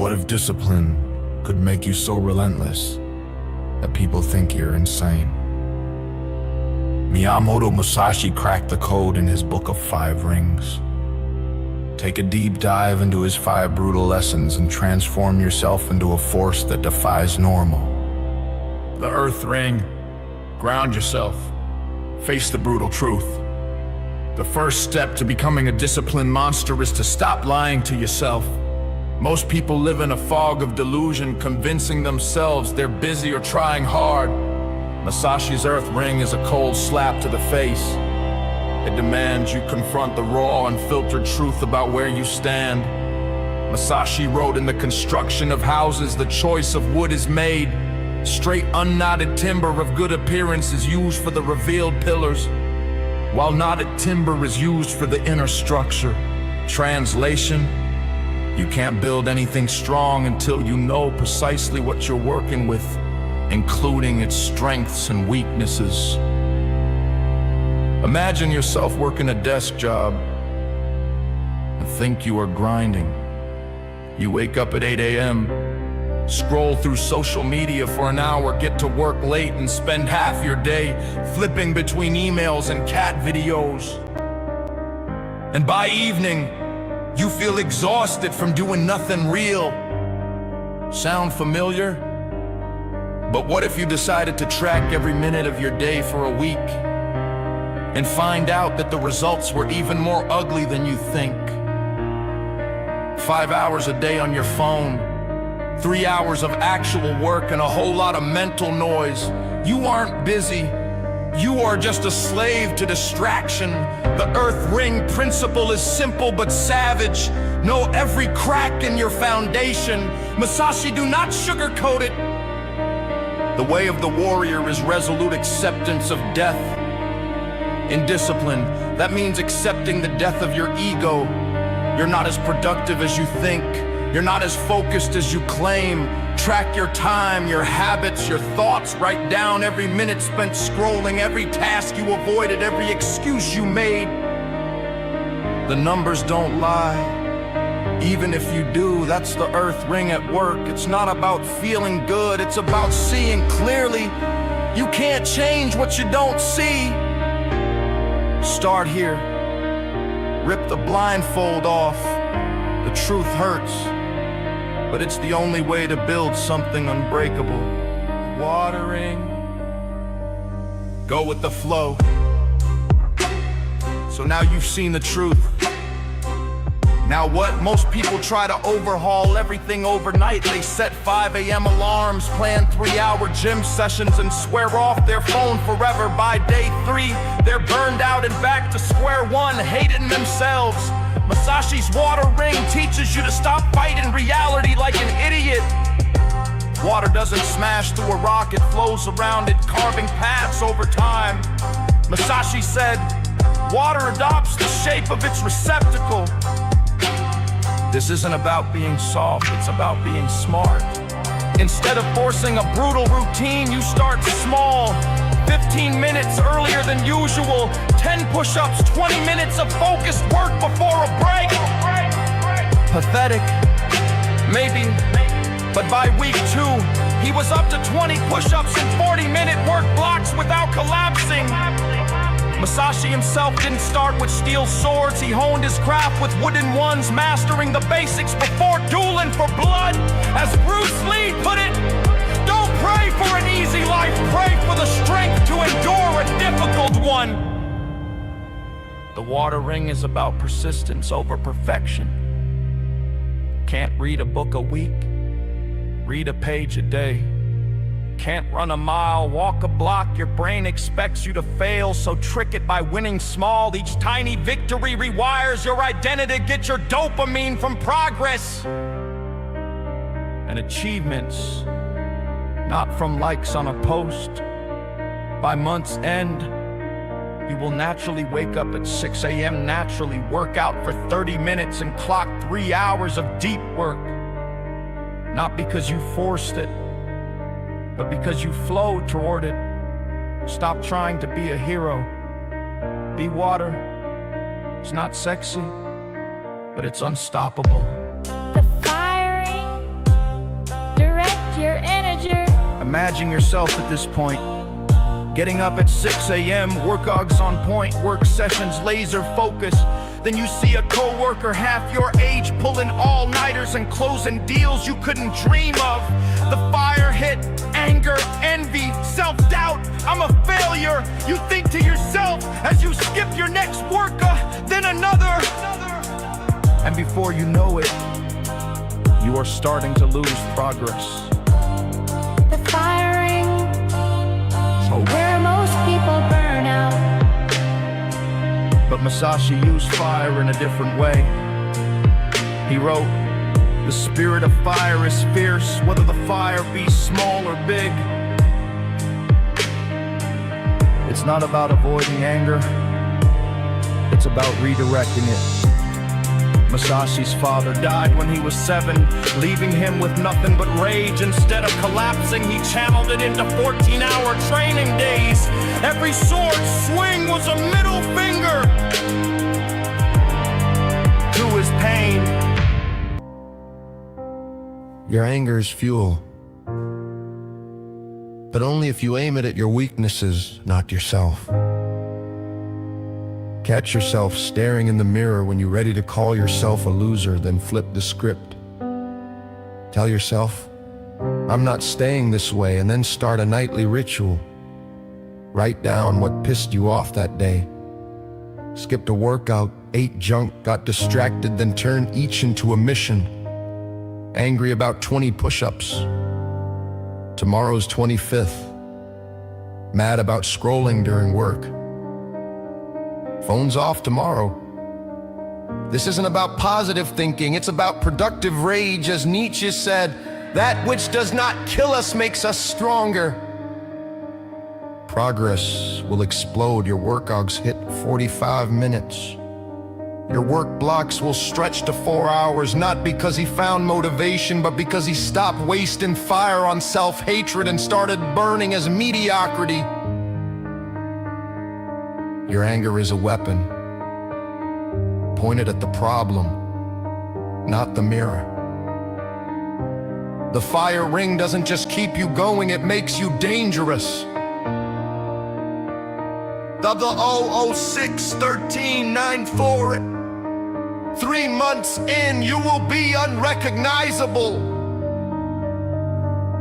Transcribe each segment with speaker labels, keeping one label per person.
Speaker 1: What if discipline could make you so relentless that people think you're insane? Miyamoto Musashi cracked the code in his book of 5 rings. Take a deep dive into his 5 brutal lessons and transform yourself into a force that defies normal.
Speaker 2: The Earth Ring. Ground yourself. Face the brutal truth. The first step to becoming a disciplined monster is to stop lying to yourself. Most people live in a fog of delusion, convincing themselves they're busy or trying hard. Musashi's Earth Ring is a cold slap to the face. It demands you confront the raw, unfiltered truth about where you stand. Musashi wrote, in the construction of houses, the choice of wood is made. Straight, unknotted timber of good appearance is used for the revealed pillars, while knotted timber is used for the inner structure. Translation: you can't build anything strong until you know precisely what you're working with, including its strengths and weaknesses. Imagine yourself working a desk job and think you are grinding. You wake up at 8 a.m., scroll through social media for an hour, get to work late, and spend half your day flipping between emails and cat videos. And by evening, you feel exhausted from doing nothing real. Sound familiar? But what if you decided to track every minute of your day for a week and find out that the results were even more ugly than you think? 5 hours a day on your phone, 3 hours of actual work, and a whole lot of mental noise. You aren't busy. You are just a slave to distraction. The Earth Ring principle is simple but savage. Know every crack in your foundation. Musashi, do not sugarcoat it. The way of the warrior is resolute acceptance of death. In discipline, that means accepting the death of your ego. You're not as productive as you think. You're not as focused as you claim. Track your time, your habits, your thoughts. Write down every minute spent scrolling, every task you avoided, every excuse you made. The numbers don't lie. Even if you do, that's the Earth Ring at work. It's not about feeling good, it's about seeing clearly. You can't change what you don't see. Start here. Rip the blindfold off. The truth hurts, but it's the only way to build something unbreakable. Watering. Go with the flow. So now you've seen the truth. Now what? Most people try to overhaul everything overnight. They set 5 a.m. alarms, plan 3-hour gym sessions, and swear off their phone forever. By day 3, they're burned out and back to square one, hating themselves. Musashi's Water Ring teaches you to stop fighting reality like an idiot. Water doesn't smash through a rock, it flows around it, carving paths over time. Musashi said, water adopts the shape of its receptacle. This isn't about being soft, it's about being smart. Instead of forcing a brutal routine, you start small. 15 minutes earlier than usual, 10 push-ups, 20 minutes of focused work before a break. Pathetic, maybe, but by week 2, he was up to 20 push-ups and 40-minute work blocks without collapsing. Musashi himself didn't start with steel swords, he honed his craft with wooden ones, mastering the basics before dueling for blood. As Bruce Lee put it, don't pray for an easy life, pray for the strength to endure a difficult one. The Water Ring is about persistence over perfection. Can't read a book a week, read a page a day. Can't run a mile, walk a block, your brain expects you to fail, so trick it by winning small. Each tiny victory rewires your identity, get your dopamine from progress and achievements, not from likes on a post. By month's end, you will naturally wake up at 6 a.m., naturally work out for 30 minutes and clock 3 hours of deep work. Not because you forced it, but because you flow toward it. Stop trying to be a hero. Be water. It's not sexy, but it's unstoppable.
Speaker 3: The firing
Speaker 2: Imagine yourself at this point, getting up at 6 a.m., workogs on point, work sessions laser focused. Then you see a co-worker half your age pulling all-nighters and closing deals you couldn't dream of. The fire hit, anger, envy, self-doubt. I'm a failure, you think to yourself as you skip your next workout, then another. And before you know it, you are starting to lose progress.
Speaker 3: The firing, where most people burn out.
Speaker 2: But Masashi used fire in a different way. He wrote, "The spirit of fire is fierce, whether the fire be small or big." It's not about avoiding anger, it's about redirecting it. Masashi's father died when he was 7, leaving him with nothing but rage. Instead of collapsing, he channeled it into 14-hour training days. Every sword swing was a middle finger to his pain.
Speaker 4: Your anger is fuel, but only if you aim it at your weaknesses, not yourself. Catch yourself staring in the mirror when you're ready to call yourself a loser, then flip the script. Tell yourself, "I'm not staying this way," and then start a nightly ritual. Write down what pissed you off that day. Skipped a workout, ate junk, got distracted, then turned each into a mission. Angry about 20 push-ups. Tomorrow's 25th. Mad about scrolling during work. Phone's off tomorrow. This isn't about positive thinking, it's about productive rage. As Nietzsche said, that which does not kill us makes us stronger. Progress will explode. Your workouts hit 45 minutes. Your work blocks will stretch to 4 hours, not because he found motivation, but because he stopped wasting fire on self-hatred and started burning as mediocrity. Your anger is a weapon. Point it at the problem, not the mirror. The fire ring doesn't just keep you going, it makes you dangerous. The 006-1394. 3 months in, you will be unrecognizable.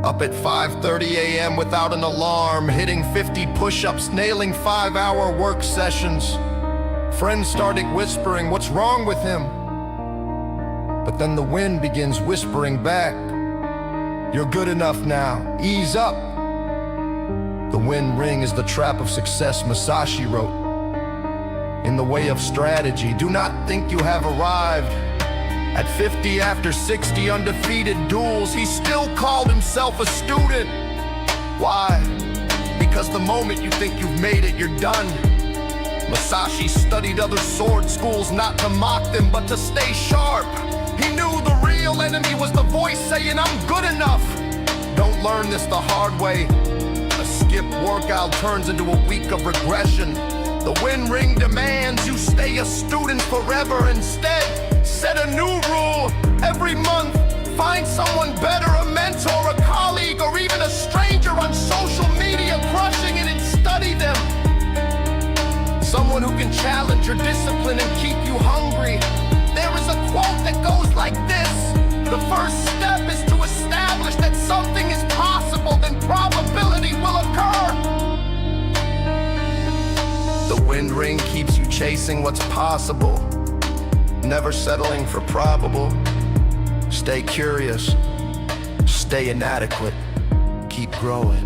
Speaker 4: Up at 5:30 a.m. without an alarm, hitting 50 push-ups, nailing 5-hour work sessions. Friends started whispering, "What's wrong with him?" But then the wind begins whispering back, "You're good enough now, ease up." The wind ring is the trap of success, Masashi wrote. In the way of strategy, do not think you have arrived. At 50 after 60 undefeated duels, he still called himself a student. Why? Because the moment you think you've made it, you're done. Masashi studied other sword schools not to mock them, but to stay sharp. He knew the real enemy was the voice saying, "I'm good enough." Don't learn this the hard way. A skipped workout turns into a week of regression. The wind ring demands you stay a student forever. Instead, set a new rule. Every month, find someone better, a mentor, a colleague, or even a stranger on social media, crushing it, and study them. Someone who can challenge your discipline and keep you hungry. There is a quote that goes like this: "The first step is to establish that something is possible, then probability will occur." The wind ring keeps you chasing what's possible, never settling for probable. Stay curious, stay inadequate, keep growing.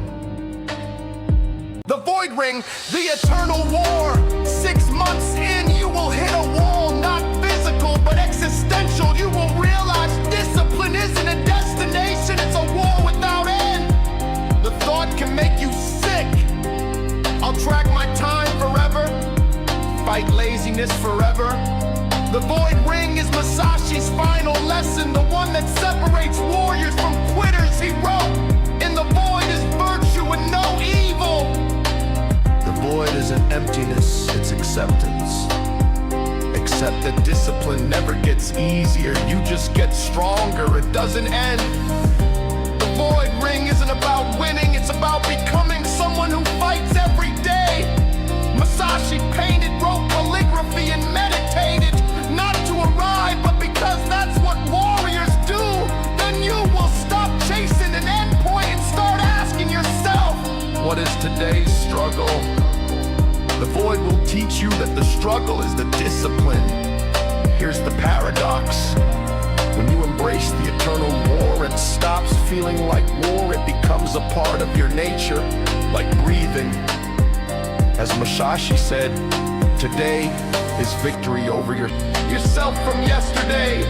Speaker 4: The void ring, the eternal war. 6 months in, you will hit a wall, not physical, but existential. You will realize discipline isn't a destination, it's a war without end. The thought can make you sick. I'll track my time forever, fight laziness forever. The void ring is Masashi's final lesson, the one that separates warriors from quitters. He wrote, "In the void is virtue and no evil." The void isn't emptiness, it's acceptance. Accept that discipline never gets easier, you just get stronger, it doesn't end. The void ring isn't about winning, it's about becoming someone who fights every day. Musashi painted, wrote calligraphy, and meditated, not to arrive, but because that's what warriors do. Then you will stop chasing an endpoint and start asking yourself, what is today's struggle? The void will teach you that the struggle is the discipline. Here's the paradox. When you embrace the eternal war, it stops feeling like war. It becomes a part of your nature, like breathing. As Musashi said, today is victory over yourself from yesterday.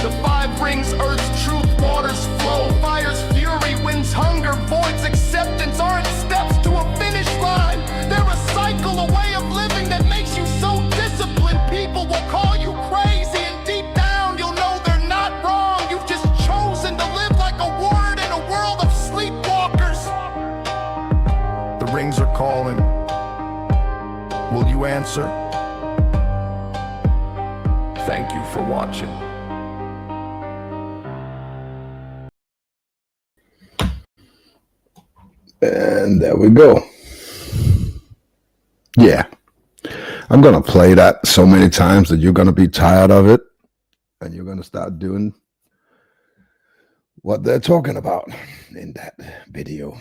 Speaker 4: The 5 rings, earth's truth, waters flow, fire's fury, wins hunger, voids acceptance, aren't steps to a finish line. They're a cycle, a way of living that makes you so disciplined. People will call you crazy, and deep down you'll know they're not wrong. You've just chosen to live like a word in a world of sleepwalkers. The rings are calling. Will you answer? Thank you for watching.
Speaker 5: And there we go. Yeah. I'm going to play that so many times that you're going to be tired of it. And you're going to start doing what they're talking about in that video.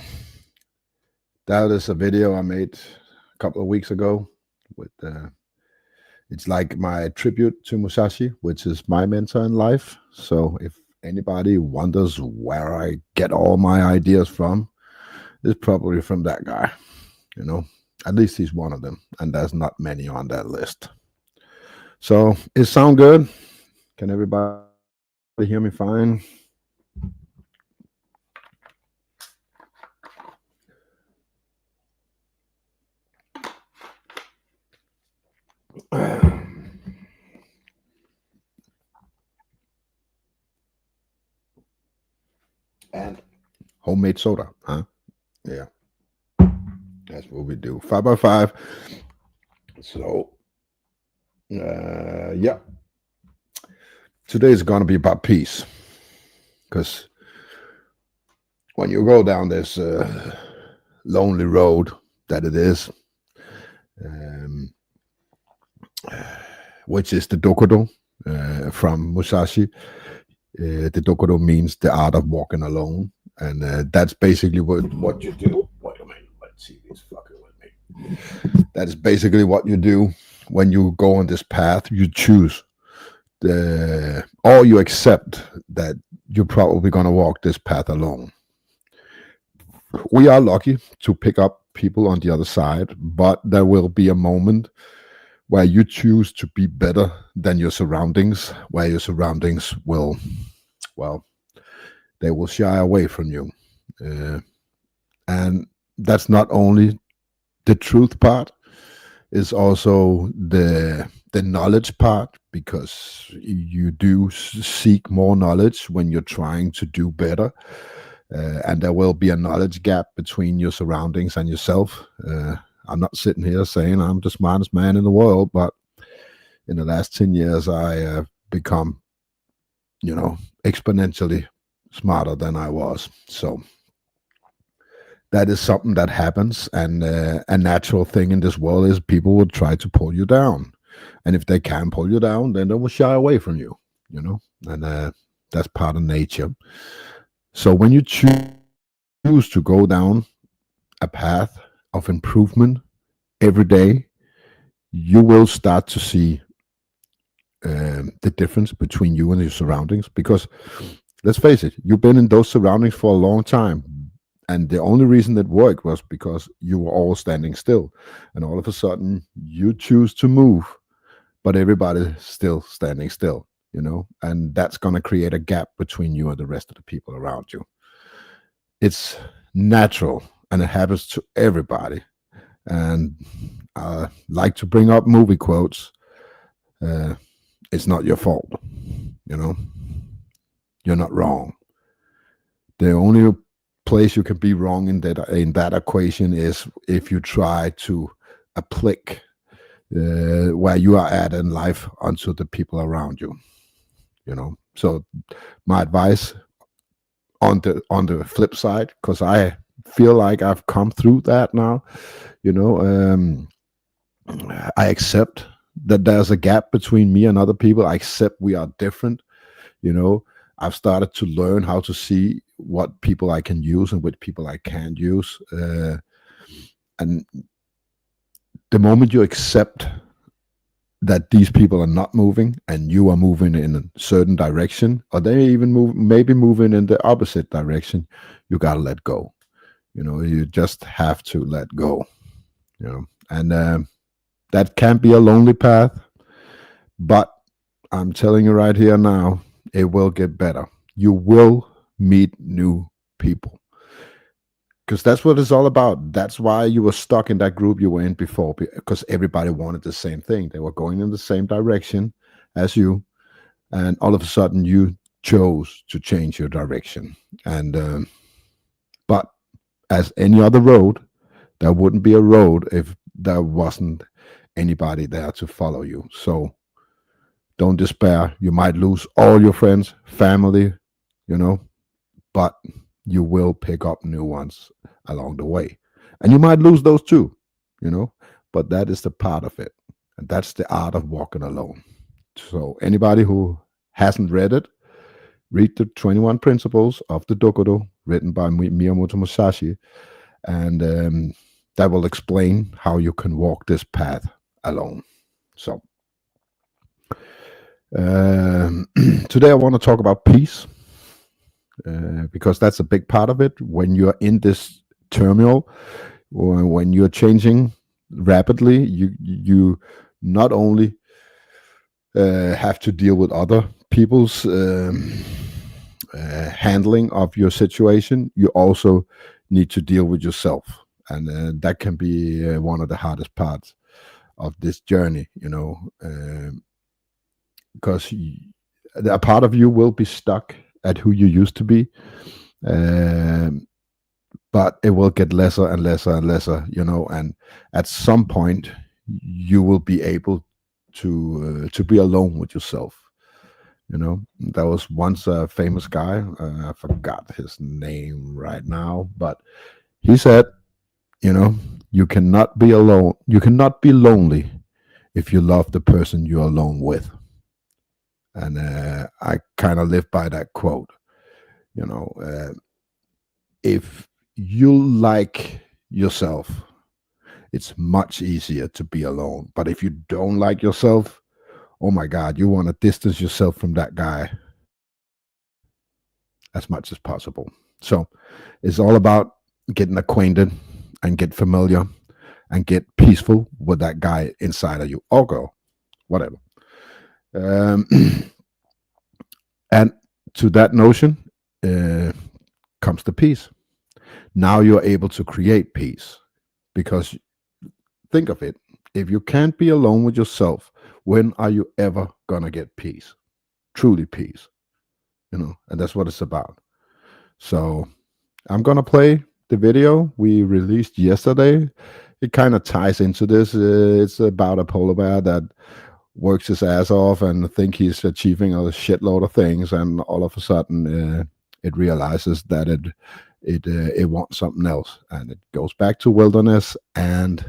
Speaker 5: That is a video I made a couple of weeks ago. With it's like my tribute to Musashi, which is my mentor in life. So if anybody wonders where I get all my ideas from, it's probably from that guy. You know, at least he's one of them, and there's not many on that list. So it sound good? Can everybody hear me fine? And homemade soda, huh? Yeah, that's what we do. 5x5. So, yeah. Today is going to be about peace, because when you go down this lonely road that it is, which is the Dokudo from Musashi. The Dokudo means the art of walking alone. And that's basically what you do. Wait a minute, let's see if he's fucking with me. That is basically what you do when you go on this path. You choose or you accept that you're probably going to walk this path alone. We are lucky to pick up people on the other side, but there will be a moment where you choose to be better than your surroundings, where your surroundings will, well, they will shy away from you. And that's not only the truth part, it's also the knowledge part, because you do seek more knowledge when you're trying to do better. And there will be a knowledge gap between your surroundings and yourself. I'm not sitting here saying I'm the smartest man in the world, but in the last 10 years, I have become, exponentially smarter than I was. So that is something that happens, and a natural thing in this world is people will try to pull you down. And if they can pull you down, then they will shy away from you, and that's part of nature. So when you choose to go down a path of improvement every day, you will start to see the difference between you and your surroundings. Because let's face it, you've been in those surroundings for a long time, and the only reason it worked was because you were all standing still, and all of a sudden you choose to move, but everybody's still standing still, and that's going to create a gap between you and the rest of the people around you. It's natural, and it happens to everybody. And I like to bring up movie quotes. It's not your fault, you're not wrong. The only place you can be wrong in that equation is if you try to apply where you are at in life onto the people around you. So my advice on the flip side, because I feel like I've come through that now. I accept that there's a gap between me and other people. I accept we are different. I've started to learn how to see what people I can use and what people I can't use. And the moment you accept that these people are not moving and you are moving in a certain direction, or they even maybe moving in the opposite direction, you gotta let go. You just have to let go. And that can be a lonely path, but I'm telling you right here now, it will get better. You will meet new people, because that's what it's all about. That's why you were stuck in that group you were in before, because everybody wanted the same thing. They were going in the same direction as you, and all of a sudden you chose to change your direction. And but as any other road, there wouldn't be a road if there wasn't anybody there to follow you. So don't despair. You might lose all your friends, family, but you will pick up new ones along the way. And you might lose those too, but that is the part of it. And that's the art of walking alone. So anybody who hasn't read it, read the 21 Principles of the Dokudo, written by Miyamoto Musashi. And that will explain how you can walk this path alone. So today I want to talk about peace, because that's a big part of it. When you're in this turmoil, or when you're changing rapidly, you not only have to deal with other people's handling of your situation, you also need to deal with yourself. And that can be one of the hardest parts of this journey, because a part of you will be stuck at who you used to be, but it will get lesser and lesser and lesser, and at some point you will be able to be alone with yourself. There was once a famous guy, I forgot his name right now, but he said, you cannot be alone. You cannot be lonely if you love the person you're alone with. And I kind of live by that quote. If you like yourself, it's much easier to be alone. But if you don't like yourself, oh my God, you want to distance yourself from that guy as much as possible. So it's all about getting acquainted and get familiar and get peaceful with that guy inside of you, or girl, whatever. And to that notion comes the peace. Now you're able to create peace, because think of it. If you can't be alone with yourself, when are you ever gonna get peace? Truly peace, and that's what it's about. So I'm gonna play the video we released yesterday. It kind of ties into this. It's about a polar bear that works his ass off and think he's achieving a shitload of things, and all of a sudden it realizes that it wants something else, and it goes back to wilderness, and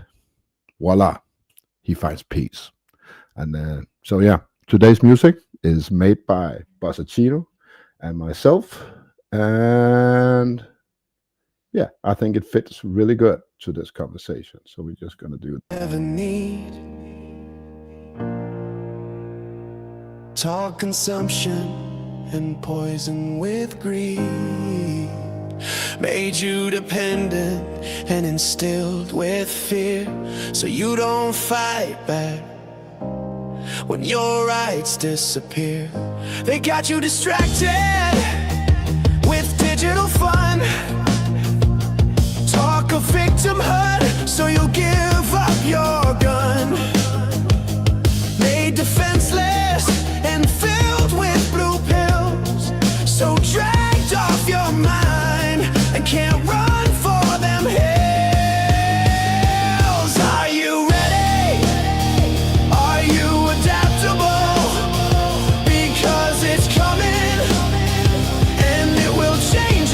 Speaker 5: voila, he finds peace. And so yeah, today's music is made by Bossachino and myself, and yeah, I think it fits really good to this conversation. So we're just gonna do it.
Speaker 6: Never need talk consumption and poison with greed. Made you dependent and instilled with fear, so you don't fight back when your rights disappear. They got you distracted with digital fun. Talk of victimhood, so you'll give up your gun. Made defenseless and filled with blue pills, so dragged off your mind and can't run for them hills. Are you ready? Are you adaptable? Because it's coming and it will change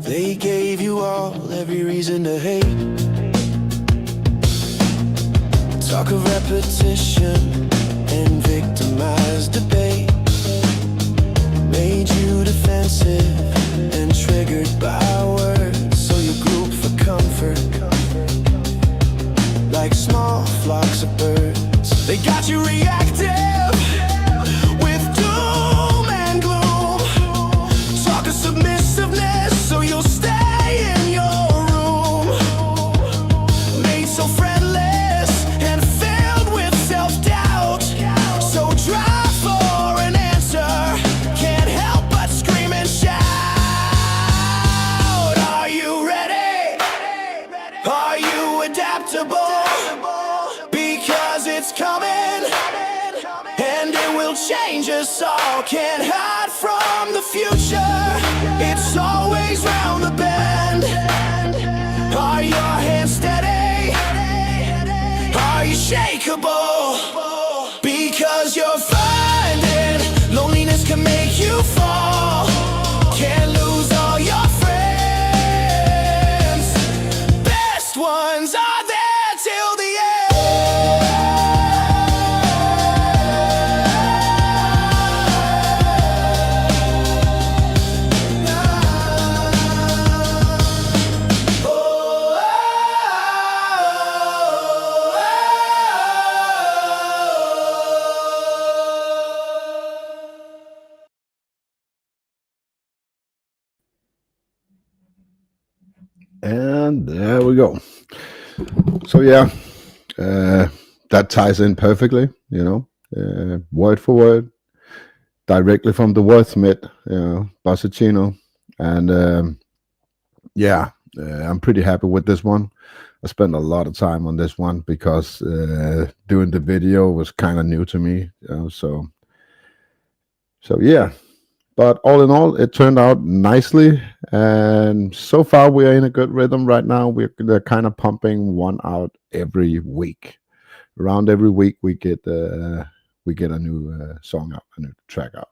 Speaker 6: They gave you all every reason to hate. Talk of repetition and victimized debate made you defensive and triggered by words. So you group for comfort like small flocks of birds. They got you reactive with doom and gloom. Talk of submissiveness so you'll stay in your room. Made so friendless and filled with self-doubt. So drive for an answer, can't help but scream and shout. Are you ready? Are you adaptable? Because it's coming, and it will change us all. Can't hide from the future, it's always round the bend. Are your hands steady? Are you shakeable? Because you're finding loneliness can make you fall. Can't lose all your friends. Best ones are there till the end.
Speaker 5: And there we go. So yeah, that ties in perfectly, word for word, directly from the wordsmith, Bassicino. And yeah, I'm pretty happy with this one. I spent a lot of time on this one because doing the video was kind of new to me. So yeah. But all in all, it turned out nicely, and so far we are in a good rhythm right now. They're kind of pumping one out every week. Around every week, we get a new song out, a new track out,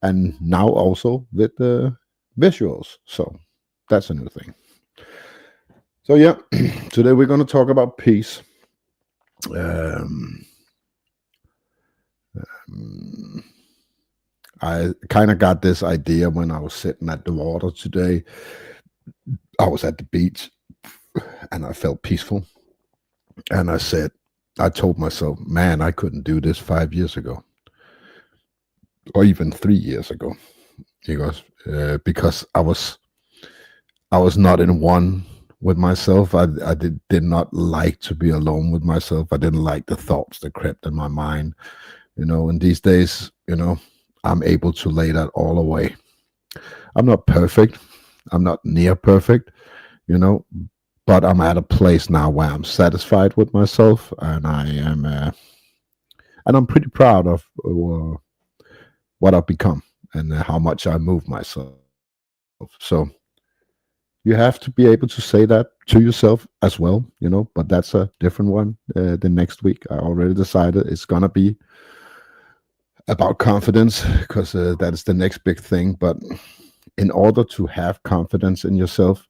Speaker 5: and now also with the visuals. So that's a new thing. So yeah, today we're going to talk about peace. I kind of got this idea when I was sitting at the water today. I was at the beach and I felt peaceful. And I told myself, man, I couldn't do this 5 years ago or even 3 years ago. Because I was not in one with myself. I did not like to be alone with myself. I didn't like the thoughts that crept in my mind, and these days, I'm able to lay that all away. I'm not perfect. I'm not near perfect, but I'm at a place now where I'm satisfied with myself, and and I'm pretty proud of what I've become and how much I move myself. So you have to be able to say that to yourself as well, but that's a different one. The next week, I already decided it's gonna be about confidence, because that is the next big thing. But in order to have confidence in yourself,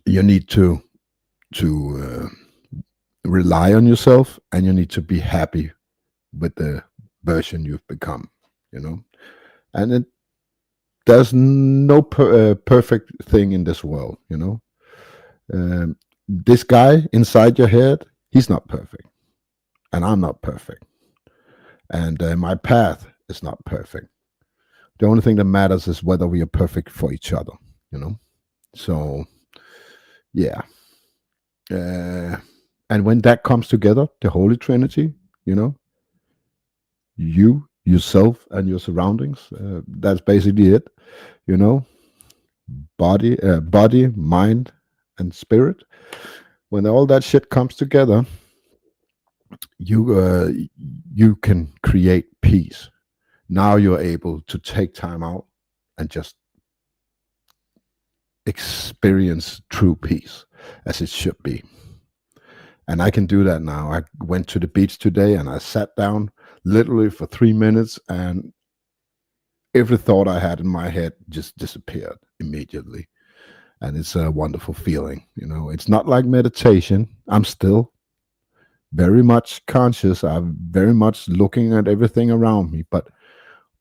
Speaker 5: you need to rely on yourself, and you need to be happy with the version you've become, and there's no perfect thing in this world. This guy inside your head, he's not perfect, and I'm not perfect. And my path is not perfect. The only thing that matters is whether we are perfect for each other, So, yeah. And when that comes together, the Holy Trinity, you, yourself, and your surroundings, that's basically it, Body, mind, and spirit. When all that shit comes together, you can create peace. Now you're able to take time out and just experience true peace as it should be. And I can do that now. I went to the beach today and I sat down literally for 3 minutes, and every thought I had in my head just disappeared immediately. and it's a wonderful feeling. It's not like meditation. I'm still very much conscious. I'm very much looking at everything around me, but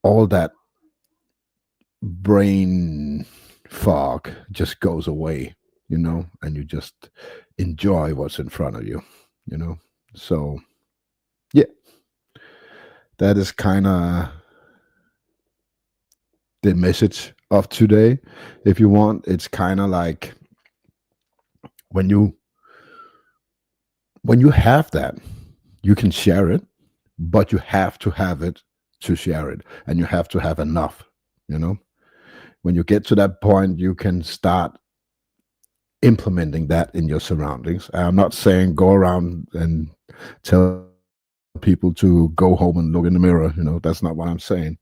Speaker 5: all that brain fog just goes away, and you just enjoy what's in front of you. So yeah, that is kind of the message of today. If you want, it's kind of like when you have that, you can share it, but you have to have it to share it, and you have to have enough. When you get to that point, you can start implementing that in your surroundings. I'm not saying go around and tell people to go home and look in the mirror. That's not what I'm saying.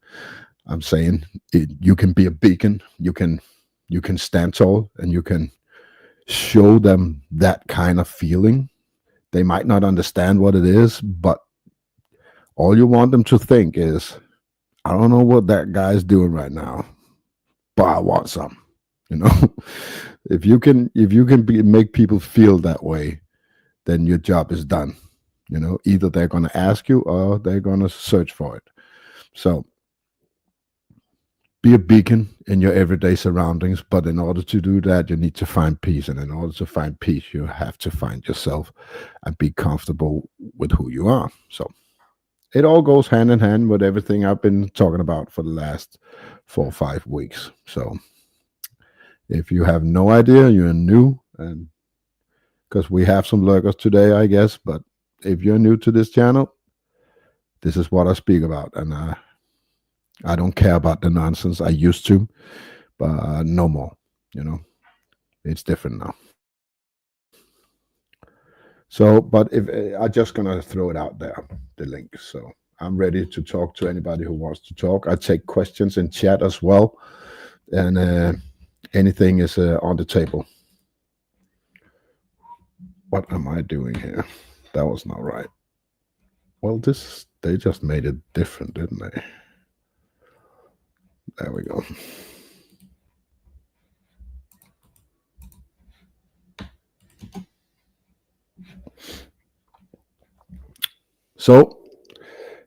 Speaker 5: I'm saying you can be a beacon. You can stand tall, and you can show them that kind of feeling. They might not understand what it is, but all you want them to think is, I don't know what that guy's doing right now, but I want some. If you can make people feel that way, then your job is done. Either they're going to ask you or they're going to search for it. So be a beacon in your everyday surroundings, but in order to do that, you need to find peace. And in order to find peace, you have to find yourself and be comfortable with who you are. So it all goes hand in hand with everything I've been talking about for the last 4 or 5 weeks. So if you have no idea, you're new, and because we have some lurkers today, I guess, but if you're new to this channel, this is what I speak about. And I don't care about the nonsense. I used to, but no more. It's different now. So, but if I'm just gonna throw it out there, the link. So I'm ready to talk to anybody who wants to talk. I take questions in chat as well, and anything is on the table. What am I doing here? That was not right. Well, they just made it different, didn't they? There we go. So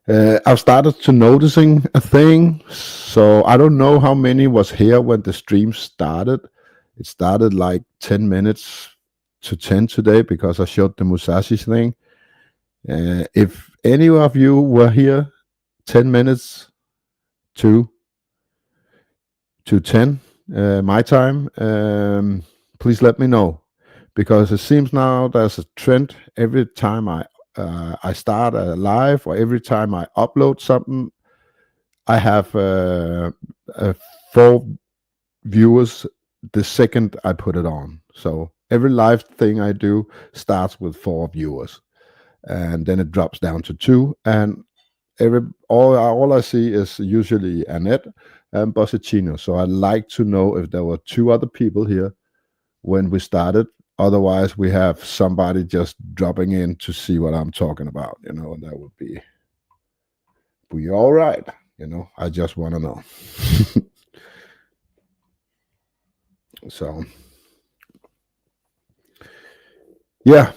Speaker 5: I've started to noticing a thing. So I don't know how many was here when the stream started. It started like 10 minutes to 10 today because I showed the Musashi thing. If any of you were here 10 minutes to 10 my time, please let me know, because it seems now there's a trend. Every time I start a live, or every time I upload something, I have 4 viewers the second I put it on. So every live thing I do starts with 4 viewers, and then it drops down to 2, and all I see is usually Annette and Bossicino. So I'd like to know if there were 2 other people here when we started. Otherwise, we have somebody just dropping in to see what I'm talking about, and that would be all right. I just want to know. So, yeah,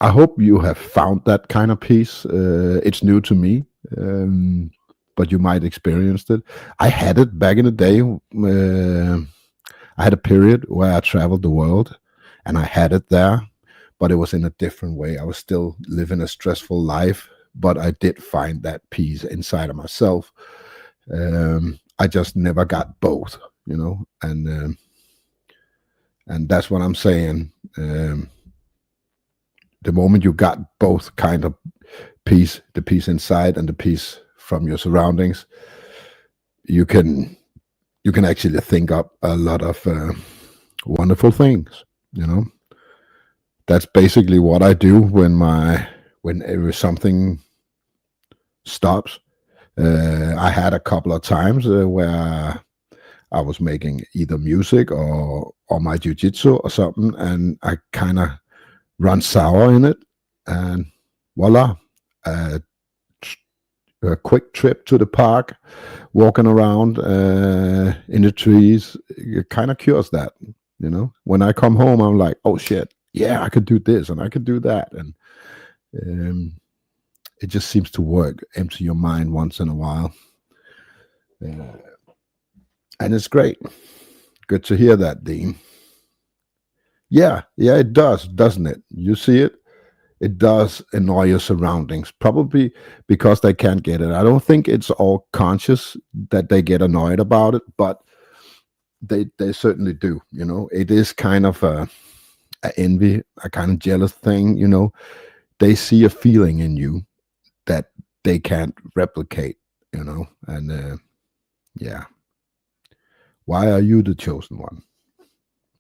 Speaker 5: I hope you have found that kind of peace. It's new to me, but you might experienced it. I had it back in the day. I had a period where I traveled the world, and I had it there, but it was in a different way. I was still living a stressful life, but I did find that peace inside of myself. I just never got both, and that's what I'm saying. The moment you got both kind of peace, the peace inside and the peace from your surroundings, you can actually think up a lot of wonderful things. That's basically what I do whenever something stops. I had a couple of times where I was making either music or my jiu-jitsu or something, and I kind of run sour in it, and voila, a quick trip to the park, walking around in the trees, it kind of cures that. When I come home, I'm like, oh shit, yeah, I could do this and I could do that, and it just seems to work. Empty your mind once in a while, and it's great. Good to hear that, Dean. Yeah, it does, doesn't it? You see it? It does annoy your surroundings, probably because they can't get it. I don't think it's all conscious that they get annoyed about it, but they certainly do. It is kind of a envy, a kind of jealous thing. They see a feeling in you that they can't replicate. And yeah, why are you the chosen one?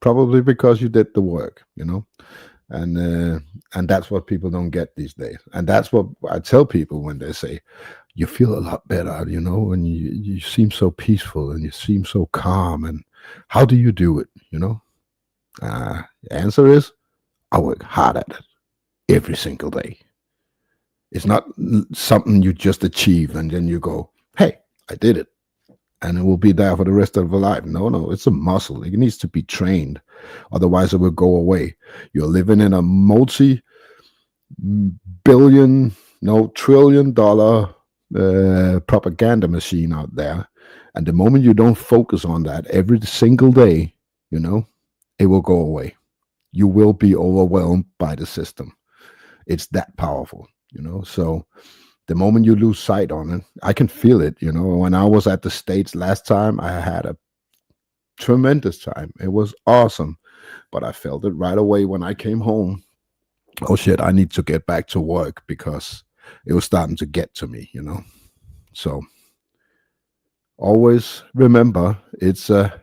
Speaker 5: Probably because you did the work. And that's what people don't get these days. And that's what I tell people when they say, you feel a lot better, and you seem so peaceful and you seem so calm. And how do you do it? The answer is, I work hard at it every single day. It's not something you just achieve and then you go, hey, I did it, and it will be there for the rest of your life. No, it's a muscle. It needs to be trained. Otherwise, it will go away. You're living in a trillion-dollar propaganda machine out there. And the moment you don't focus on that every single day, it will go away. You will be overwhelmed by the system. It's that powerful, So the moment you lose sight on it, I can feel it. When I was at the States last time, I had a tremendous time. It was awesome, but I felt it right away when I came home. Oh shit, I need to get back to work because it was starting to get to me, So always remember, it's not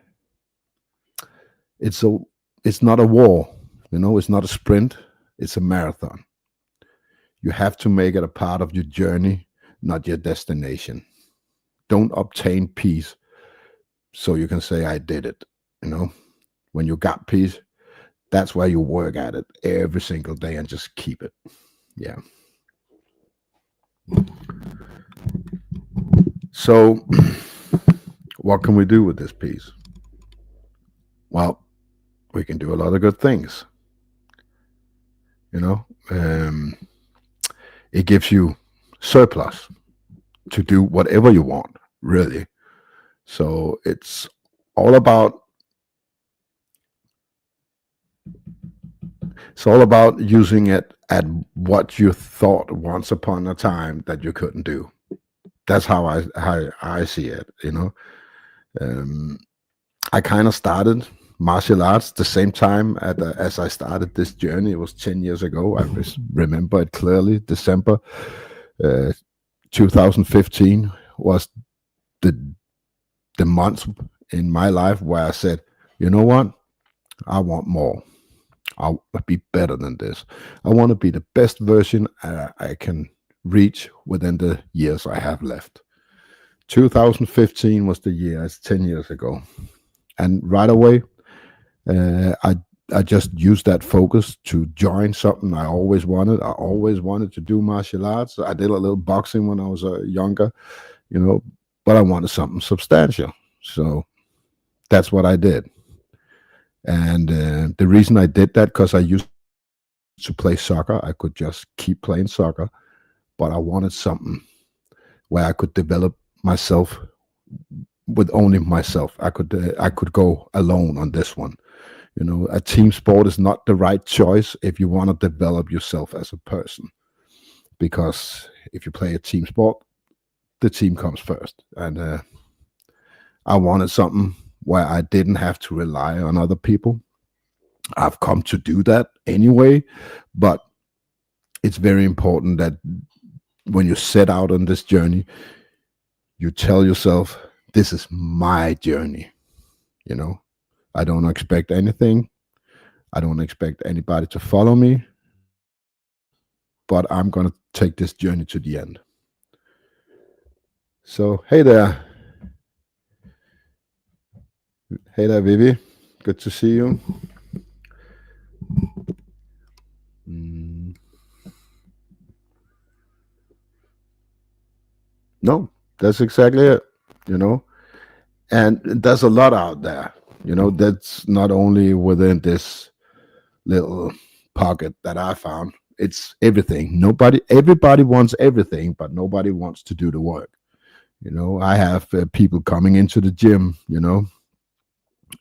Speaker 5: a war, it's not a sprint, it's a marathon. You have to make it a part of your journey, not your destination. Don't obtain peace so you can say, I did it. When you got peace, that's why you work at it every single day and just keep it. Yeah. So what can we do with this peace? Well, we can do a lot of good things. It gives you surplus to do whatever you want, really. So it's all about using it at what you thought once upon a time that you couldn't do. That's how I see it. I kind of started martial arts the same time as I started this journey. It was 10 years ago. I remember it clearly. December 2015 was the month in my life where I said, you know what? I want more. I'll be better than this. I want to be the best version I can reach within the years I have left. 2015 was the year. It's 10 years ago. And right away, I just used that focus to join something I always wanted. I always wanted to do martial arts. I did a little boxing when I was younger, but I wanted something substantial. So that's what I did. And the reason I did that, because I used to play soccer. I could just keep playing soccer, but I wanted something where I could develop myself with only myself. I could go alone on this one. A team sport is not the right choice if you want to develop yourself as a person, because if you play a team sport, the team comes first. And I wanted something where I didn't have to rely on other people. I've come to do that anyway, but it's very important that when you set out on this journey, you tell yourself, this is my journey. I don't expect anything. I don't expect anybody to follow me, but I'm going to take this journey to the end. So, hey there. Hey there, Vivi. Good to see you. That's exactly it. You know, and there's a lot out there. You know, that's not only within this little pocket that I found. It's everything. Everybody wants everything, but nobody wants to do the work. You know, I have people coming into the gym. You know,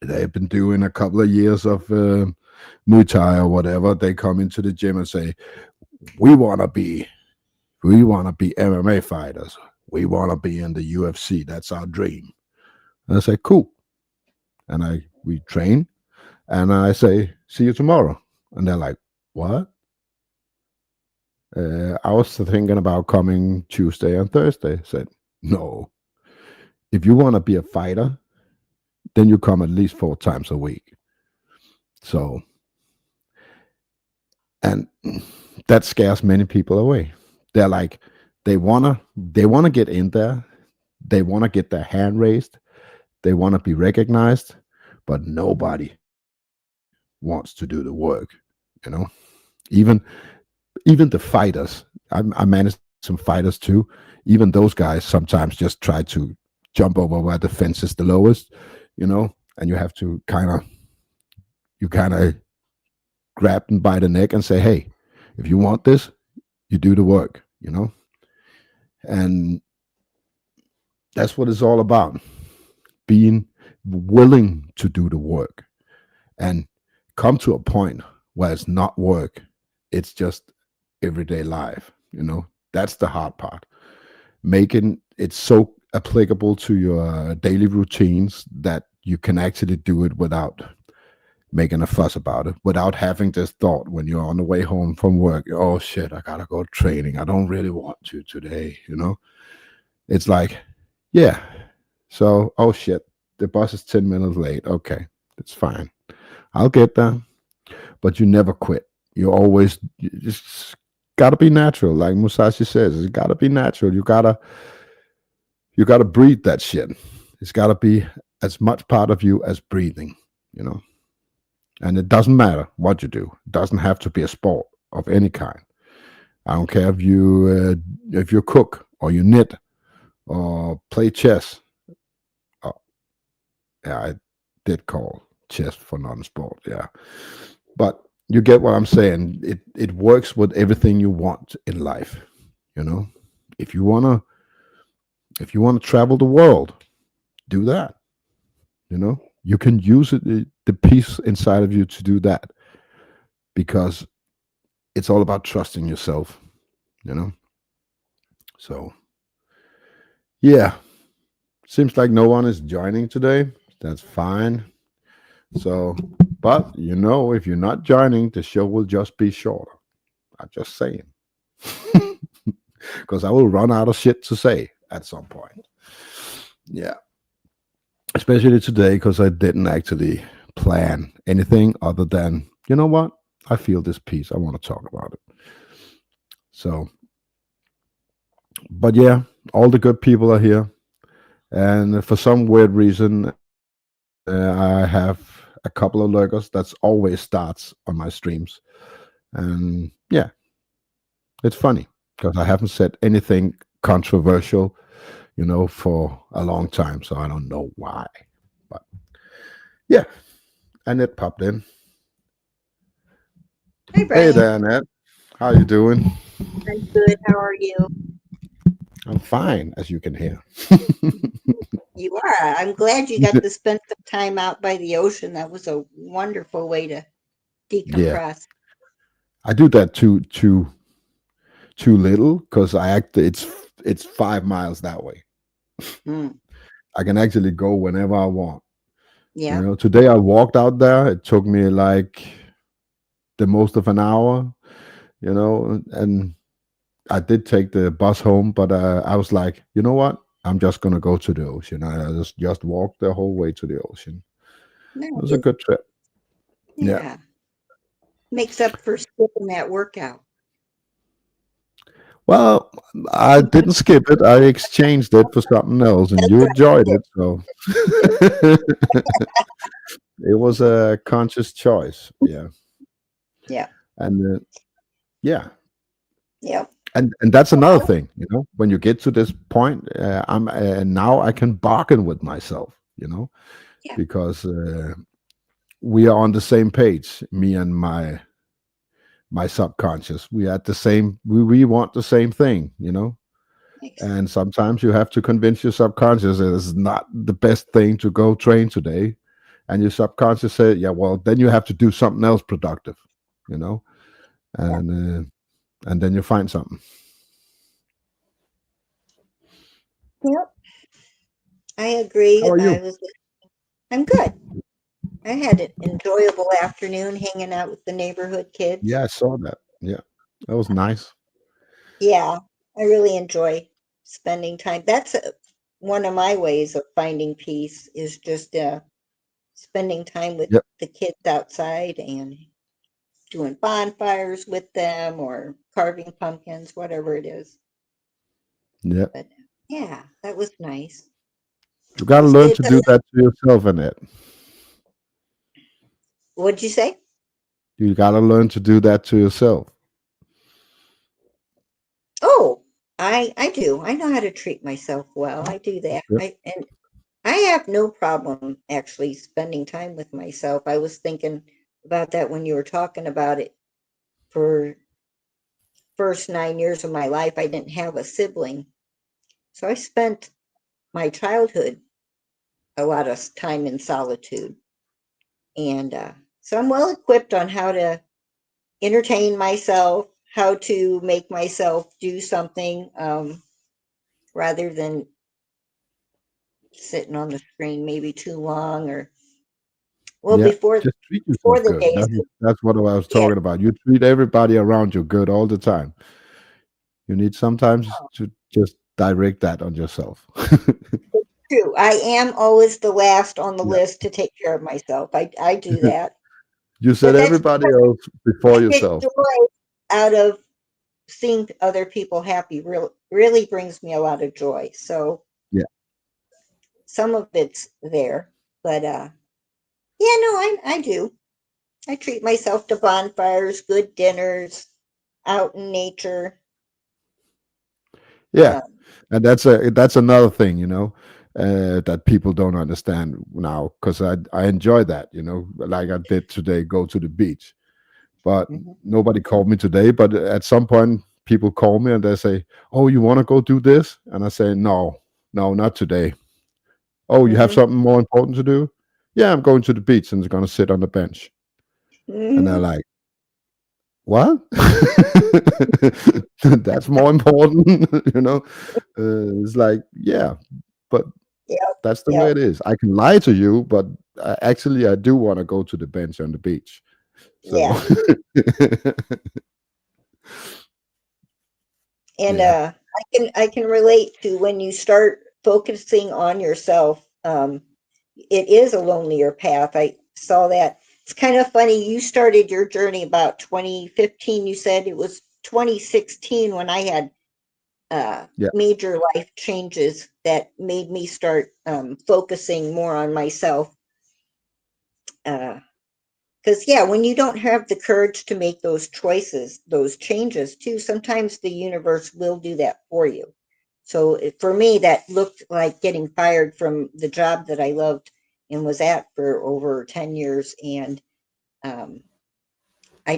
Speaker 5: they've been doing a couple of years of Muay Thai or whatever. They come into the gym and say, "We want to be, we want to be MMA fighters. We want to be in the UFC. That's our dream." And I say, "Cool." And we train, and I say, "See you tomorrow." And they're like, "What?" I was thinking about coming Tuesday and Thursday. I said, "No. If you want to be a fighter, then you come at least 4 times a week." So, and that scares many people away. They're like, they wanna get in there. They want to get their hand raised. They want to be recognized, but nobody wants to do the work. You know, even even the fighters. I manage some fighters too. Even those guys sometimes just try to jump over where the fence is the lowest. You know, and you have to kind of grab them by the neck and say, "Hey, if you want this, you do the work." You know, and that's what it's all about: being willing to do the work and come to a point where it's not work, it's just everyday life. You know, that's the hard part, making it so applicable to your daily routines that you can actually do it without making a fuss about it, without having this thought when you're on the way home from work, "Oh shit, I gotta go training. I don't really want to today." You know, it's like, yeah, so, oh shit, the bus is 10 minutes late. Okay, it's fine. I'll get there. But you never quit. You just gotta be natural. Like Musashi says, it's gotta be natural. You gotta breathe that shit. It's gotta be as much part of you as breathing, you know. And it doesn't matter what you do. It doesn't have to be a sport of any kind. I don't care if you cook or you knit or play chess. Oh, yeah, I did call chess for non-sport. Yeah, but you get what I'm saying. It works with everything you want in life. You know, if you wanna travel the world, do that. You know, you can use it, the peace inside of you to do that, because it's all about trusting yourself. You know, so yeah, seems like no one is joining today. That's fine. So, but you know, if you're not joining, the show will just be shorter. I'm just saying, because I will run out of shit to say at some point. Yeah, especially today, because I didn't actually plan anything other than, you know what, I feel this piece. I want to talk about it. So, but yeah, all the good people are here, and for some weird reason, I have a couple of lurkers. That's always starts on my streams, and yeah, it's funny because I haven't said anything controversial, you know, for a long time. So I don't know why, but yeah, Annette popped in.
Speaker 7: Hi,
Speaker 5: Hey
Speaker 7: Brian.
Speaker 5: there, Annette. How you doing?
Speaker 7: I'm good. How are you?
Speaker 5: I'm fine, as you can hear.
Speaker 7: You are. I'm glad you got to spend some time out by the ocean. That was a wonderful way to
Speaker 5: Yeah,
Speaker 7: decompress.
Speaker 5: I do that too little because it's 5 miles that way.
Speaker 7: Mm,
Speaker 5: I can actually go whenever I want. You
Speaker 7: yeah.
Speaker 5: know, today I walked out there. It took me like the most of an hour. You know, and I did take the bus home, but I was like, you know what? I'm just gonna go to the ocean. I just walked the whole way to the ocean.
Speaker 7: No,
Speaker 5: It was a good trip. Yeah.
Speaker 7: yeah. Makes up for skipping that workout.
Speaker 5: Well, I didn't skip it. I exchanged it for something else, and
Speaker 7: That's
Speaker 5: you
Speaker 7: right.
Speaker 5: enjoyed it. So it was a conscious choice. Yeah.
Speaker 7: Yeah.
Speaker 5: And yeah.
Speaker 7: Yep.
Speaker 5: And that's another thing, when you get to this point, I'm now I can bargain with myself,
Speaker 7: Yeah.
Speaker 5: because we are on the same page, me and my subconscious. We at the same we want the same thing,
Speaker 7: Excellent.
Speaker 5: and sometimes you have to convince your subconscious that it's not the best thing to go train today, and your subconscious say, yeah, well, then you have to do something else productive, you know
Speaker 7: Yeah.
Speaker 5: and then you find something.
Speaker 7: Yep. I agree.
Speaker 5: How are you?
Speaker 7: I'm good. I had an enjoyable afternoon hanging out with the neighborhood kids.
Speaker 5: Yeah, I saw that. Yeah, that was nice.
Speaker 7: Yeah, I really enjoy spending time. That's one of my ways of finding peace is just spending time with
Speaker 5: Yep.
Speaker 7: the kids outside and doing bonfires with them or carving pumpkins, whatever it is.
Speaker 5: Yep.
Speaker 7: But yeah, that was nice.
Speaker 5: You got to
Speaker 7: Those
Speaker 5: learn
Speaker 7: kids,
Speaker 5: to do that to yourself, Annette.
Speaker 7: what'd you say?
Speaker 5: You got to learn to do that to yourself.
Speaker 7: Oh, I do. I know how to treat myself well. I do that.
Speaker 5: Yep.
Speaker 7: And I have no problem actually spending time with myself. I was thinking about that when you were talking about it. For first 9 years of my life, I didn't have a sibling, so I spent my childhood a lot of time in solitude, and so I'm well equipped on how to entertain myself, how to make myself do something rather than sitting on the screen maybe too long or well
Speaker 5: Yeah.
Speaker 7: before
Speaker 5: Just treat
Speaker 7: before
Speaker 5: yourself
Speaker 7: the
Speaker 5: good.
Speaker 7: days
Speaker 5: That's what I was
Speaker 7: yeah
Speaker 5: talking about. You treat everybody around you good all the time. You need sometimes to just direct that on yourself.
Speaker 7: true. I am always the last on the
Speaker 5: Yeah.
Speaker 7: list to take care of myself. I do that,
Speaker 5: You said
Speaker 7: but that's
Speaker 5: everybody else before
Speaker 7: I get
Speaker 5: yourself.
Speaker 7: joy out of seeing other people happy. Really brings me a lot of joy. So
Speaker 5: Yeah.
Speaker 7: some of it's there, but yeah, no, I do. I treat myself to bonfires, good dinners, out in nature.
Speaker 5: Yeah.
Speaker 7: Uh,
Speaker 5: And that's another thing, that people don't understand now, because I enjoy that, like I did today, go to the beach. But
Speaker 7: mhm,
Speaker 5: nobody called me today. But at some point, people call me and they say, "Oh, you want to go do this?" And I say, "No, no, not today." "Oh, you have
Speaker 7: mhm,
Speaker 5: something more important to do?" "Yeah, I'm going to the beach and going to sit on the bench." And they're
Speaker 7: mhm.
Speaker 5: like, "What?" That's more important, It's like, yeah, but
Speaker 7: Yep,
Speaker 5: that's the way
Speaker 7: yep,
Speaker 5: it is. I can lie to you, but actually, I do want to go to the bench on the beach. So,
Speaker 7: yeah. And
Speaker 5: yeah,
Speaker 7: I can relate to when you start focusing on yourself. It is a lonelier path. I saw that. It's kind of funny. You started your journey about 2015. You said it was 2016 when I had
Speaker 5: yeah,
Speaker 7: major life changes that made me start focusing more on myself. Because, yeah, when you don't have the courage to make those choices, those changes too, sometimes the universe will do that for you. So for me, that looked like getting fired from the job that I loved and was at for over 10 years. And um,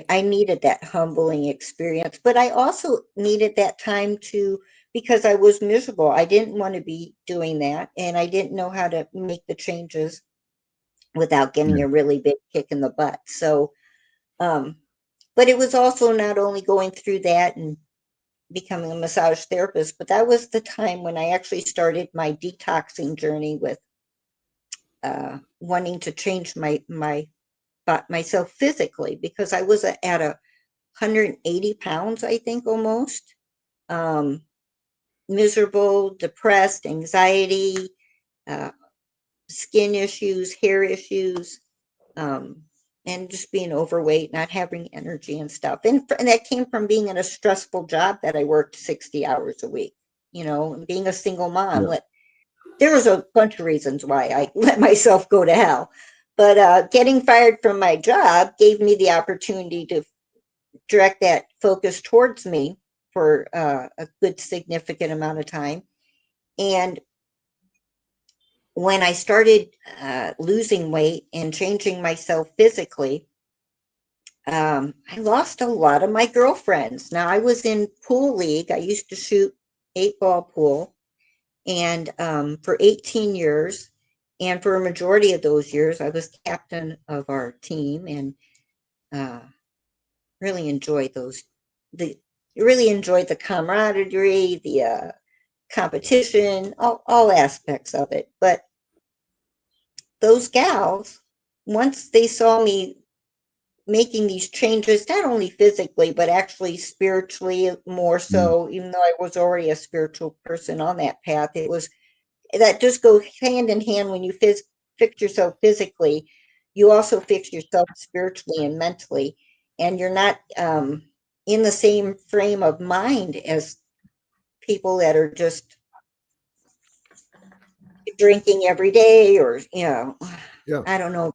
Speaker 7: I needed that humbling experience, but I also needed that time to, because I was miserable. I didn't want to be doing that. And I didn't know how to make the changes without getting
Speaker 5: yeah,
Speaker 7: a really big kick in the butt. So, um, but it was also not only going through that and becoming a massage therapist, but that was the time when I actually started my detoxing journey with wanting to change myself physically because I was at 180 pounds, I think almost. Um, Miserable, depressed, anxiety, uh, skin issues, hair issues, um, and just being overweight, not having energy and stuff. And that came from being in a stressful job that I worked 60 hours a week, and being a single mom.
Speaker 5: yeah,
Speaker 7: There was a bunch of reasons why I let myself go to hell. But getting fired from my job gave me the opportunity to direct that focus towards me for a good significant amount of time. And when I started losing weight and changing myself physically, I lost a lot of my girlfriends. Now, I was in pool league. I used to shoot 8-ball pool, and for 18 years. And for a majority of those years, I was captain of our team, and really enjoyed really enjoyed the camaraderie, the competition, all aspects of it. But those gals, once they saw me making these changes, not only physically, but actually spiritually more so, even though I was already a spiritual person on that path, that just goes hand in hand. When you fix yourself physically, you also fix yourself spiritually and mentally, and you're not in the same frame of mind as people that are just drinking every day, or
Speaker 5: Yeah.
Speaker 7: I don't know,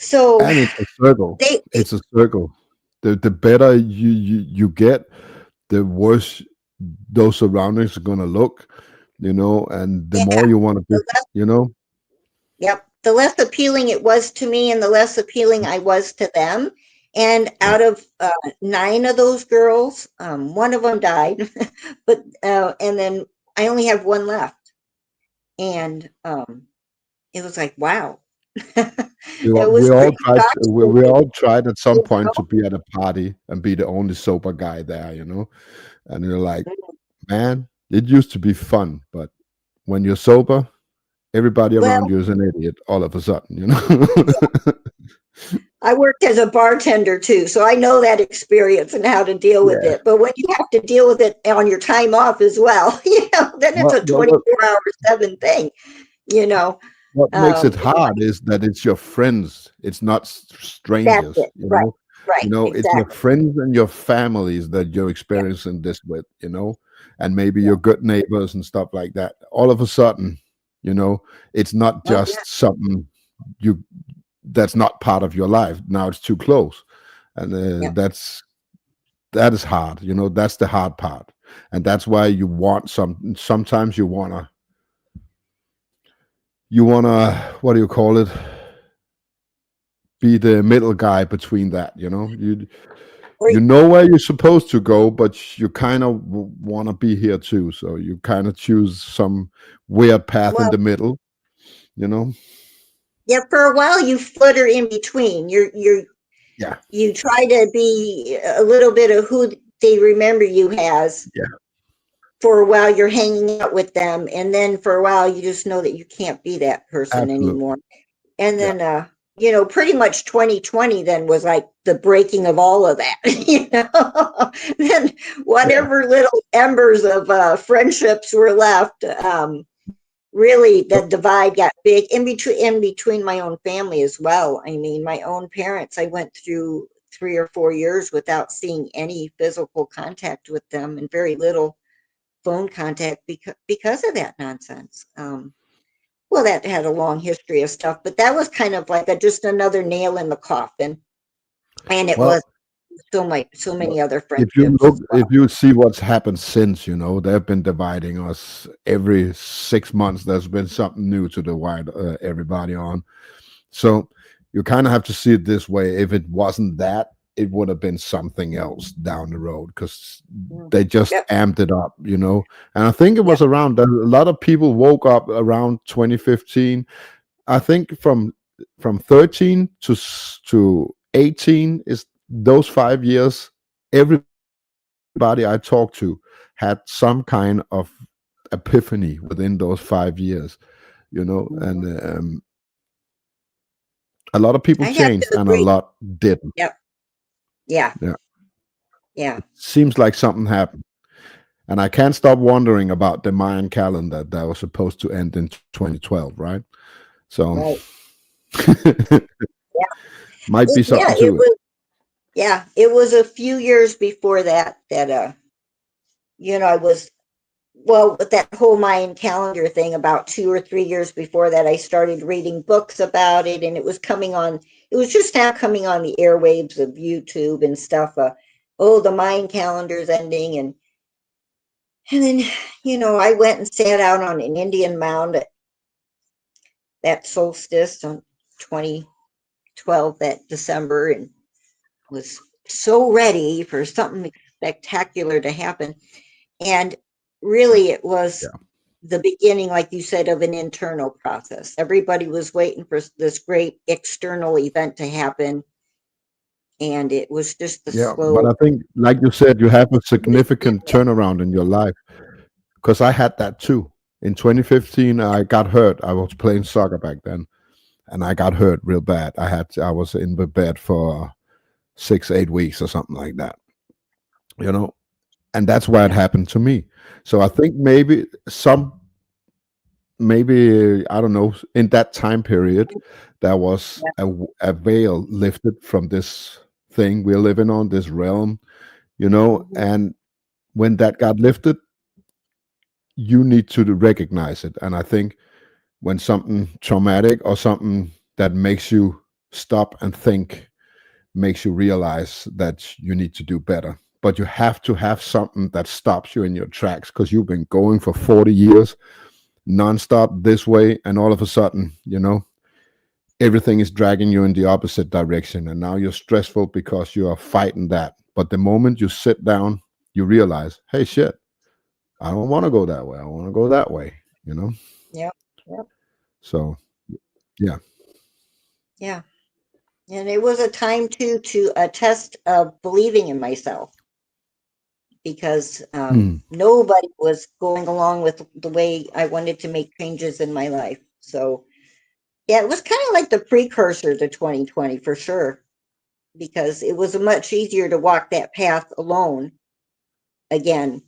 Speaker 7: so
Speaker 5: And it's a circle. It's a circle. The better you get, the worse those surroundings are gonna look, and the more
Speaker 7: yeah,
Speaker 5: you want to be,
Speaker 7: the less,
Speaker 5: you know.
Speaker 7: yep, the less appealing it was to me, and the less appealing I was to them. And
Speaker 5: Yeah.
Speaker 7: out of 9 of those girls, one of them died, but and then I only have one left. And it was like, wow. It
Speaker 5: We
Speaker 7: was
Speaker 5: all
Speaker 7: pretty
Speaker 5: tried. We
Speaker 7: shocking.
Speaker 5: all tried at some
Speaker 7: You
Speaker 5: point
Speaker 7: know?
Speaker 5: to be at a party and be the only sober guy there, And you're like, man, it used to be fun, but when you're sober, everybody around
Speaker 7: Well,
Speaker 5: you is an idiot all of a sudden.
Speaker 7: I worked as a bartender too, so I know that experience and how to deal with
Speaker 5: Yeah.
Speaker 7: it. But when you have to deal with it on your time off as well, then it's
Speaker 5: Well,
Speaker 7: a
Speaker 5: well, what
Speaker 7: 24-hour/7 thing, you know.
Speaker 5: what makes it
Speaker 7: It's
Speaker 5: hard is that it's your friends. It's not
Speaker 7: That's
Speaker 5: strangers.
Speaker 7: it. Right, right,
Speaker 5: It's your
Speaker 7: exactly.
Speaker 5: friends and your families that you're
Speaker 7: Yeah,
Speaker 5: experiencing this with. And maybe
Speaker 7: yeah.
Speaker 5: your good neighbors and stuff like that. All of a sudden, it's not
Speaker 7: Oh, yeah,
Speaker 5: just something you that's not part of your life. Now it's too close, and
Speaker 7: yeah.
Speaker 5: that is hard. That's the hard part, and that's why you want sometimes you wanna what do you call it, be the middle guy between that.
Speaker 7: Or,
Speaker 5: You know where you're supposed to go, but you kind of want to be here too, so you kind of choose some weird path in
Speaker 7: well,
Speaker 5: the middle. you know
Speaker 7: yeah, for a while you flutter in between.
Speaker 5: yeah,
Speaker 7: You try to be a little bit of who they remember you as.
Speaker 5: yeah,
Speaker 7: For a while you're hanging out with them, and then for a while you just know that you can't be that person
Speaker 5: absolutely,
Speaker 7: anymore. And
Speaker 5: yeah,
Speaker 7: then pretty much 2020 then was like the breaking of all of that. Then
Speaker 5: yeah,
Speaker 7: whatever little embers of friendships were left, really the divide got big in between my own family as well. I mean, my own parents, I went through 3 or 4 years without seeing any physical contact with them, and very little phone contact because of that nonsense. Well, that had a long history of stuff, but that was kind of like just another nail in the coffin. And it was
Speaker 5: well,
Speaker 7: so
Speaker 5: well,
Speaker 7: many other
Speaker 5: if you
Speaker 7: friendships
Speaker 5: look,
Speaker 7: as
Speaker 5: if
Speaker 7: well.
Speaker 5: you see what's happened since, they've been dividing us every 6 months. There's been something new to divide everybody on. So you kind of have to see it this way. If it wasn't that, it would have been something else down the road, because
Speaker 7: Mm.
Speaker 5: they just
Speaker 7: Yep,
Speaker 5: amped it up. And I think it
Speaker 7: yep.
Speaker 5: was around a lot of people woke up around 2015. I think from 13 to 18 is those 5 years. Everybody I talked to had some kind of epiphany within those 5 years.
Speaker 7: Mhm.
Speaker 5: And a lot of people
Speaker 7: I have
Speaker 5: changed
Speaker 7: to
Speaker 5: and a
Speaker 7: agree.
Speaker 5: lot didn't.
Speaker 7: Yep. Yeah.
Speaker 5: Yeah.
Speaker 7: Yeah.
Speaker 5: It seems like something happened. And I can't stop wondering about the Mayan calendar that was supposed to end in 2012, right? So
Speaker 7: Right. Yeah.
Speaker 5: might be
Speaker 7: Yeah.
Speaker 5: something to it.
Speaker 7: It was a few years before that I was, well, with that whole Mayan calendar thing, about 2 or 3 years before that, I started reading books about it, and it was just now coming on the airwaves of YouTube and stuff. oh, the Mayan calendar's ending. And then, I went and sat out on an Indian mound at that solstice on 2012, that December, and was so ready for something spectacular to happen. And really, it was the beginning, like you said, of an internal process. Everybody was waiting for this great external event to happen. And it was just the
Speaker 5: Yeah,
Speaker 7: slow.
Speaker 5: but I think, like you said, you have a significant turnaround in your life, because I had that too. In 2015, I got hurt. I was playing soccer back then, and I got hurt real bad. I was in the bed for 6, 8 weeks or something like that. And that's why it happened to me. So I think maybe I don't know, in that time period, there was a veil lifted from this thing we're living on, this realm, and when that got lifted, you need to recognize it. And I think when something traumatic or something that makes you stop and think, makes you realize that you need to do better. But you have to have something that stops you in your tracks, because you've been going for 40 years nonstop this way, and all of a sudden, everything is dragging you in the opposite direction, and now you're stressful because you are fighting that. But the moment you sit down, you realize, hey, shit, I don't want to go that way. I want to go that way,
Speaker 7: Yep.
Speaker 5: So, yeah.
Speaker 7: Yeah. And it was a time to a test of believing in myself, because nobody was going along with the way I wanted to make changes in my life. So, yeah, it was kind of like the precursor to 2020 for sure, because it was much easier to walk that path alone again,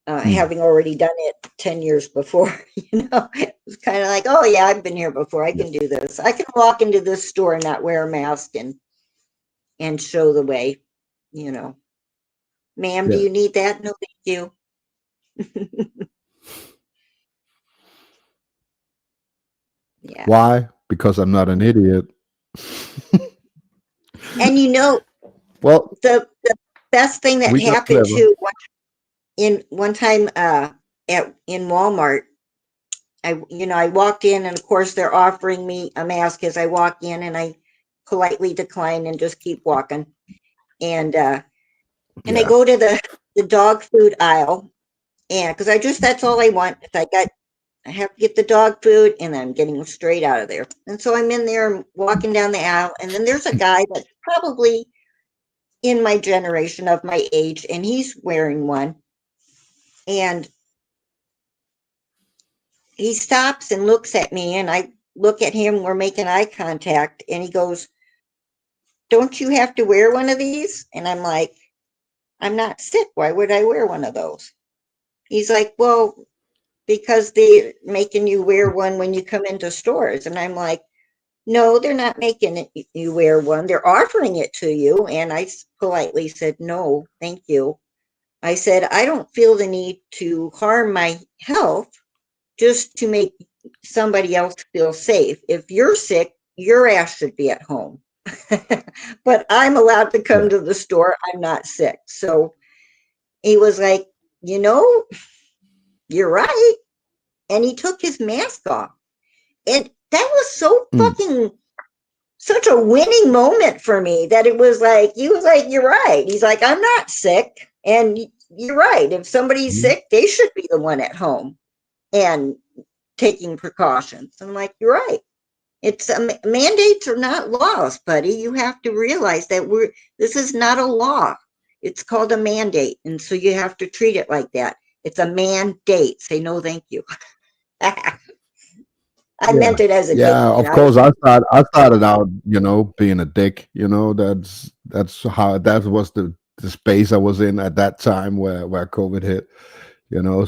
Speaker 7: having already done it 10 years before. It was kind of like, oh yeah, I've been here before. I can do this. I can walk into this store and not wear a mask and show the way. Ma'am, do you need that? No, thank you. Yeah.
Speaker 5: Why? Because I'm not an idiot.
Speaker 7: And
Speaker 5: well,
Speaker 7: the best thing that happened to one time in Walmart, I walked in, and of course they're offering me a mask as I walk in, and I politely decline and just keep walking. And I go to the dog food aisle, and because that's all I want. I have to get the dog food, and I'm getting straight out of there. And so I'm in there, I'm walking down the aisle, and then there's a guy that's probably in my generation, of my age, and he's wearing one. And he stops and looks at me, and I look at him, we're making eye contact, and he goes, "Don't you have to wear one of these?" And I'm like, "I'm not sick. Why would I wear one of those?" He's like, "Well, because they're making you wear one when you come into stores." And I'm like, "No, they're not making you wear one. They're offering it to you." And I politely said, "No, thank you." I said, "I don't feel the need to harm my health just to make somebody else feel safe. If you're sick, your ass should be at home." But I'm allowed to come to the store. I'm not sick. So he was like, "You're right." And he took his mask off. And that was so fucking such a winning moment for me, that it was like, he was like, "You're right." He's like, "I'm not sick. And you're right. If somebody's sick, they should be the one at home and taking precautions." I'm like, "You're right. It's mandates are not laws, buddy. You have to realize that this is not a law. It's called a mandate. And so you have to treat it like that. It's a mandate. Say no, thank you." I meant it as a
Speaker 5: yeah,
Speaker 7: joke.
Speaker 5: of course. I started out, being a dick. That's how that was the space I was in at that time where COVID hit.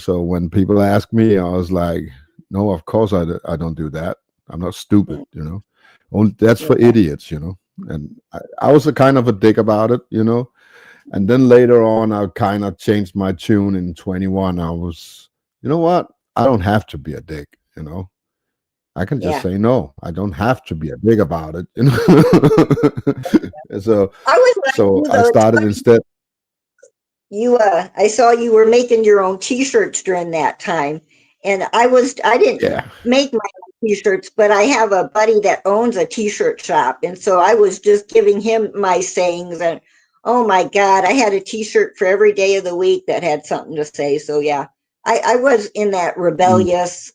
Speaker 5: So when people ask me, I was like, "No, of course I don't do that. I'm not stupid." Only that's for idiots. And I was a kind of a dick about it. And then later on, I kind of changed my tune in 21. I was, you know what? I don't have to be a dick. I can just say no. I don't have to be a dick about it. So
Speaker 7: I was like,
Speaker 5: I started instead.
Speaker 7: I saw you were making your own t-shirts during that time. And I didn't
Speaker 5: Yeah.
Speaker 7: make my own t-shirts, but I have a buddy that owns a t-shirt shop. And so I was just giving him my sayings, and oh my God, I had a t-shirt for every day of the week that had something to say. So yeah, I was in that
Speaker 5: Mm.
Speaker 7: rebellious,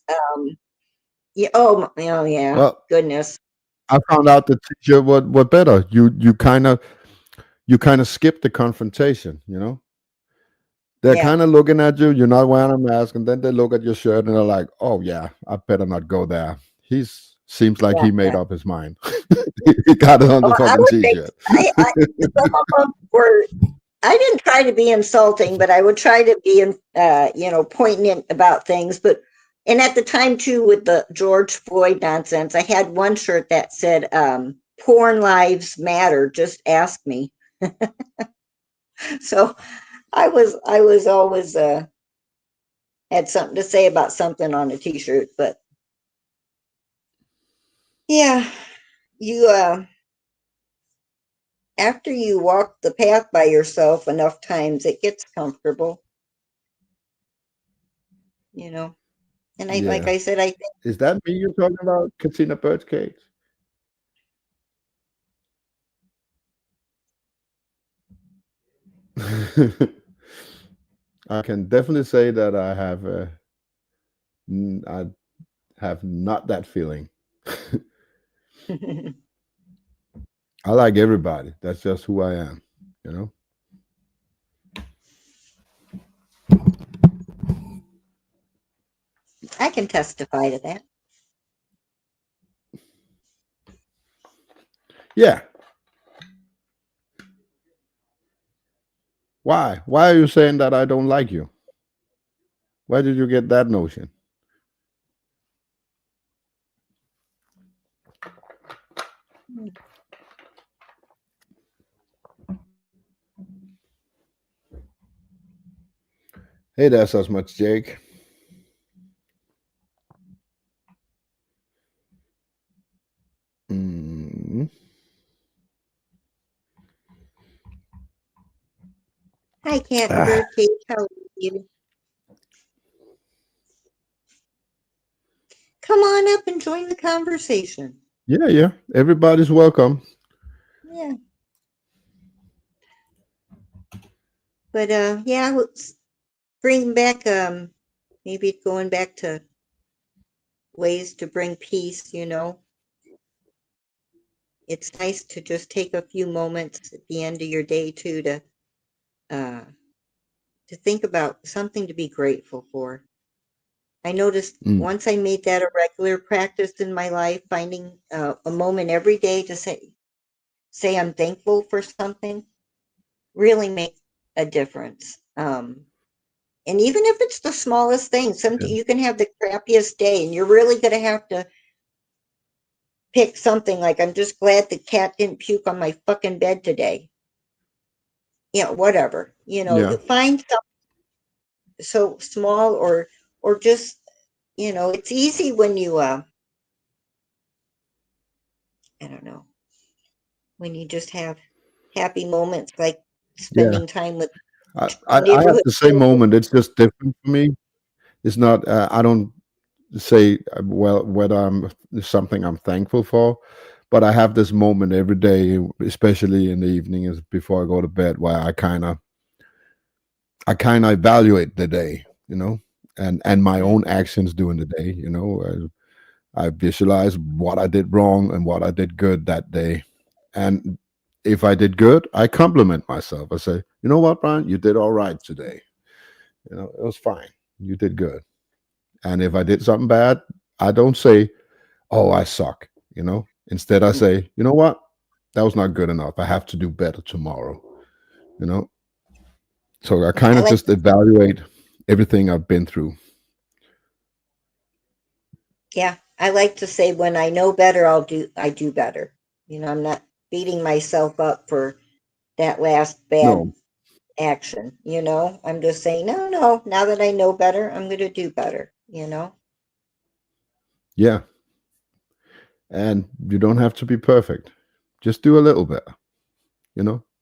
Speaker 7: yeah, oh yeah,
Speaker 5: Well,
Speaker 7: goodness.
Speaker 5: I found out the teacher what better. You kind of skip the confrontation. They're
Speaker 7: Yeah.
Speaker 5: kind of looking at you. You're not wearing a mask, and then they look at your shirt and they're like, "Oh yeah, I better not go there." He's seems like
Speaker 7: Yeah,
Speaker 5: he made
Speaker 7: yeah.
Speaker 5: up his mind. He got it on
Speaker 7: Oh,
Speaker 5: the
Speaker 7: I
Speaker 5: fucking
Speaker 7: would think
Speaker 5: t-shirt.
Speaker 7: some of them were. I didn't try to be insulting, but I would try to be, poignant about things. But and at the time too, with the George Floyd nonsense, I had one shirt that said, "Porn lives matter. Just ask me." So I was always had something to say about something on a T-shirt. But yeah, you after you walk the path by yourself enough times, it gets comfortable, you know. And I, like
Speaker 5: Yeah.
Speaker 7: I said, I think,
Speaker 5: Is that me you're talking about, Katina Birdcage? I can definitely say that I have not that feeling. I like everybody. That's just who I am. You know.
Speaker 7: I can testify to that.
Speaker 5: Yeah. Why? Why are you saying that I don't like you? Where did you get that notion? Hey there, so much, Jake. Mm.
Speaker 7: Hi, Cat and
Speaker 5: Ah,
Speaker 7: Birdcage. How are you? Come on up and join the conversation.
Speaker 5: yeah, yeah. Everybody's welcome.
Speaker 7: Yeah, but yeah, let's bring back maybe going back to ways to bring peace. It's nice to just take a few moments at the end of your day too uh to think about something to be grateful for. I noticed
Speaker 5: Mm.
Speaker 7: once I made that a regular practice in my life, finding a moment every day to say I'm thankful for something really makes a difference. And even if it's the smallest thing,
Speaker 5: Yeah.
Speaker 7: you can have the crappiest day, and you're really going to have to pick something like, I'm just glad the cat didn't puke on my fucking bed today. Whatever.
Speaker 5: Yeah.
Speaker 7: You find something so small, or just, it's easy when you I don't know, when you just have happy moments like
Speaker 5: Yeah.
Speaker 7: spending time with
Speaker 5: I have
Speaker 7: neighborhood
Speaker 5: the same
Speaker 7: children.
Speaker 5: moment. It's just different for me. It's not. I don't say well whether I'm something I'm thankful for, but I have this moment every day, especially in the evening, is before I go to bed, where I kind of evaluate the day, and my
Speaker 7: Mm,
Speaker 5: own actions during the day. I visualize what I did wrong and what I did good that day, and if I did good, I compliment myself. I say, you know what, Brian, you did all right today. It was fine. You did good. And if I did something bad, I don't say, oh, I suck. Instead, I
Speaker 7: mm.
Speaker 5: say, you know what? That was not good enough. I have to do better tomorrow. You know, so I kind
Speaker 7: I
Speaker 5: of
Speaker 7: like
Speaker 5: just evaluate everything I've been through.
Speaker 7: Yeah, I like to say when I know better, I do better. I'm not beating myself up for that last bad
Speaker 5: No,
Speaker 7: action. I'm just saying, no, no, now that I know better, I'm going to do better.
Speaker 5: yeah, and you don't have to be perfect. Just do a little better.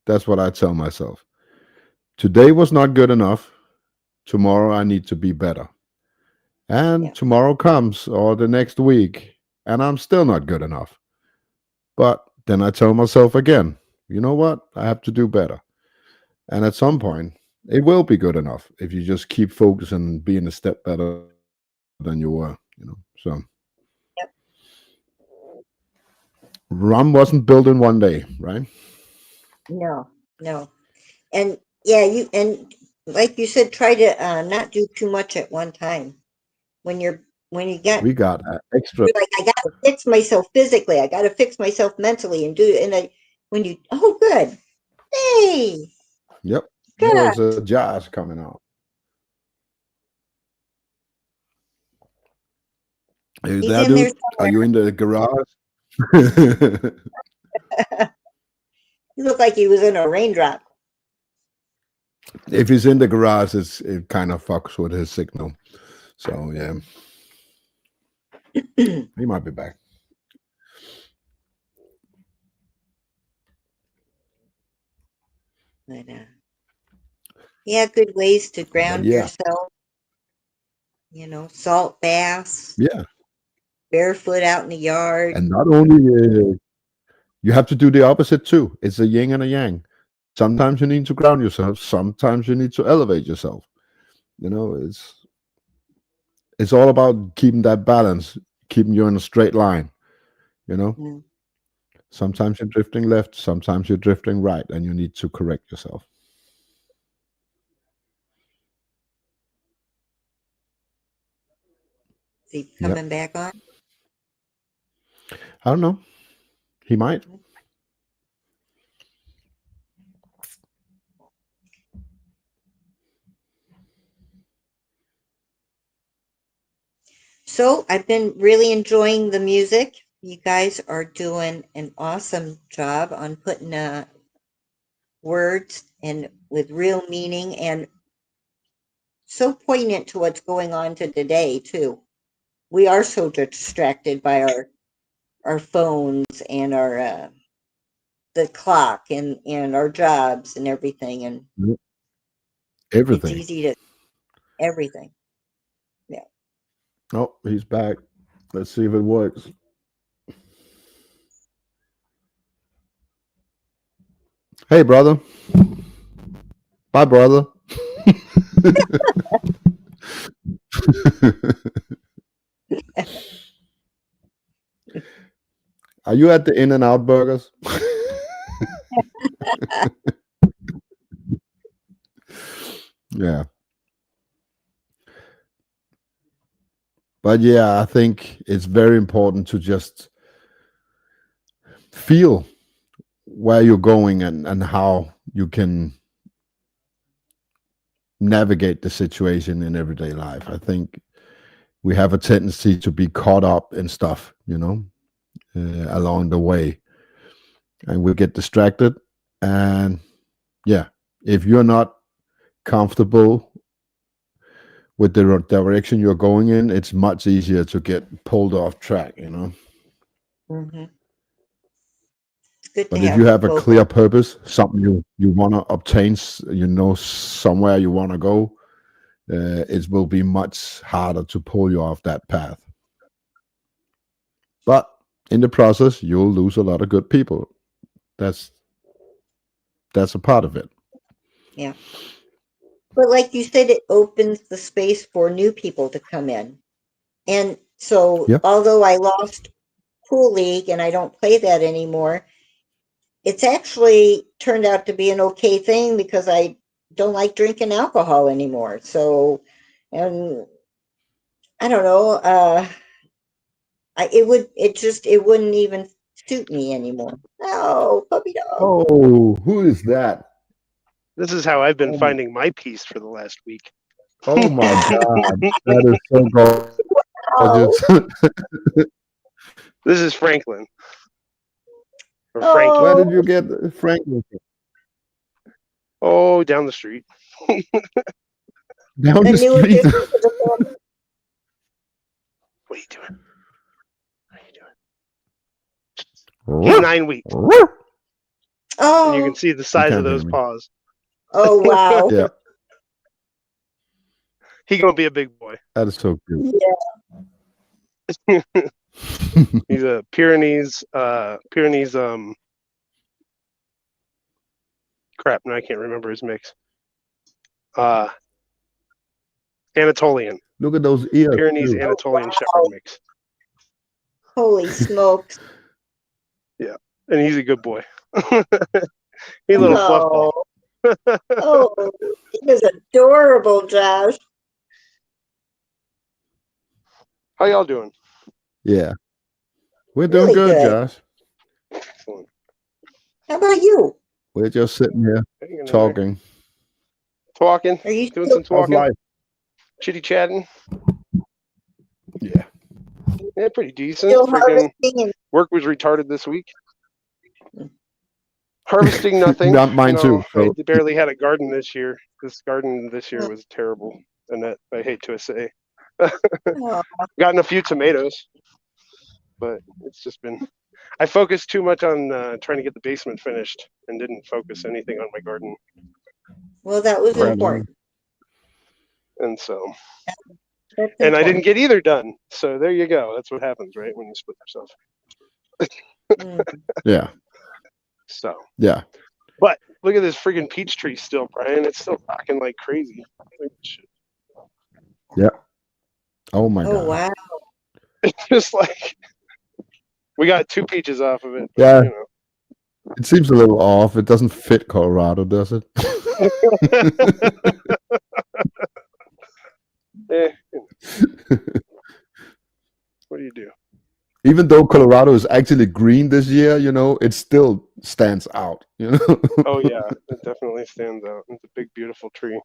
Speaker 5: That's what I tell myself. Today was not good enough. Tomorrow I need to be better. And
Speaker 7: Yeah.
Speaker 5: tomorrow comes or the next week, and I'm still not good enough. But then I tell myself again, you know what? I have to do better. And at some point, it will be good enough if you just keep focusing and being a step better than you were, So
Speaker 7: Yep.
Speaker 5: Rome wasn't built in one day, right?
Speaker 7: No, no. And yeah, and like you said, try to not do too much at one time. When you get
Speaker 5: We got extra.
Speaker 7: you're like, I gotta fix myself physically, I gotta fix myself mentally and do it. And when you, oh, good. Hey,
Speaker 5: Yep.
Speaker 7: good.
Speaker 5: There's a jazz coming out. Is
Speaker 7: He's
Speaker 5: that
Speaker 7: in there
Speaker 5: dude? Are you in the garage?
Speaker 7: He looked like he was in a raindrop.
Speaker 5: If he's in the garage, it kind of fucks with his signal. So yeah, he might be back.
Speaker 7: But yeah, good ways to ground
Speaker 5: yeah.
Speaker 7: yourself. Salt baths,
Speaker 5: Yeah,
Speaker 7: barefoot out in the yard.
Speaker 5: and not only you have to do the opposite too. It's a yin and a yang. Sometimes you need to ground yourself. Sometimes you need to elevate yourself. It's all about keeping that balance, keeping you in a straight line.
Speaker 7: Mm.
Speaker 5: Sometimes you're drifting left, sometimes you're drifting right, and you need to correct yourself.
Speaker 7: Is he coming back on?
Speaker 5: I don't know. He might.
Speaker 7: So I've been really enjoying the music. You guys are doing an awesome job on putting words and with real meaning and so poignant to what's going on today too. We are so distracted by our phones and our the clock and our jobs and everything, and it's
Speaker 5: Everything.
Speaker 7: easy to everything. Yeah.
Speaker 5: Oh, he's back. Let's see if it works. Hey, brother. Bye, brother. Are you at the In-N-Out Burgers? Yeah. But yeah, I think it's very important to just feel where you're going and how you can navigate the situation in everyday life. I think we have a tendency to be caught up in stuff, along the way, and we get distracted. And yeah, if you're not comfortable with the direction you're going in, it's much easier to get pulled off track,
Speaker 7: Mm-hmm. It's good
Speaker 5: But
Speaker 7: to
Speaker 5: if
Speaker 7: have
Speaker 5: you have a
Speaker 7: both.
Speaker 5: clear purpose, something you want to obtain, somewhere you want to go, it will be much harder to pull you off that path. But in the process, you'll lose a lot of good people. That's a part of it.
Speaker 7: Yeah. But like you said, it opens the space for new people to come in. And so,
Speaker 5: Yeah.
Speaker 7: although I lost Pool League and I don't play that anymore, it's actually turned out to be an okay thing because I don't like drinking alcohol anymore. So, and I don't know, it wouldn't even suit me anymore. Oh, puppy dog.
Speaker 5: Oh, who is that?
Speaker 8: This is how I've been
Speaker 5: Oh my-
Speaker 8: finding my peace for the last week.
Speaker 5: Oh my God, that is so
Speaker 7: Oh,
Speaker 5: gorgeous.
Speaker 8: This is Franklin. Or
Speaker 7: Oh.
Speaker 8: Frankie.
Speaker 5: Where did you get Franklin from?
Speaker 8: Oh, down the street.
Speaker 5: Down
Speaker 7: a
Speaker 5: the
Speaker 7: new
Speaker 5: street.
Speaker 7: addition to the family.
Speaker 8: What are you doing? What are you doing? He's 9 weeks. And you
Speaker 7: Oh,
Speaker 8: can see the size
Speaker 5: can't
Speaker 8: of those
Speaker 5: hear me.
Speaker 8: paws.
Speaker 7: Oh, wow.
Speaker 5: Yeah,
Speaker 8: He gonna be a big boy.
Speaker 5: that is so cute.
Speaker 7: Yeah.
Speaker 8: He's a Pyrenees. Crap. No, I can't remember his mix. Anatolian.
Speaker 5: Look at those ears.
Speaker 8: Pyrenees
Speaker 5: too.
Speaker 8: Anatolian Shepherd mix.
Speaker 7: Holy smokes.
Speaker 8: And he's a good boy. He's a little fluff ball.
Speaker 7: Oh, it is adorable, Josh.
Speaker 8: How y'all doing?
Speaker 5: Yeah, we're doing
Speaker 7: Really
Speaker 5: good,
Speaker 7: good.
Speaker 5: Josh.
Speaker 8: Excellent.
Speaker 7: How about you?
Speaker 5: We're just sitting here
Speaker 8: Hanging in there.
Speaker 5: talking.
Speaker 8: Talking.
Speaker 7: Are you
Speaker 8: Doing
Speaker 7: still,
Speaker 8: some
Speaker 5: How's
Speaker 8: talking.
Speaker 5: life?
Speaker 8: Chitty chatting.
Speaker 5: Yeah.
Speaker 8: Yeah, pretty decent.
Speaker 7: still
Speaker 8: Freaking
Speaker 7: harvesting? And
Speaker 8: work was retarded this week. Harvesting nothing.
Speaker 5: Not mine too,
Speaker 8: I
Speaker 5: so-
Speaker 8: barely had a garden this year. This garden this year was terrible, and that I hate to say.
Speaker 7: oh,
Speaker 8: Gotten a few tomatoes, but it's just been. I focused too much on trying to get the basement finished and didn't focus anything on my garden,
Speaker 7: well, that was
Speaker 5: Right on.
Speaker 7: important.
Speaker 8: and so
Speaker 7: That's
Speaker 8: and I
Speaker 7: important.
Speaker 8: didn't get either done. So there you go. That's what happens, right, when you split yourself.
Speaker 7: Mm.
Speaker 5: Yeah.
Speaker 8: So,
Speaker 5: Yeah.
Speaker 8: but look at this freaking peach tree still, Brian. It's still rocking like crazy. Like, shit.
Speaker 5: Oh my
Speaker 7: Oh,
Speaker 5: god.
Speaker 7: wow.
Speaker 8: It's just like we got 2 peaches off of it. But,
Speaker 5: Yeah.
Speaker 8: you know.
Speaker 5: It seems a little off. It doesn't fit Colorado, does it?
Speaker 8: Eh, what do you do?
Speaker 5: Even though Colorado is actually green this year, it still stands out.
Speaker 8: Oh yeah, it definitely stands out. It's a big, beautiful tree.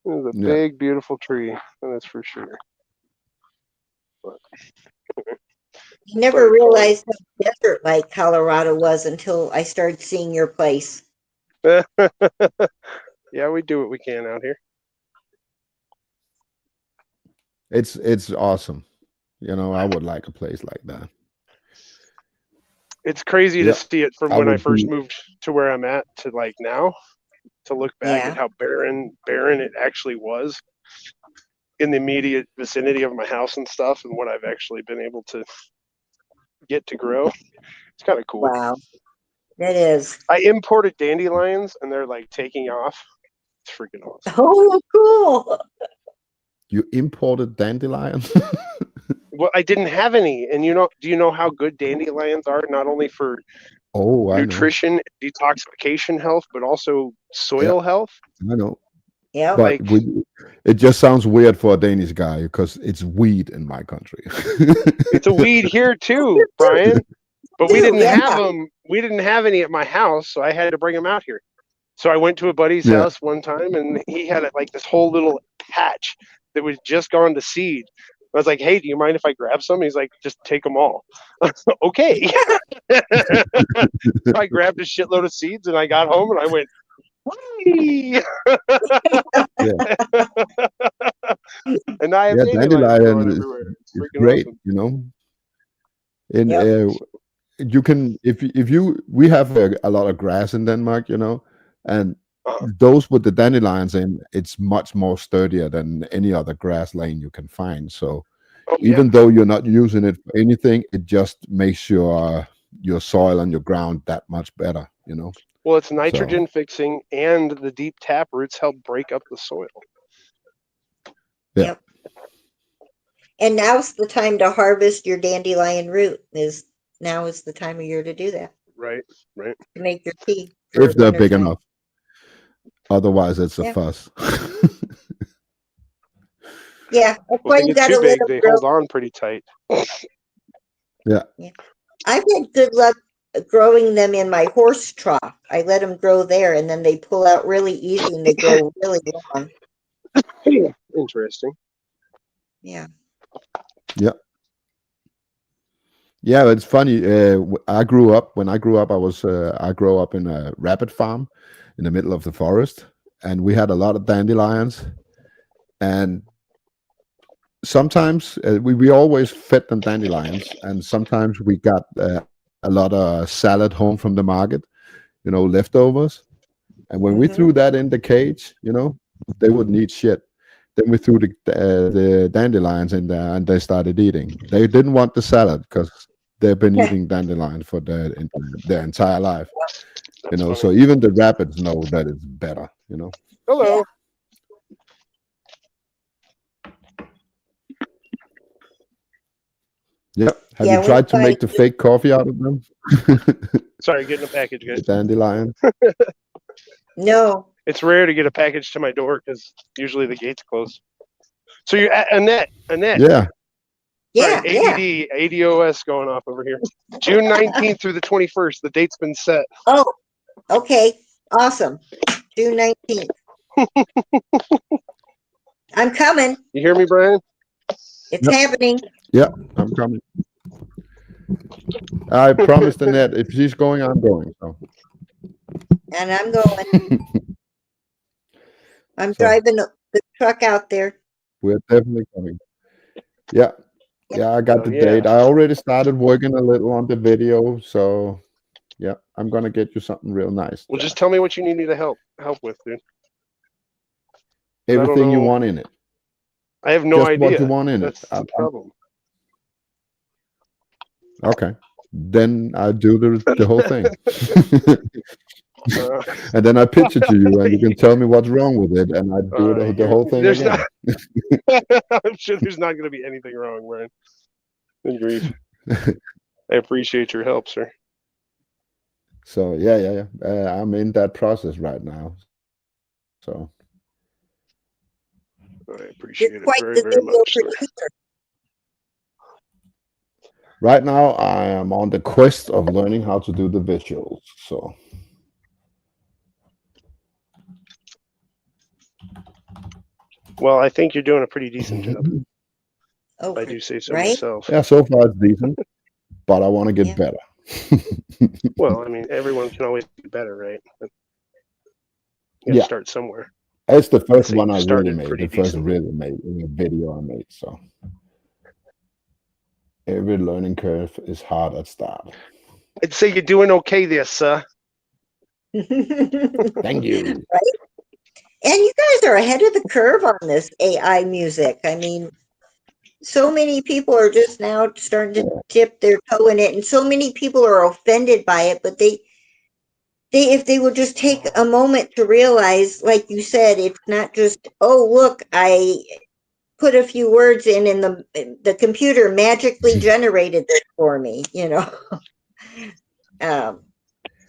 Speaker 8: It's a
Speaker 5: Yeah.
Speaker 8: big, beautiful tree, and that's for sure. But
Speaker 7: I never realized how desert like Colorado was until I started seeing your place.
Speaker 8: yeah, we do what we can out here.
Speaker 5: It's awesome. I would like a place like that.
Speaker 8: It's crazy
Speaker 5: Yeah,
Speaker 8: to see it from
Speaker 5: I
Speaker 8: when I
Speaker 5: would
Speaker 8: first
Speaker 5: be-
Speaker 8: moved to where I'm at to like now, to look back
Speaker 7: Yeah.
Speaker 8: at how barren it actually was in the immediate vicinity of my house and stuff, and what I've actually been able to get to grow. It's kind of cool.
Speaker 7: Wow. That is.
Speaker 8: I imported dandelions, and they're like taking off. It's freaking awesome.
Speaker 7: Oh, cool.
Speaker 5: You imported dandelions?
Speaker 8: Well, I didn't have any, and do you know how good dandelions are? Not only for
Speaker 5: Oh, I know.
Speaker 8: nutrition, detoxification health, but also soil health.
Speaker 5: I know.
Speaker 7: Yeah.
Speaker 5: But
Speaker 8: Like-
Speaker 5: it just sounds weird for a Danish guy because it's weed in my country.
Speaker 8: It's a weed here too, Brian. But we
Speaker 7: Too,
Speaker 8: didn't
Speaker 7: yeah.
Speaker 8: have them. We didn't have any at my house, so I had to bring them out here. So I went to a buddy's
Speaker 5: Yeah.
Speaker 8: house one time, and he had like this whole little patch that was just gone to seed. I was like, "Hey, do you mind if I grab some?" He's like, "Just take them all." Okay. I grabbed a shitload of seeds, and I got home, and I went, "Whee!" And I have
Speaker 5: Yeah,
Speaker 8: dandelions
Speaker 5: dandelion
Speaker 8: growing
Speaker 5: is-
Speaker 8: everywhere. It's
Speaker 5: It's
Speaker 8: freaking
Speaker 5: great,
Speaker 8: awesome.
Speaker 5: And
Speaker 7: Yep.
Speaker 5: you can if we have a lot of grass in Denmark, and
Speaker 8: Uh-huh.
Speaker 5: those with the dandelions in, it's much more sturdier than any other grass lane you can find. So
Speaker 8: Oh, yeah.
Speaker 5: even though you're not using it for anything, it just makes your soil and your ground that much better.
Speaker 8: Well, it's nitrogen fixing, and the deep tap roots help break up the soil.
Speaker 7: And now's the time to harvest your dandelion root. Now is the time of year to do that,
Speaker 8: Right, right.
Speaker 7: to make your tea. for
Speaker 5: If they're big
Speaker 7: wintertime.
Speaker 5: enough. Otherwise, it's a
Speaker 7: Yeah.
Speaker 5: fuss.
Speaker 7: Yeah, that's
Speaker 8: Well,
Speaker 7: why
Speaker 8: if they
Speaker 7: you
Speaker 8: get
Speaker 7: gotta
Speaker 8: too
Speaker 7: let
Speaker 8: big,
Speaker 7: them
Speaker 8: they
Speaker 7: grow.
Speaker 8: hold on pretty tight.
Speaker 7: I've had good luck growing them in my horse trough. I let them grow there, and then they pull out really easy, and they grow really long.
Speaker 8: Interesting.
Speaker 7: Yeah.
Speaker 5: Yeah, it's funny. When I grew up, I grew up in a rabbit farm in the middle of the forest, and we had a lot of dandelions. And sometimes we always fed them dandelions, and sometimes we got a lot of salad home from the market, leftovers. And when we
Speaker 7: Mhm.
Speaker 5: threw that in the cage, they wouldn't eat shit. Then we threw the dandelions in there, and they started eating. They didn't want the salad because they've been eating dandelions for their entire life.
Speaker 8: That's funny.
Speaker 5: So even the rabbits know that it's better.
Speaker 8: Hello.
Speaker 5: Yep. Have
Speaker 7: Yeah,
Speaker 5: you
Speaker 7: we
Speaker 5: tried to
Speaker 7: tried-
Speaker 5: make the fake coffee out of them?
Speaker 8: Sorry, getting a package,
Speaker 5: The
Speaker 8: guys.
Speaker 5: dandelion.
Speaker 7: No.
Speaker 8: It's rare to get a package to my door because usually the gate's closed. So you're Annette.
Speaker 5: Yeah.
Speaker 7: Yeah,
Speaker 8: Sorry,
Speaker 7: yeah.
Speaker 8: ADD, ADOS going off over here. June 19th through the 21st. The date's been set.
Speaker 7: Oh, okay. Awesome. June 19th. I'm coming.
Speaker 8: You hear me, Brian?
Speaker 7: It's
Speaker 5: Yep.
Speaker 7: happening.
Speaker 5: Yeah, I'm coming. I promised Annette if she's going, I'm going. So.
Speaker 7: And I'm going. I'm
Speaker 5: So-
Speaker 7: driving the truck out there.
Speaker 5: We're definitely coming. Yeah. Yeah, I got
Speaker 8: Oh,
Speaker 5: the
Speaker 8: yeah.
Speaker 5: date. I already started working a little on the video, so yeah, I'm gonna get you something real nice.
Speaker 8: Well, just tell me what you need me to help with, dude.
Speaker 5: everything you
Speaker 8: know.
Speaker 5: want in it.
Speaker 8: I have no
Speaker 5: Just
Speaker 8: idea.
Speaker 5: what you want in
Speaker 8: That's
Speaker 5: it.
Speaker 8: the problem.
Speaker 5: Okay. Then I do the whole thing.
Speaker 8: Uh,
Speaker 5: And then I pitch it to you, and you can tell me what's wrong with it, and I do the whole thing
Speaker 8: there's
Speaker 5: again.
Speaker 8: I'm sure there's not going to be anything wrong, Brian. Good grief. I appreciate your help, sir.
Speaker 5: So yeah. I'm in that process right now. So
Speaker 8: I appreciate
Speaker 7: You're
Speaker 8: it
Speaker 7: quite
Speaker 8: very,
Speaker 7: the
Speaker 8: very
Speaker 7: video
Speaker 8: much, sir.
Speaker 7: producer.
Speaker 5: right now I am on the quest of learning how to do the visuals. So
Speaker 8: Well, I think you're doing a pretty decent job.
Speaker 7: Oh,
Speaker 8: If I do say so
Speaker 7: right?
Speaker 8: myself.
Speaker 5: yeah, so far it's decent, but I want to get
Speaker 7: Yeah.
Speaker 5: better.
Speaker 8: Well, I mean, everyone can always be better, right? But you gotta
Speaker 5: Yeah.
Speaker 8: start somewhere.
Speaker 5: It's the first
Speaker 8: say
Speaker 5: one
Speaker 8: you
Speaker 5: I really
Speaker 8: started
Speaker 5: made.
Speaker 8: pretty
Speaker 5: The first
Speaker 8: decent.
Speaker 5: really made video I made. So every learning curve is hard at start.
Speaker 8: I'd say you're doing okay there, sir.
Speaker 5: Thank you.
Speaker 7: And you guys are ahead of the curve on this AI music. I mean, so many people are just now starting to dip their toe in it, and so many people are offended by it. But they if they would just take a moment to realize, like you said, it's not just, oh, look, I put a few words in, and the computer magically generated this for me.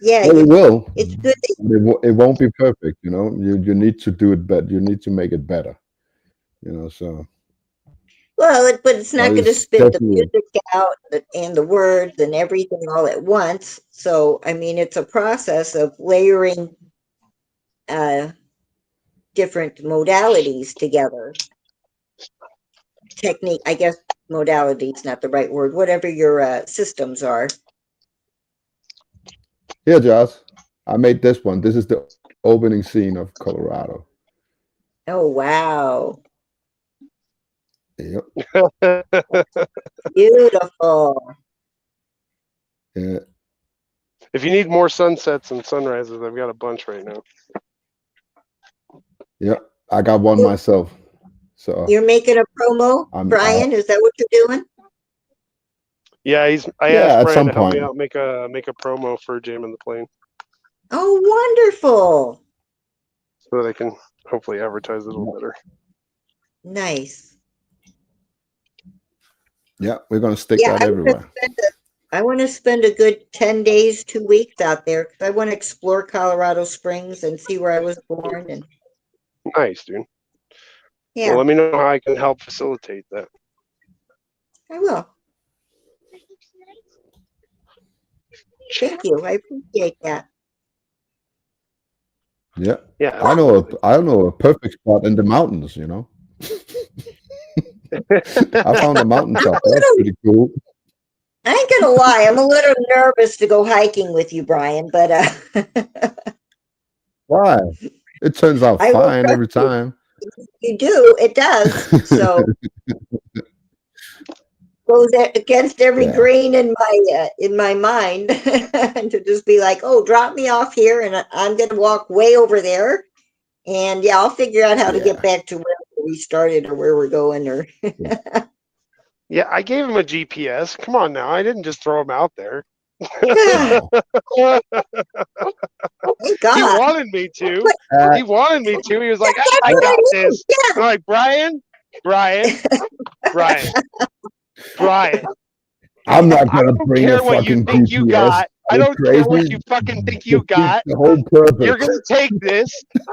Speaker 7: Yeah,
Speaker 5: Well, it will.
Speaker 7: it's good that
Speaker 5: It won't be perfect. You need to do it better. You need to make it better. So
Speaker 7: but it's not
Speaker 5: Well,
Speaker 7: going to
Speaker 5: it's
Speaker 7: spit the
Speaker 5: definitely-
Speaker 7: music out and the words and everything all at once. So, I mean, it's a process of layering different modalities together. Technique, I guess modality is not the right word, whatever your systems are.
Speaker 5: here, Josh, I made this one. This is the opening scene of Colorado.
Speaker 7: Oh, wow.
Speaker 5: Yep.
Speaker 7: Beautiful.
Speaker 5: Yeah.
Speaker 8: If you need more sunsets and sunrises, I've got a bunch right now.
Speaker 5: Yep. I got one myself. So
Speaker 7: You're making a promo,
Speaker 5: I'm-
Speaker 7: Brian? Is that what you're doing?
Speaker 8: Yeah, I
Speaker 5: Yeah,
Speaker 8: asked
Speaker 5: at
Speaker 8: Brian
Speaker 5: some
Speaker 8: to help me
Speaker 5: point.
Speaker 8: out, make a promo for Jam in the Plane,
Speaker 7: Oh, wonderful.
Speaker 8: so that I can hopefully advertise it a little better.
Speaker 7: Nice.
Speaker 5: yeah, we're gonna stick
Speaker 7: Yeah,
Speaker 5: that everywhere.
Speaker 7: I want to spend a good 10 days, 2 weeks out there because I want to explore Colorado Springs and see where I was born. And
Speaker 8: Nice, dude.
Speaker 7: yeah,
Speaker 8: Well, let me know how I can help facilitate that.
Speaker 7: I will. Thank you. I appreciate that.
Speaker 5: Yeah.
Speaker 8: Yeah,
Speaker 5: I know a perfect spot in the mountains, I found a mountain top. That's pretty cool.
Speaker 7: I ain't gonna lie, I'm a little nervous to go hiking with you, Brian, but
Speaker 5: Why? It turns out
Speaker 7: I will
Speaker 5: fine every
Speaker 7: trust you.
Speaker 5: time.
Speaker 7: you do, it does. So goes against every
Speaker 5: Yeah.
Speaker 7: grain in my mind, and to just be like, oh, drop me off here, and I'm gonna walk way over there, and yeah, I'll figure out how to get
Speaker 5: Yeah.
Speaker 7: back to where we started or where we're going. Or
Speaker 8: Yeah, I gave him a GPS. Come on now, I didn't just throw him out there.
Speaker 7: thank
Speaker 5: No.
Speaker 8: He
Speaker 7: God.
Speaker 8: wanted me to.
Speaker 5: Uh,
Speaker 8: He wanted me to. He was like,
Speaker 7: That's
Speaker 8: I
Speaker 7: what I
Speaker 8: got
Speaker 7: mean.
Speaker 8: this. I'm like, Brian, Brian, Brian.
Speaker 5: I'm not
Speaker 8: I
Speaker 5: gonna
Speaker 8: don't
Speaker 5: bring a
Speaker 8: care what you
Speaker 5: fucking
Speaker 8: think you
Speaker 5: GPS.
Speaker 8: got. I
Speaker 5: Are you
Speaker 8: don't care what
Speaker 5: crazy?
Speaker 8: you fucking think you
Speaker 5: Defeats
Speaker 8: got.
Speaker 5: the whole purpose.
Speaker 8: You're gonna take this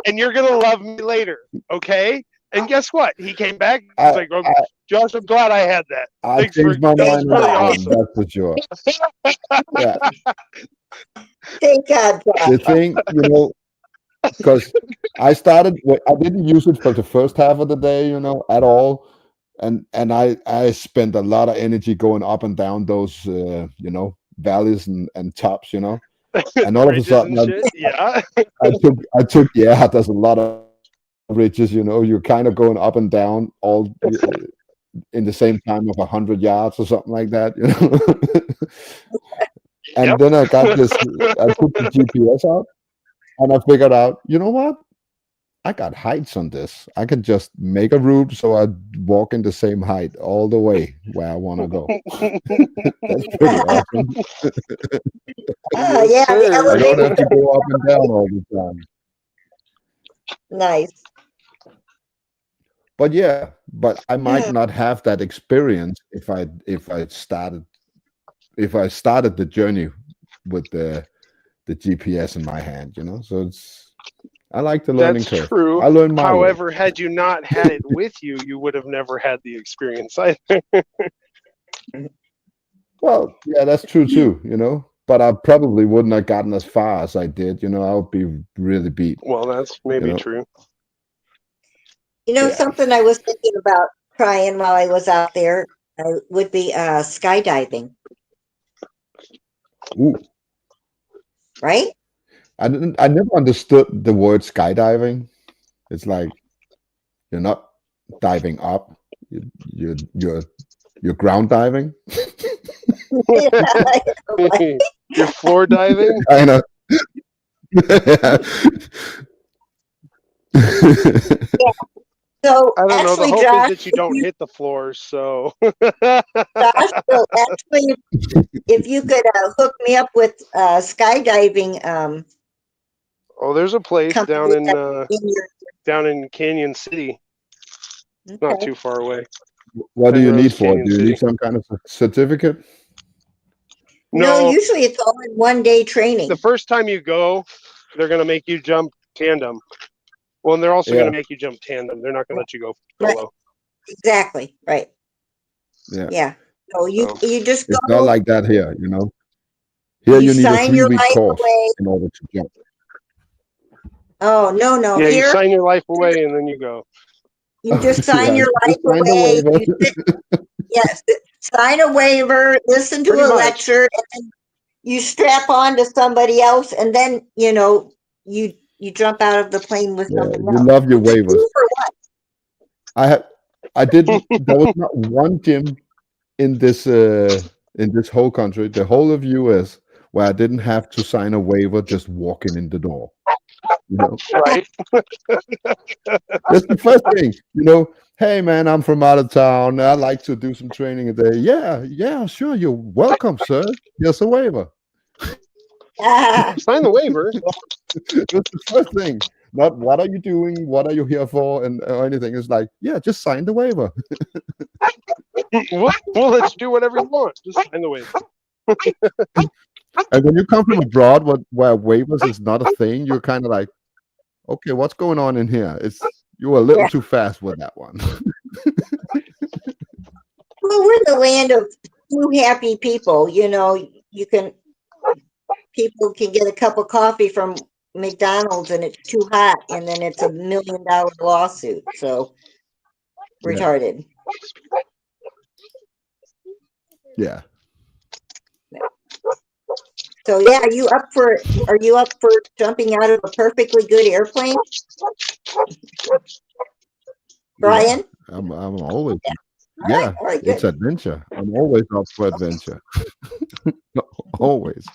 Speaker 8: and you're gonna love me later, okay? And guess what? He came back. He's
Speaker 5: I,
Speaker 8: like, oh,
Speaker 5: I,
Speaker 8: Josh, I'm glad I had that.
Speaker 5: I
Speaker 8: Thanks for
Speaker 5: changed my
Speaker 8: that was
Speaker 5: mind
Speaker 8: really
Speaker 5: on
Speaker 8: awesome.
Speaker 5: that's for sure. Yeah.
Speaker 7: Thank God, Josh.
Speaker 5: The thing, because I didn't use it for the first half of the day, at all. And I spent a lot of energy going up and down those valleys and tops, and all of a
Speaker 8: Bridges
Speaker 5: sudden
Speaker 8: and shit. Yeah.
Speaker 5: I took yeah, there's a lot of ridges, you're kind of going up and down all in the same time of 100 yards or something like that, And
Speaker 8: Yep.
Speaker 5: then I put the GPS out and I figured out, you know what? I got heights on this. I can just make a route so I walk in the same height all the way where I want to go. That's pretty awesome.
Speaker 7: Oh, yeah, the
Speaker 8: sir.
Speaker 5: I don't
Speaker 7: elevator.
Speaker 5: have to go up and down all the time.
Speaker 7: Nice.
Speaker 5: But yeah, I might not have that experience if I started the journey with the GPS in my hand, So I like the learning
Speaker 8: That's
Speaker 5: curve.
Speaker 8: true.
Speaker 5: I learned my way.
Speaker 8: However, had you not had it with you, you would have never had the experience either.
Speaker 5: Well, yeah, that's true too, But I probably wouldn't have gotten as far as I did, I would be really beat.
Speaker 8: Well, that's maybe
Speaker 5: know.
Speaker 8: true.
Speaker 5: Yeah.
Speaker 7: Something I was thinking about trying while I was out there would be skydiving,
Speaker 5: Ooh.
Speaker 7: right?
Speaker 5: I never understood the word skydiving. It's like you're not diving up, you're ground diving.
Speaker 8: You're floor diving.
Speaker 5: I know.
Speaker 7: So
Speaker 8: I don't know. The
Speaker 7: actually,
Speaker 8: hope
Speaker 7: Josh,
Speaker 8: is that you don't hit the floor. So
Speaker 7: Josh, so actually, if you could hook me up with skydiving
Speaker 8: oh, there's a place
Speaker 7: company
Speaker 8: down in
Speaker 7: your
Speaker 8: down in Canyon City, not
Speaker 7: okay.
Speaker 8: too far away.
Speaker 5: What do you
Speaker 8: Penrose,
Speaker 5: need for it?
Speaker 8: Canyon
Speaker 5: Do you
Speaker 8: City.
Speaker 5: need some kind of certificate?
Speaker 7: No,
Speaker 8: No,
Speaker 7: usually it's all in one day training.
Speaker 8: the first time you go, they're gonna make you jump tandem. Well, and they're also
Speaker 5: Yeah.
Speaker 8: gonna make you jump tandem. They're not gonna let you go
Speaker 7: Right.
Speaker 8: solo.
Speaker 7: Exactly. Right.
Speaker 5: Yeah.
Speaker 7: Yeah. So you
Speaker 8: So,
Speaker 7: just
Speaker 5: It's
Speaker 7: go.
Speaker 5: not like that here, Here
Speaker 7: You
Speaker 5: you need a
Speaker 7: sign your
Speaker 5: 3-week
Speaker 7: life
Speaker 5: course
Speaker 7: away.
Speaker 5: in order to jump.
Speaker 7: Oh no!
Speaker 8: yeah, you
Speaker 7: Here
Speaker 8: sign your life away and then you go.
Speaker 7: you just sign
Speaker 5: Yeah,
Speaker 7: your life
Speaker 5: just sign the
Speaker 7: away.
Speaker 5: waiver.
Speaker 7: You sit, yes, sign a waiver. Listen to
Speaker 8: Pretty
Speaker 7: a
Speaker 8: much.
Speaker 7: lecture, and then you strap on to somebody else, and then you jump out of the plane with
Speaker 5: Yeah,
Speaker 7: somebody
Speaker 5: you
Speaker 7: else.
Speaker 5: love your waivers.
Speaker 7: Two for one.
Speaker 5: I didn't. There was not one gym in this whole country, the whole of US, where I didn't have to sign a waiver just walking in the door.
Speaker 8: Right.
Speaker 5: That's the first thing. Hey man, I'm from out of town. I'd like to do some training today. Yeah, sure. You're welcome, sir. Here's a waiver.
Speaker 8: Sign the waiver.
Speaker 5: That's the first thing. Not what are you doing? What are you here for? Or anything. It's like, yeah, just sign the waiver.
Speaker 8: We'll let you do whatever you want. Just sign the waiver.
Speaker 5: And when you come from abroad where waivers is not a thing, you're kind of like, okay, what's going on in here? You were a little too fast with that one.
Speaker 7: Well, we're the land of two happy people. People can get a cup of coffee from McDonald's and it's too hot, and then it's $1 million lawsuit. So retarded.
Speaker 5: Yeah.
Speaker 7: So yeah, are you up for jumping out of a perfectly good airplane, Brian?
Speaker 5: I'm always. Yeah,
Speaker 7: All right,
Speaker 5: it's
Speaker 7: good.
Speaker 5: adventure. I'm always up for adventure. Always.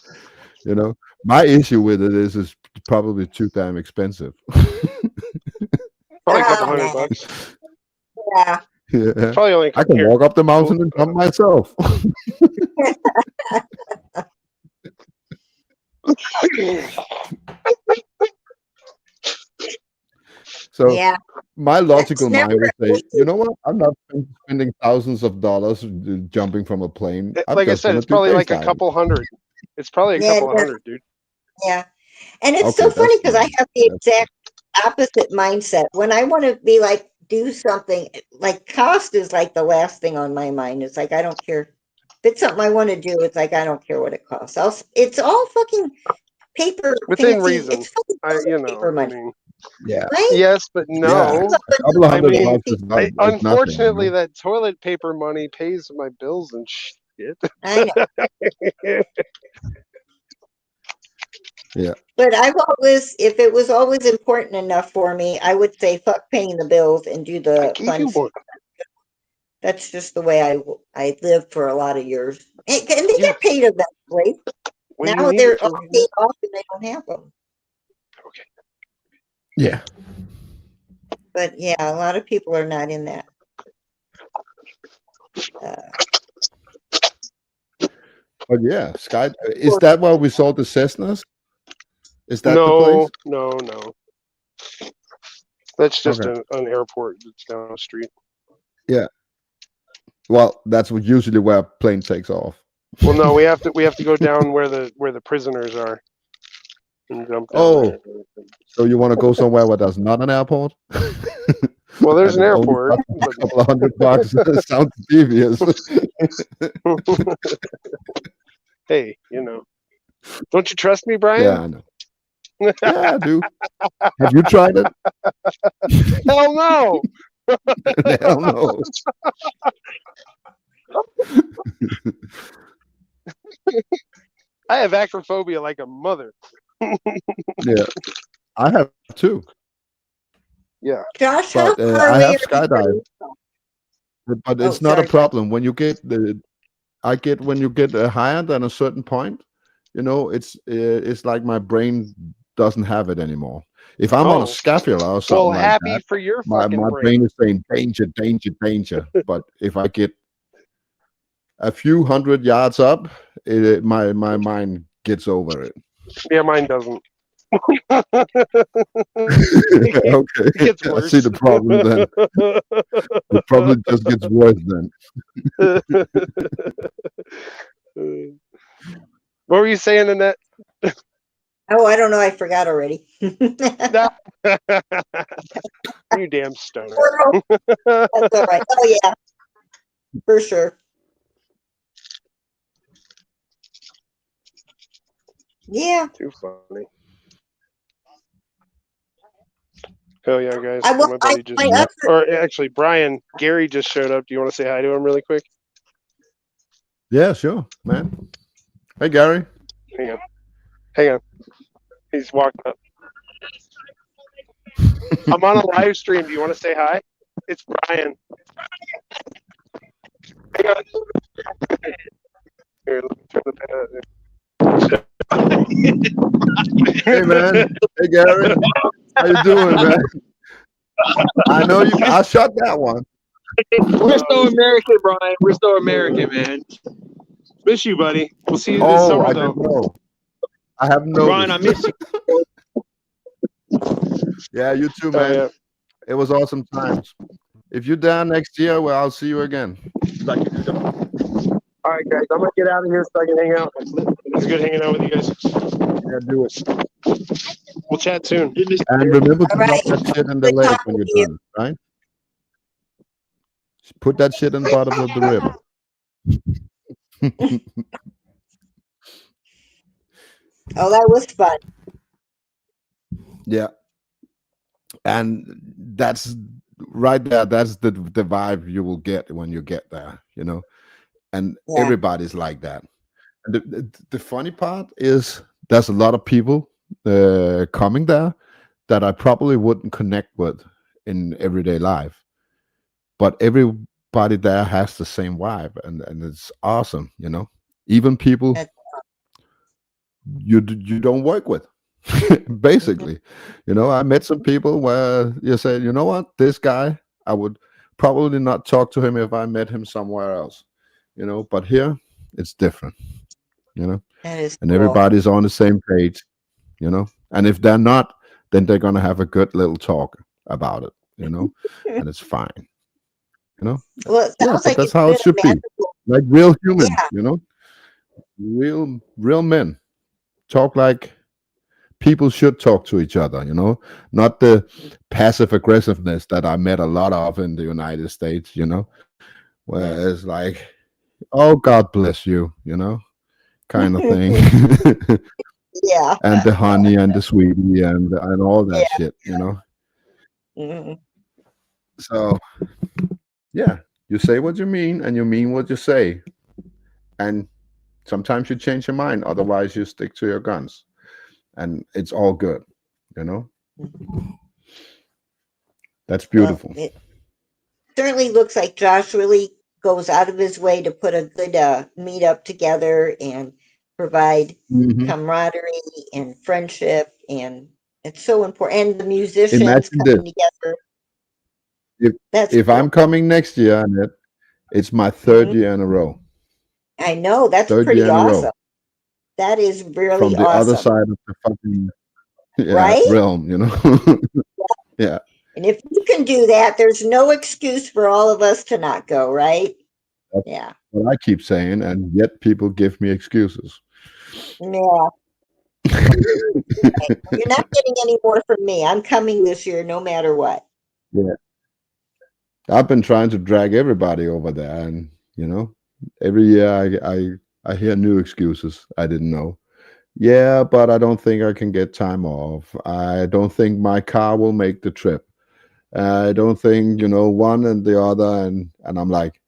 Speaker 5: You know, my issue with it is it's probably too damn expensive.
Speaker 8: Probably a couple
Speaker 7: Oh,
Speaker 8: hundred
Speaker 7: man.
Speaker 8: bucks.
Speaker 7: Yeah.
Speaker 5: Yeah.
Speaker 8: Probably only
Speaker 5: I can
Speaker 8: here.
Speaker 5: walk up the mountain and jump myself. So
Speaker 7: Yeah.
Speaker 5: my logical
Speaker 7: never
Speaker 5: mind would say,
Speaker 7: easy.
Speaker 5: you know what? I'm not spending thousands of dollars jumping from a plane. I'm
Speaker 8: Like I
Speaker 5: just
Speaker 8: said,
Speaker 5: gonna
Speaker 8: it's
Speaker 5: do
Speaker 8: probably
Speaker 5: base
Speaker 8: like a
Speaker 5: diving.
Speaker 8: couple hundred. It's probably a
Speaker 7: Yeah,
Speaker 8: couple of hundred, dude.
Speaker 7: Yeah. And it's
Speaker 5: Okay,
Speaker 7: so funny
Speaker 5: that's
Speaker 7: because I
Speaker 5: fine.
Speaker 7: have the
Speaker 5: That's
Speaker 7: exact opposite mindset. When I want to be like, do something, like cost is like the last thing on my mind. It's like, I don't care. If it's something I want to do, it's like, I don't care what it costs. It's all fucking paper
Speaker 8: Within
Speaker 7: fancy.
Speaker 8: reason.
Speaker 7: It's fucking paper
Speaker 8: I
Speaker 7: money,
Speaker 8: mean,
Speaker 5: yeah.
Speaker 7: right?
Speaker 8: yes, but
Speaker 5: Yeah.
Speaker 8: no.
Speaker 5: A couple of
Speaker 8: I
Speaker 5: hundred
Speaker 8: mean,
Speaker 5: bucks is not, is nothing. You
Speaker 8: unfortunately,
Speaker 5: know?
Speaker 8: that toilet paper money pays my bills and shit.
Speaker 7: I know.
Speaker 5: Yeah.
Speaker 7: But I've always, if it was always important enough for me, I would say fuck paying the bills and do
Speaker 8: I
Speaker 7: the
Speaker 8: gave
Speaker 7: fun
Speaker 8: you
Speaker 7: stuff.
Speaker 8: one.
Speaker 7: That's just the way I lived for a lot of years. And they
Speaker 8: Yeah.
Speaker 7: get paid eventually.
Speaker 8: When you
Speaker 7: Now
Speaker 8: need
Speaker 7: they're
Speaker 8: it for
Speaker 7: all paid off and they don't have them.
Speaker 5: Yeah.
Speaker 7: But yeah, a lot of people are not in that.
Speaker 5: But yeah, Sky. Is that where we saw the Cessnas? Is that the
Speaker 8: No,
Speaker 5: place?
Speaker 8: no. That's just
Speaker 5: Okay.
Speaker 8: an airport that's down the street.
Speaker 5: Well, that's usually where a plane takes off.
Speaker 8: Well, no, we have to go down where the prisoners are and jump down
Speaker 5: Oh,
Speaker 8: there.
Speaker 5: so you want to go somewhere where there's not an airport?
Speaker 8: Well, there's an
Speaker 5: And it only
Speaker 8: airport.
Speaker 5: costs a couple of $100. Sounds devious.
Speaker 8: Hey, don't you trust me, Brian?
Speaker 5: Yeah, I know. Yeah, I do. Have you tried it?
Speaker 8: Hell no.
Speaker 5: Hell no.
Speaker 8: I have acrophobia like a mother.
Speaker 5: Yeah, I have too.
Speaker 8: Yeah.
Speaker 7: Josh, how
Speaker 5: But
Speaker 7: far
Speaker 5: I
Speaker 7: away
Speaker 5: have
Speaker 7: are you from
Speaker 5: skydived.
Speaker 7: Utah?
Speaker 5: But
Speaker 7: Oh,
Speaker 5: it's not a
Speaker 7: sorry.
Speaker 5: problem when you get when you get higher than a certain point. It's like my brain doesn't have it anymore. If I'm on
Speaker 8: Oh.
Speaker 5: a scapula or something
Speaker 8: Well,
Speaker 5: like
Speaker 8: happy
Speaker 5: that,
Speaker 8: for your
Speaker 5: my
Speaker 8: fucking brain.
Speaker 5: brain is saying danger, danger, danger. But if I get a few hundred yards up, my mind gets over it.
Speaker 8: Yeah, mine doesn't.
Speaker 5: Okay,
Speaker 8: It gets
Speaker 5: I
Speaker 8: worse.
Speaker 5: see the problem then. It probably just gets worse then.
Speaker 8: What were you saying, Annette?
Speaker 7: Oh, I don't know. I forgot already.
Speaker 8: You damn stoner.
Speaker 7: That's all right. Oh yeah, for sure. Yeah,
Speaker 8: Too funny. Hell yeah, guys.
Speaker 7: I will.
Speaker 8: My buddy just,
Speaker 7: my other,
Speaker 8: or actually, Gary just showed up. Do you want to say hi to him really quick?
Speaker 5: Yeah, sure, man. Hey, Gary.
Speaker 8: Hang on. He's walking up. I'm on a live stream. Do you want to say hi? It's Brian. Hang on. Here, let me turn the
Speaker 5: Hey, man. Hey, Gary. How you doing, man? I know you. I shot that one.
Speaker 9: We're so American, Brian. We're so American, man.
Speaker 8: Miss you, buddy. We'll see you this
Speaker 5: Oh,
Speaker 8: summer,
Speaker 5: I
Speaker 8: though.
Speaker 5: didn't know. I haven't noticed.
Speaker 9: Brian, I miss you.
Speaker 5: Yeah, you too,
Speaker 8: Oh,
Speaker 5: man.
Speaker 8: yeah.
Speaker 5: It was awesome times. If you're down next year, well, I'll see you again.
Speaker 8: All right, guys. I'm going to get out of here so I can hang out. It was good hanging out with you guys.
Speaker 5: Yeah, do it.
Speaker 8: We'll chat soon.
Speaker 5: And remember to
Speaker 7: All right.
Speaker 5: drop that shit in the
Speaker 7: Good
Speaker 5: lake
Speaker 7: talking
Speaker 5: when
Speaker 7: to
Speaker 5: you're
Speaker 7: you.
Speaker 5: done, right? Put that shit in the bottom of the river.
Speaker 7: oh, that was fun.
Speaker 5: Yeah. And that's right there. That's the vibe you will get when you get there, and
Speaker 7: Yeah.
Speaker 5: everybody's like that. And the funny part is there's a lot of people coming there that I probably wouldn't connect with in everyday life. But everybody everybody there has the same vibe, and it's awesome, you know. Even people
Speaker 7: That's-
Speaker 5: you don't work with, basically. You know, I met some people where you say, you know what, this guy, I would probably not talk to him if I met him somewhere else, you know. But here, it's different, you know,
Speaker 7: That is
Speaker 5: and
Speaker 7: cool.
Speaker 5: everybody's on the same page, you know. And if they're not, then they're gonna have a good little talk about it, you know, and it's fine, you know.
Speaker 7: Well, it
Speaker 5: Yeah,
Speaker 7: sounds
Speaker 5: but
Speaker 7: like
Speaker 5: that's
Speaker 7: it's
Speaker 5: how
Speaker 7: been
Speaker 5: it
Speaker 7: a
Speaker 5: should be,
Speaker 7: magical.
Speaker 5: like real humans,
Speaker 7: Yeah,
Speaker 5: you know, real men talk like people should talk to each other, you know, not the passive aggressiveness that I met a lot of in the United States, you know, where it's like, oh, God bless you know, kind of thing.
Speaker 7: yeah,
Speaker 5: And the honey and the sweetie and all that
Speaker 7: yeah.
Speaker 5: shit, you know.
Speaker 7: Mhm.
Speaker 5: So yeah, you say what you mean and you mean what you say. And sometimes you change your mind, otherwise you stick to your guns. And it's all good, you know. That's
Speaker 7: Well,
Speaker 5: beautiful.
Speaker 7: it certainly looks like Josh really goes out of his way to put a good meetup together and provide
Speaker 5: Hmm.
Speaker 7: camaraderie and friendship, and it's so important. And the musicians
Speaker 5: Imagine this.
Speaker 7: coming together.
Speaker 5: If
Speaker 7: That's
Speaker 5: if
Speaker 7: cool.
Speaker 5: I'm coming next year, and it's my third
Speaker 7: Mhm.
Speaker 5: year in a row.
Speaker 7: I know that's
Speaker 5: Third year
Speaker 7: pretty
Speaker 5: in a
Speaker 7: awesome.
Speaker 5: row.
Speaker 7: That is
Speaker 5: From
Speaker 7: really
Speaker 5: the other
Speaker 7: awesome,
Speaker 5: side of the fucking
Speaker 7: right?
Speaker 5: realm, you know. Yeah.
Speaker 7: And if you can do that, there's no excuse for all of us to not go, right?
Speaker 5: That's
Speaker 7: Yeah.
Speaker 5: what I keep saying, and yet people give me excuses.
Speaker 7: Yeah. Right. You're not getting any more from me. I'm coming this year no matter what.
Speaker 5: Yeah. I've been trying to drag everybody over there, and you know, every year I hear new excuses I didn't know. Yeah, but I don't think I can get time off. I don't think my car will make the trip. I don't think, you know, one and the other, and I'm like,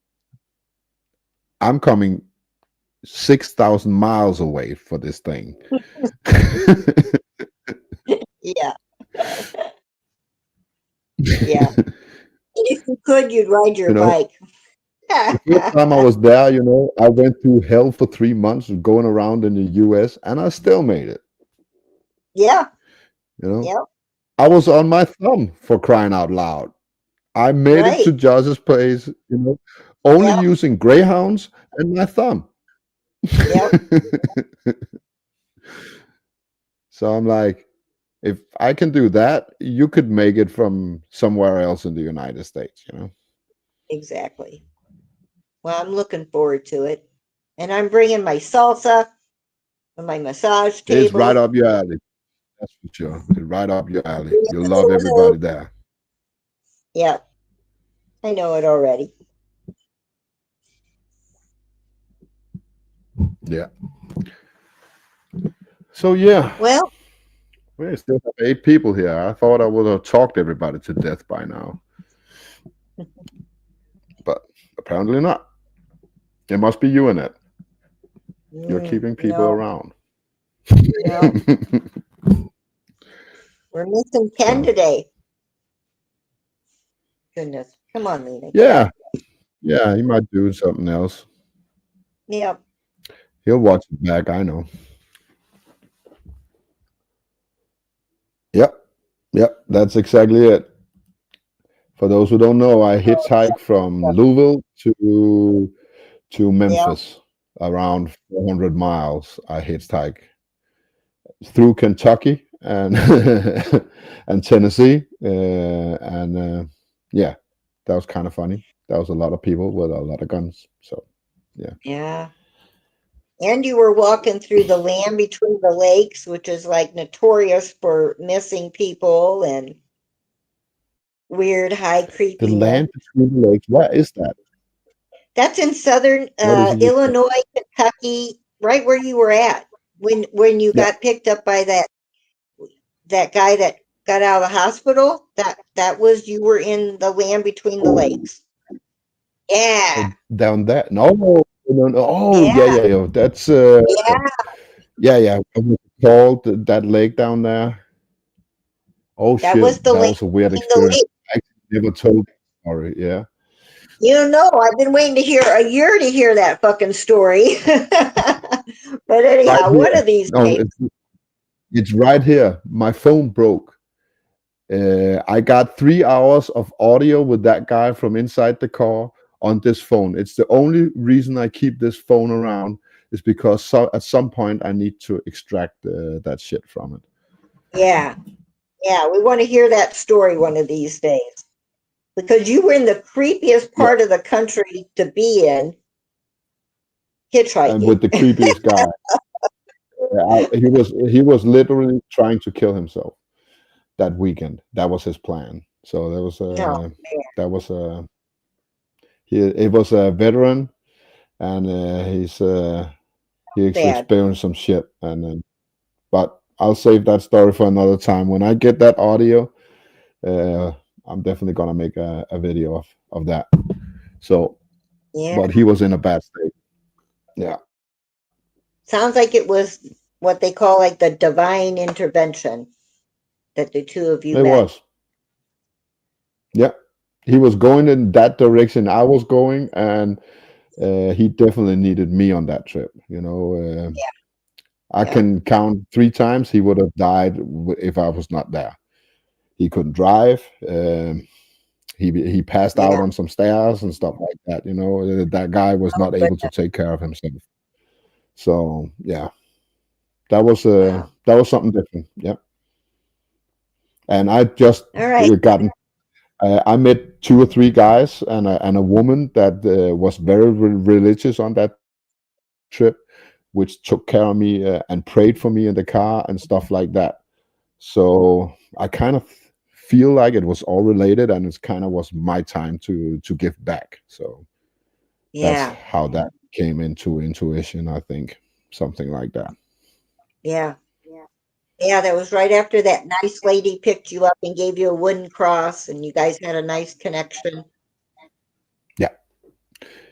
Speaker 5: I'm coming 6,000 miles away for this thing.
Speaker 7: Yeah. Yeah. And if you could, you'd ride your
Speaker 5: You know,
Speaker 7: bike.
Speaker 5: the first time I was there, you know, I went through hell for 3 months going around in the US, and I still made it.
Speaker 7: Yeah.
Speaker 5: You know,
Speaker 7: Yep.
Speaker 5: I was on my thumb, for crying out loud. I made it
Speaker 7: Right.
Speaker 5: to Josh's place, you know, only
Speaker 7: Yep.
Speaker 5: using greyhounds and my thumb.
Speaker 7: Yep.
Speaker 5: So I'm like, if I can do that, you could make it from somewhere else in the United States, you know.
Speaker 7: Exactly. Well, I'm looking forward to it. And I'm bringing my salsa and my massage
Speaker 5: It's right
Speaker 7: table.
Speaker 5: up your alley. That's for sure. It's right up your alley.
Speaker 7: Bring
Speaker 5: You'll
Speaker 7: the
Speaker 5: love
Speaker 7: little
Speaker 5: everybody
Speaker 7: note.
Speaker 5: there.
Speaker 7: Yeah. I know it already.
Speaker 5: Yeah. So yeah,
Speaker 7: Well,
Speaker 5: we still have 8 people here. I thought I would have talked everybody to death by now, but apparently not. It must be you in it. You're keeping people
Speaker 7: no,
Speaker 5: around.
Speaker 7: no. We're missing Ken
Speaker 5: So
Speaker 7: today. Goodness. Come on, Lena. Get
Speaker 5: yeah,
Speaker 7: up.
Speaker 5: yeah, he might do something else.
Speaker 7: Yep.
Speaker 5: He'll watch it back. I know. Yep, yep. That's exactly it. For those who don't know, I hitchhiked from Louisville to
Speaker 7: Yep.
Speaker 5: Memphis, around 400 miles. I hitchhiked through Kentucky and and Tennessee, yeah, that was kind of funny. That was a lot of people with a lot of guns. So yeah,
Speaker 7: Yeah. And you were walking through the land between the lakes, which is like notorious for missing people and weird high
Speaker 5: the
Speaker 7: creepiness.
Speaker 5: land between the lakes. What is that?
Speaker 7: That's in southern
Speaker 5: What is it?
Speaker 7: Illinois, Kentucky, right where you were at when you
Speaker 5: Yeah.
Speaker 7: got picked up by that guy that got out of the hospital. That was you were in the land between the lakes. Yeah.
Speaker 5: Down there? No, no, no. Oh, yeah,
Speaker 7: Yeah.
Speaker 5: yeah, yeah. That's
Speaker 7: Yeah.
Speaker 5: yeah. What was it called that lake down there? Oh
Speaker 7: That was
Speaker 5: shit,
Speaker 7: the
Speaker 5: that
Speaker 7: lake
Speaker 5: was a weird
Speaker 7: between the
Speaker 5: experience.
Speaker 7: lakes.
Speaker 5: I actually never told that story. Yeah.
Speaker 7: You know, I've been waiting to hear a year to hear that fucking story. But
Speaker 5: Right
Speaker 7: anyhow, one
Speaker 5: here.
Speaker 7: of these
Speaker 5: No,
Speaker 7: days,
Speaker 5: it's right here. My phone broke. I got 3 hours of audio with that guy from inside the car on this phone. It's the only reason I keep this phone around is because at some point I need to extract that shit from it.
Speaker 7: yeah, yeah, we want to hear that story one of these days. Because you were in the creepiest part of the country to be in,
Speaker 5: And
Speaker 7: hitchhiking.
Speaker 5: with the creepiest guy. He was literally trying to kill himself that weekend. That was his plan. So there was
Speaker 7: No,
Speaker 5: that was it was a veteran, and he
Speaker 7: sad.
Speaker 5: experienced some shit. And but I'll save that story for another time. When I get that audio, I'm definitely gonna make a video of that. So,
Speaker 7: Yeah.
Speaker 5: but he was in a bad state. Yeah.
Speaker 7: Sounds like it was what they call like the divine intervention that the two of you
Speaker 5: It
Speaker 7: met.
Speaker 5: was. Yeah. He was going in that direction I was going, and he definitely needed me on that trip. You know, I
Speaker 7: Yeah.
Speaker 5: can count 3 times he would have died if I was not there. He couldn't drive. He passed out
Speaker 7: Yeah.
Speaker 5: on some stairs and stuff like that. You know, that guy was not able to take care of himself. So yeah, that was
Speaker 7: Wow.
Speaker 5: something different. Yeah, and I just
Speaker 7: All right.
Speaker 5: gotten. I met 2 or 3 guys and a woman that was very religious on that trip, which took care of me and prayed for me in the car and stuff like that. So I kind of feel like it was all related, and it's kind of was my time to give back. So that's
Speaker 7: Yeah.
Speaker 5: how that came into intuition. I think something like that.
Speaker 7: Yeah. Yeah, that was right after that nice lady picked you up and gave you a wooden cross, and you guys had a nice connection.
Speaker 5: Yeah.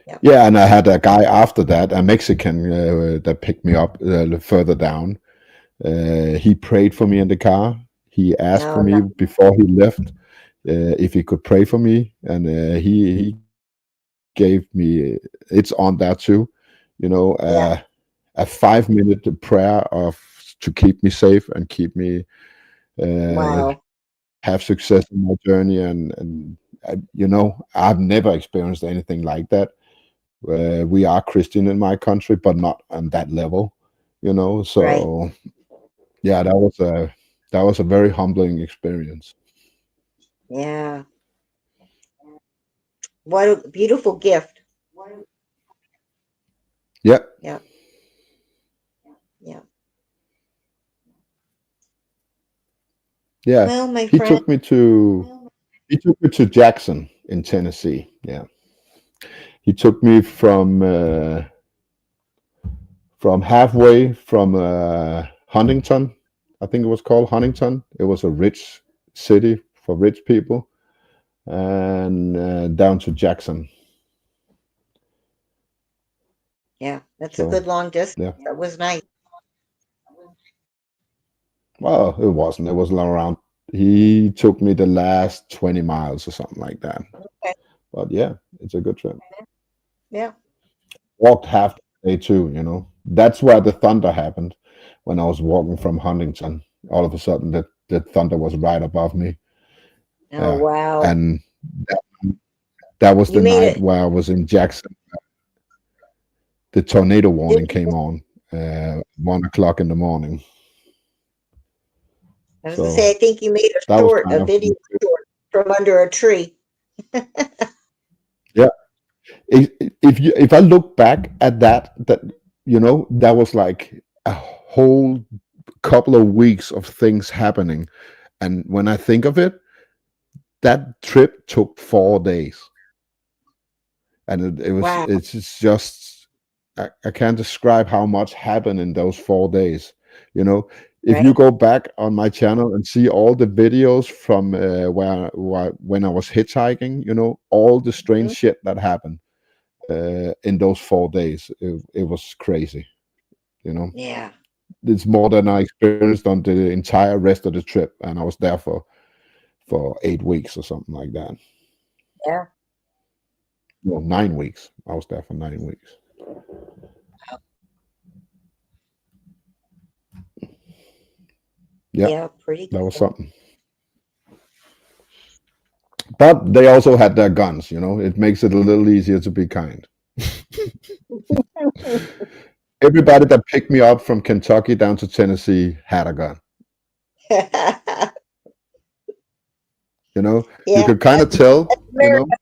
Speaker 7: Yep.
Speaker 5: Yeah, and I had a guy after that, a Mexican that picked me up further down. He prayed for me in the car. He asked for
Speaker 7: Oh,
Speaker 5: me before he left if he could pray for me, and he gave me. It's on that too, you know,
Speaker 7: Yeah.
Speaker 5: a 5-minute prayer to keep me safe and keep me
Speaker 7: Wow.
Speaker 5: have success in my journey. And you know, I've never experienced anything like that. We are Christian in my country, but not on that level, you know.
Speaker 7: Right.
Speaker 5: So yeah, that was a very humbling experience.
Speaker 7: Yeah. What a beautiful gift.
Speaker 5: Yeah.
Speaker 7: Yeah. Yeah.
Speaker 5: Yeah.
Speaker 7: Well, my
Speaker 5: He
Speaker 7: friend,
Speaker 5: took me to Jackson in Tennessee. Yeah. He took me from halfway from Huntington. I think it was called Huntington. It was a rich city for rich people, and down to Jackson.
Speaker 7: yeah, that's a
Speaker 5: So
Speaker 7: good long distance.
Speaker 5: yeah.
Speaker 7: That was nice.
Speaker 5: Well, it wasn't. It was around. He took me the last 20 miles or something like that.
Speaker 7: Okay.
Speaker 5: But yeah, it's a good trip.
Speaker 7: Yeah.
Speaker 5: Walked half the day too, you know. That's where the thunder happened when I was walking from Huntington. All of a sudden, the thunder was right above me.
Speaker 7: Oh, wow.
Speaker 5: And that was
Speaker 7: You
Speaker 5: the
Speaker 7: made
Speaker 5: night
Speaker 7: it.
Speaker 5: where I was in Jackson. The tornado warning
Speaker 7: Did
Speaker 5: came on 1 o'clock in the morning.
Speaker 7: I was gonna
Speaker 5: So
Speaker 7: say, I think you made
Speaker 5: that was
Speaker 7: a
Speaker 5: kind of
Speaker 7: video short from under a tree.
Speaker 5: yeah. If I look back at that you know, that was like a whole couple of weeks of things happening, and when I think of it, that trip took 4 days, and it was
Speaker 7: Wow.
Speaker 5: it's just I can't describe how much happened in those 4 days. You know, if you
Speaker 7: Right.
Speaker 5: go back on my channel and see all the videos from when I was hitchhiking, you know, all the strange
Speaker 7: Mhm.
Speaker 5: shit that happened in those 4 days, it was crazy. You know,
Speaker 7: Yeah.
Speaker 5: it's more than I experienced on the entire rest of the trip, and I was there for 8 weeks or something like that.
Speaker 7: Yeah.
Speaker 5: No, 9 weeks. I was there for 9 weeks. Yeah,
Speaker 7: Yeah, pretty
Speaker 5: that was
Speaker 7: cool.
Speaker 5: something. But they also had their guns, you know. It makes it a little easier to be kind. Everybody that picked me up from Kentucky down to Tennessee had a gun. You know, you
Speaker 7: Yeah,
Speaker 5: could kind of tell, you know,
Speaker 7: America.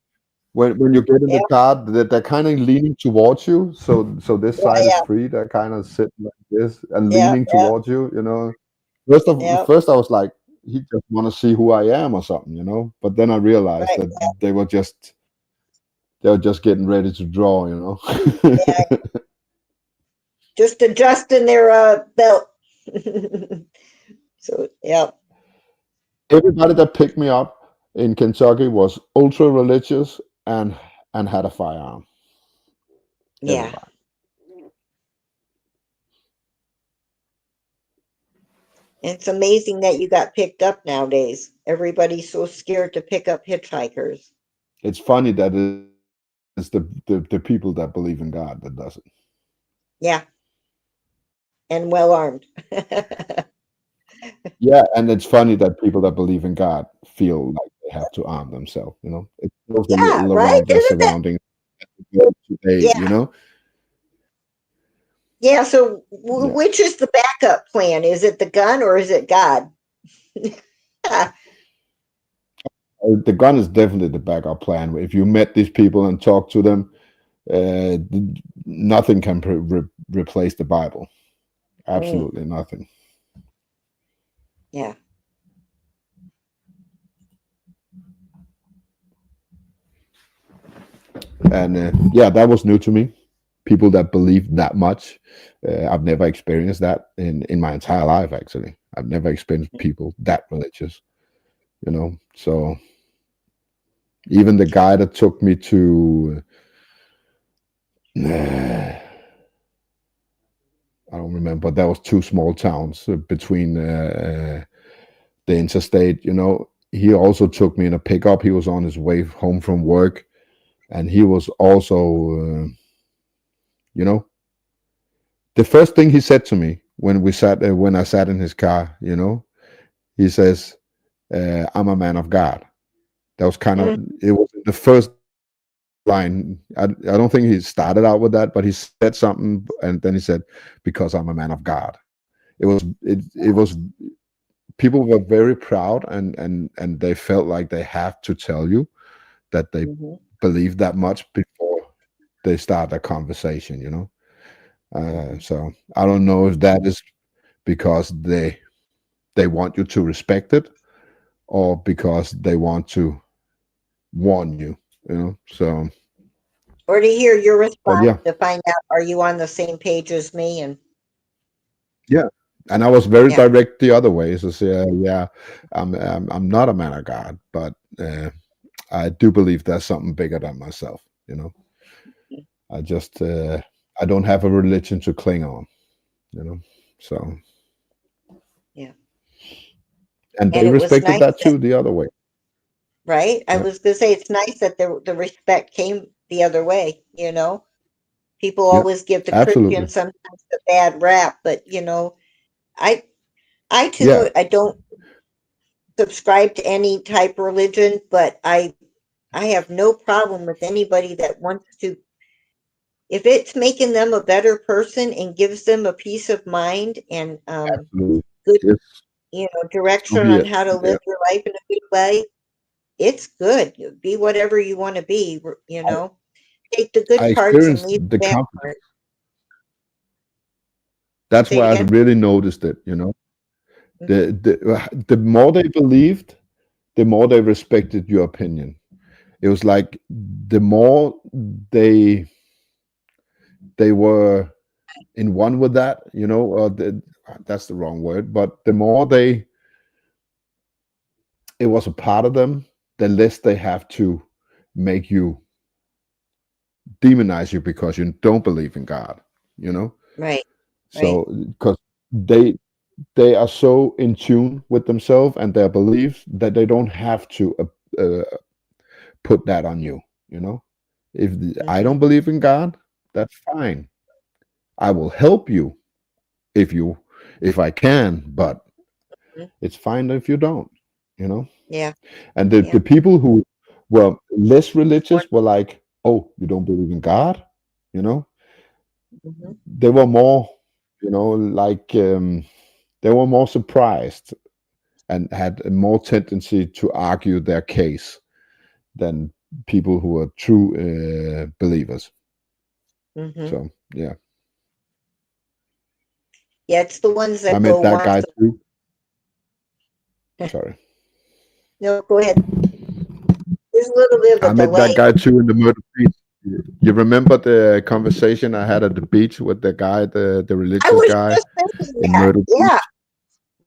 Speaker 5: when you get in
Speaker 7: Yeah,
Speaker 5: the car that they're kind of leaning towards you. So this
Speaker 7: yeah,
Speaker 5: side is
Speaker 7: yeah,
Speaker 5: free. They're kind of sitting like this and
Speaker 7: yeah,
Speaker 5: leaning
Speaker 7: yeah,
Speaker 5: towards you. You know,
Speaker 7: yeah.
Speaker 5: first I was like, he just want to see who I am or something, you know. But then I realized
Speaker 7: Right.
Speaker 5: that they were just getting ready to draw, you know.
Speaker 7: Yeah, just adjusting their belt. So yeah,
Speaker 5: Everybody that picked me up in Kentucky was ultra religious and had a firearm.
Speaker 7: yeah.
Speaker 5: Everybody.
Speaker 7: It's amazing that you got picked up nowadays. Everybody's so scared to pick up hitchhikers.
Speaker 5: It's funny that it's the people that believe in God that does it.
Speaker 7: Yeah, and well armed.
Speaker 5: Yeah, and it's funny that people that believe in God feel like they have to arm themselves. You know, it goes a
Speaker 7: Yeah,
Speaker 5: little
Speaker 7: right?
Speaker 5: around their
Speaker 7: Isn't that?
Speaker 5: surroundings today.
Speaker 7: Yeah,
Speaker 5: You know,
Speaker 7: yeah. So,
Speaker 5: yeah.
Speaker 7: which is the backup plan? Is it the gun or is it God?
Speaker 5: The gun is definitely the backup plan. If you met these people and talked to them, nothing can replace the Bible.
Speaker 7: Mm,
Speaker 5: Absolutely nothing.
Speaker 7: yeah.
Speaker 5: And yeah, that was new to me. People that believe that much, I've never experienced that in my entire life. Actually, I've never experienced people that religious. You know, so even the guy that took me to, I don't remember, but there was two small towns between the interstate. You know, he also took me in a pickup. He was on his way home from work, and he was also, you know, the first thing he said to me when I sat in his car, you know, he says, "I'm a man of God." That was kind of
Speaker 7: Mm,
Speaker 5: it was the first line. I don't think he started out with that, but he said something, and then he said, "Because I'm a man of God." It was people were very proud, and they felt like they have to tell you that they
Speaker 7: mhm.
Speaker 5: believe that much before they start a conversation. You know, so I don't know if that is because they want you to respect it or because they want to warn you, you know. So
Speaker 7: Or to hear your
Speaker 5: but
Speaker 7: response
Speaker 5: yeah,
Speaker 7: to find out, are you on the same page as me? And
Speaker 5: yeah, and I was very
Speaker 7: yeah,
Speaker 5: direct the other way. So say, yeah, I'm not a man of God, but I do believe there's something bigger than myself, you know. I just I don't have a religion to cling on, you know. So
Speaker 7: yeah.
Speaker 5: and
Speaker 7: And
Speaker 5: they
Speaker 7: it was
Speaker 5: respected
Speaker 7: nice
Speaker 5: that
Speaker 7: that,
Speaker 5: too the other way.
Speaker 7: right? I
Speaker 5: Yeah,
Speaker 7: was gonna say it's nice that the respect came the other way, you know. People
Speaker 5: yeah,
Speaker 7: always give the
Speaker 5: absolutely.
Speaker 7: Christians sometimes the bad rap, but you know, I I
Speaker 5: Yeah,
Speaker 7: too I don't subscribe to any type of religion, but I have no problem with anybody that wants to, if it's making them a better person and gives them a peace of mind and
Speaker 5: absolutely.
Speaker 7: good,
Speaker 5: Yes,
Speaker 7: you know,
Speaker 5: so
Speaker 7: direction
Speaker 5: be
Speaker 7: on
Speaker 5: it.
Speaker 7: how to
Speaker 5: Yeah.
Speaker 7: live your life in a good way, it's good. You be whatever you want to be, you know. Take the
Speaker 5: I
Speaker 7: good parts and
Speaker 5: experienced
Speaker 7: leave
Speaker 5: the
Speaker 7: the bad
Speaker 5: confidence.
Speaker 7: part.
Speaker 5: That's
Speaker 7: Say it
Speaker 5: why I
Speaker 7: again.
Speaker 5: really noticed it, you know.
Speaker 7: Mhm.
Speaker 5: The more they believed, the more they respected your opinion. It was like the more they they were in one with that, you know, that's the wrong word, but the more they it was a part of them, the less they have to make you demonize you because you don't believe in God, you know.
Speaker 7: Right, right.
Speaker 5: So because they are so in tune with themselves and their beliefs that they don't have to put that on you, you know. I
Speaker 7: Mhm.
Speaker 5: don't believe in God, that's fine. I will help you if I can, but
Speaker 7: Mhm.
Speaker 5: it's fine if you don't, you know.
Speaker 7: Yeah,
Speaker 5: And the
Speaker 7: yeah.
Speaker 5: people who were less
Speaker 7: One-
Speaker 5: religious were like, "Oh, you don't believe in God?" You know,
Speaker 7: mhm.
Speaker 5: they were more, like they were more surprised and had a more tendency to argue their case than people who are true believers.
Speaker 7: Mhm.
Speaker 5: So yeah,
Speaker 7: Yeah, it's the ones
Speaker 5: I
Speaker 7: that
Speaker 5: met
Speaker 7: go
Speaker 5: that
Speaker 7: want
Speaker 5: guy
Speaker 7: the.
Speaker 5: too. Sorry,
Speaker 7: No, go ahead. There's a little bit of
Speaker 5: I
Speaker 7: a
Speaker 5: met that
Speaker 7: delay.
Speaker 5: guy too in the murder beach. You remember the conversation I had at the beach with the guy, the
Speaker 7: I
Speaker 5: religious
Speaker 7: was
Speaker 5: guy
Speaker 7: just thinking
Speaker 5: in
Speaker 7: that.
Speaker 5: Myrtle
Speaker 7: Yeah.
Speaker 5: Beach?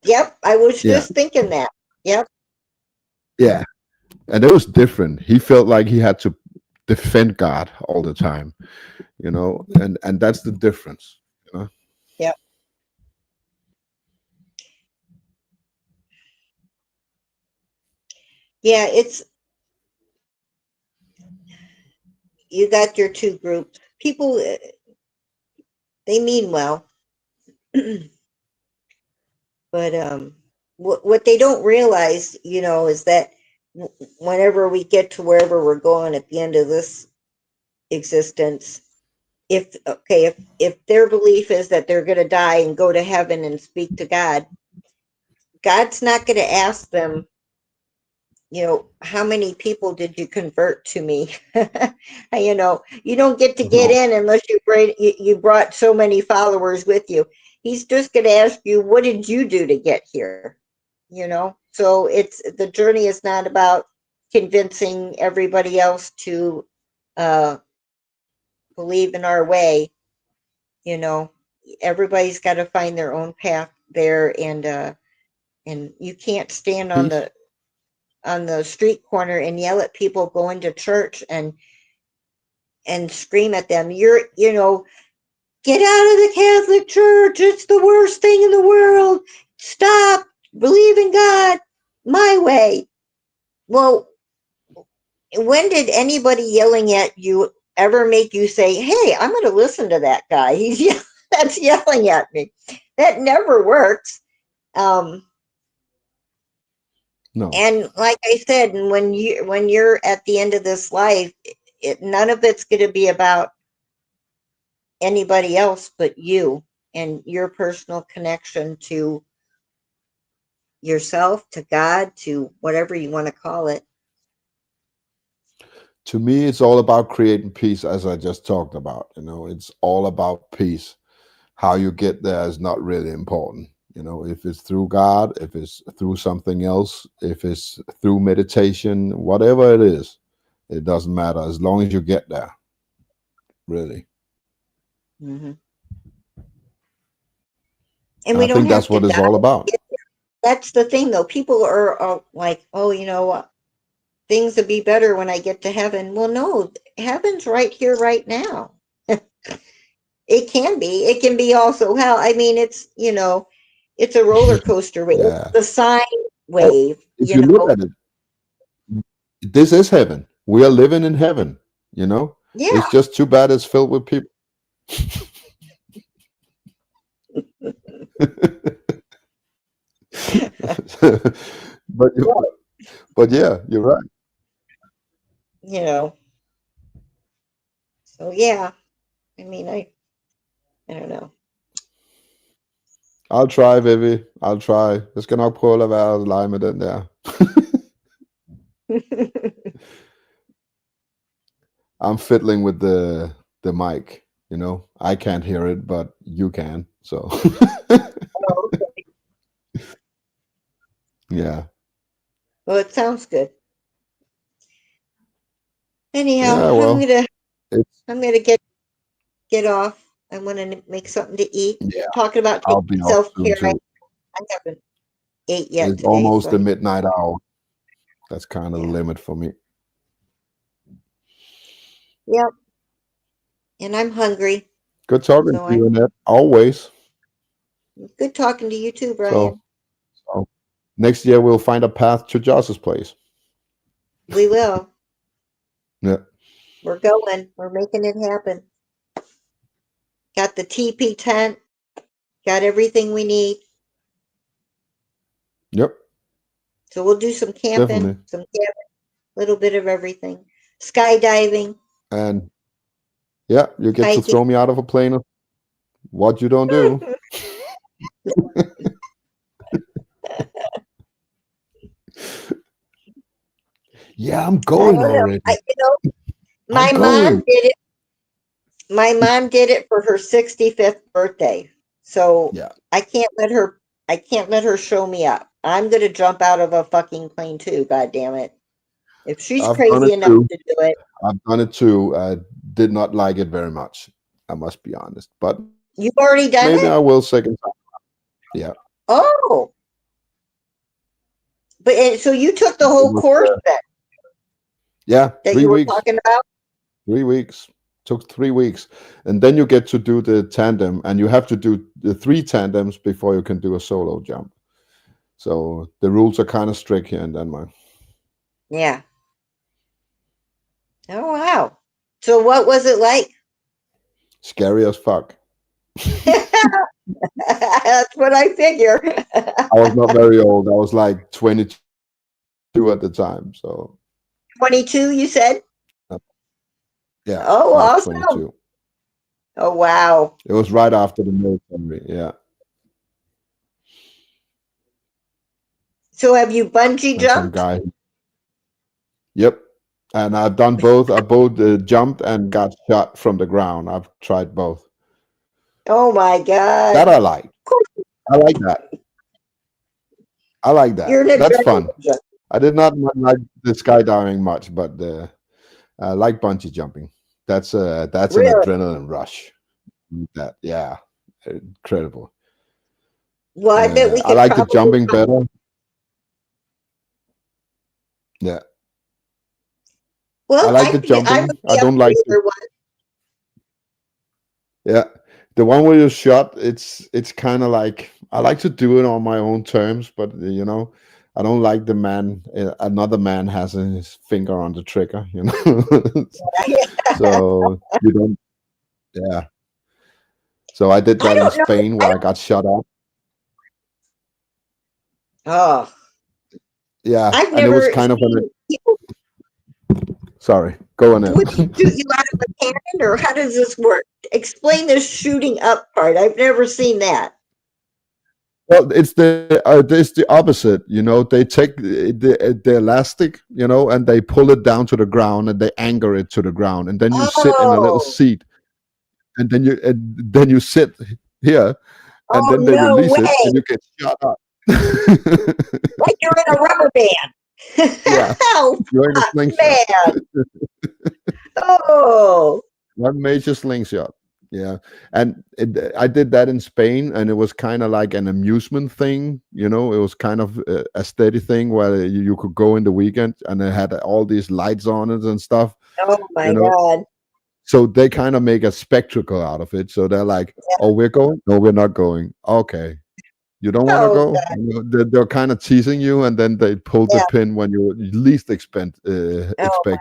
Speaker 7: Yep. I was
Speaker 5: Yeah,
Speaker 7: just thinking that. Yep.
Speaker 5: yeah, and it was different. He felt like he had to defend God all the time, and that's the difference. You know?
Speaker 7: Yep. Yeah. You got your two groups. People, they mean well, but what they don't realize, is that whenever we get to wherever we're going at the end of this existence, if their belief is that they're going to die and go to heaven and speak to God, God's not going to ask them, how many people did you convert to me? You don't get to get
Speaker 5: No,
Speaker 7: in unless you brought so many followers with you. He's just going to ask you, what did you do to get here? So it's the journey is not about convincing everybody else to uh, believe in our way. You know, everybody's got to find their own path there, and you can't stand on
Speaker 5: peace.
Speaker 7: the street corner and yell at people going to church and scream at them. Get out of the Catholic Church. It's the worst thing in the world. Stop. Believe in God my way. Well, when did anybody yelling at you ever make you say, "Hey, I'm going to listen to that guy. That's yelling at me." That never works. Um,
Speaker 5: No.
Speaker 7: and like I said, and when you're at the end of this life, none of it's going to be about anybody else but you and your personal connection to yourself, to God, to whatever you want to call it.
Speaker 5: To me, it's all about creating peace, as I just talked about. It's all about peace. How you get there is not really important. If it's through God, if it's through something else, if it's through meditation, whatever it is, it doesn't matter as long as you get there. Really.
Speaker 7: Hmm. And
Speaker 5: And
Speaker 7: we
Speaker 5: I
Speaker 7: don't
Speaker 5: think
Speaker 7: have
Speaker 5: that's
Speaker 7: to
Speaker 5: what it's
Speaker 7: die.
Speaker 5: all about.
Speaker 7: That's the thing, though. People are like, "Oh, things will be better when I get to heaven." Well, no, heaven's right here, right now. It can be. It can be also hell. I mean, it's a roller coaster. It's
Speaker 5: Yeah.
Speaker 7: the sine
Speaker 5: Oh,
Speaker 7: wave.
Speaker 5: if you look at it, this is heaven. We are living in heaven.
Speaker 7: Yeah.
Speaker 5: It's just too bad it's filled with people. but but yeah, you're right.
Speaker 7: You know. So yeah. I mean, I don't know.
Speaker 5: I'll try, Vivi. I'll try. Jag ska nog pröva att vara live med den där. I'm fiddling with the mic. I can't hear it, but you can. So yeah,
Speaker 7: Well, it sounds good. Anyhow,
Speaker 5: yeah.
Speaker 7: I'm
Speaker 5: Well,
Speaker 7: gonna
Speaker 5: it's
Speaker 7: I'm gonna get off. I want to make something to eat.
Speaker 5: yeah.
Speaker 7: Talking about
Speaker 5: I'll
Speaker 7: taking
Speaker 5: be off
Speaker 7: self
Speaker 5: soon
Speaker 7: care. I,
Speaker 5: too.
Speaker 7: I haven't ate yet
Speaker 5: It's
Speaker 7: today,
Speaker 5: almost
Speaker 7: so
Speaker 5: the midnight hour. That's kind of the
Speaker 7: yeah.
Speaker 5: limit for me.
Speaker 7: Yep. And I'm hungry,
Speaker 5: Good talking
Speaker 7: so
Speaker 5: to you,
Speaker 7: I'm
Speaker 5: Annette. Always.
Speaker 7: good talking to you too,
Speaker 5: So,
Speaker 7: Brian.
Speaker 5: so next year we'll find a path to Josh's place.
Speaker 7: We will.
Speaker 5: Yeah.
Speaker 7: We're going. We're making it happen. Got the TP tent. Got everything we need.
Speaker 5: Yep,
Speaker 7: So we'll do some camping,
Speaker 5: definitely.
Speaker 7: some cabin, little bit of everything. Skydiving,
Speaker 5: And yeah, you get to
Speaker 7: hiking.
Speaker 5: throw me out of a plane. What you don't do. Yeah, I'm
Speaker 7: I
Speaker 5: going
Speaker 7: don't know.
Speaker 5: already.
Speaker 7: My
Speaker 5: I'm
Speaker 7: mom
Speaker 5: going.
Speaker 7: did it. My mom did it for her 65th birthday. So
Speaker 5: Yeah.
Speaker 7: I can't let her show me up. I'm gonna jump out of a fucking plane too, god damn it. If she's
Speaker 5: I've done
Speaker 7: crazy
Speaker 5: it
Speaker 7: enough
Speaker 5: too.
Speaker 7: to do it.
Speaker 5: I've done it too. I did not like it very much. I must be honest. But
Speaker 7: You've already done
Speaker 5: maybe
Speaker 7: it?
Speaker 5: I will second time. Yeah.
Speaker 7: Oh. But so you took the whole course then
Speaker 5: Yeah.
Speaker 7: that
Speaker 5: 3
Speaker 7: you were
Speaker 5: weeks.
Speaker 7: talking about?
Speaker 5: 3 weeks. Took 3 weeks. And then you get to do the tandem, and you have to do the 3 tandems before you can do a solo jump. So the rules are kind of strict here in Denmark.
Speaker 7: Yeah. Oh wow. So what was it like?
Speaker 5: Scary as fuck.
Speaker 7: That's what I figure.
Speaker 5: I was not very old. I was like 22 at the time. So
Speaker 7: 22, you said?
Speaker 5: yeah.
Speaker 7: Oh,
Speaker 5: I was
Speaker 7: awesome.
Speaker 5: 22.
Speaker 7: Oh wow.
Speaker 5: It was right after the military. Yeah.
Speaker 7: So have you bungee
Speaker 5: And some
Speaker 7: jumped?
Speaker 5: guy. Yep. And I've done both. I both jumped and got shot from the ground. I've tried both.
Speaker 7: Oh my god.
Speaker 5: That I like. I like that. I like that.
Speaker 7: You're an
Speaker 5: That's fun.
Speaker 7: adrenaline junkie.
Speaker 5: I did not like the skydiving much, but I like bungee jumping. That's an
Speaker 7: Really?
Speaker 5: adrenaline rush. That yeah, incredible.
Speaker 7: Well, I bet we
Speaker 5: I
Speaker 7: could
Speaker 5: like the
Speaker 7: probably
Speaker 5: jumping better. Yeah,
Speaker 7: Well,
Speaker 5: I like the
Speaker 7: I
Speaker 5: jumping.
Speaker 7: would
Speaker 5: I
Speaker 7: be up
Speaker 5: don't
Speaker 7: for
Speaker 5: like
Speaker 7: either one.
Speaker 5: yeah, the one where you're shot. It's kind of like I like to do it on my own terms, but I don't like the man. Another man has his finger on the trigger. So you don't. Yeah. So I did
Speaker 7: I
Speaker 5: that in
Speaker 7: don't know.
Speaker 5: Spain where I got shot up.
Speaker 7: Oh,
Speaker 5: Yeah,
Speaker 7: I've
Speaker 5: and it was
Speaker 7: never
Speaker 5: kind of
Speaker 7: seen people.
Speaker 5: sorry, go on in.
Speaker 7: Would you shoot you out of a cannon, or how does this work? Explain this shooting up part. I've never seen that.
Speaker 5: Well, it's the opposite. They take the elastic, and they pull it down to the ground and they anchor it to the ground, and then you sit in a little
Speaker 7: Oh,
Speaker 5: seat, and then you sit here, and
Speaker 7: oh
Speaker 5: then they
Speaker 7: no
Speaker 5: release it,
Speaker 7: way!
Speaker 5: and you get shot up.
Speaker 7: Like you're in a rubber band.
Speaker 5: Yeah,
Speaker 7: Oh,
Speaker 5: you're in a
Speaker 7: fuck,
Speaker 5: slingshot.
Speaker 7: man. Oh,
Speaker 5: One major slingshot. Yeah. And I did that in Spain, and it was kind of like an amusement thing. It was kind of a steady thing where you could go in the weekend, and it had all these lights on it and stuff,
Speaker 7: oh my
Speaker 5: you know.
Speaker 7: god.
Speaker 5: So they kind of make a spectacle out of it. So they're like, oh, we're going? No, we're not going. Okay. You don't want to
Speaker 7: Oh
Speaker 5: go?
Speaker 7: god.
Speaker 5: They're kind of teasing you, and then they pull the
Speaker 7: Yeah.
Speaker 5: pin when you least expect
Speaker 7: Oh
Speaker 5: it.
Speaker 7: my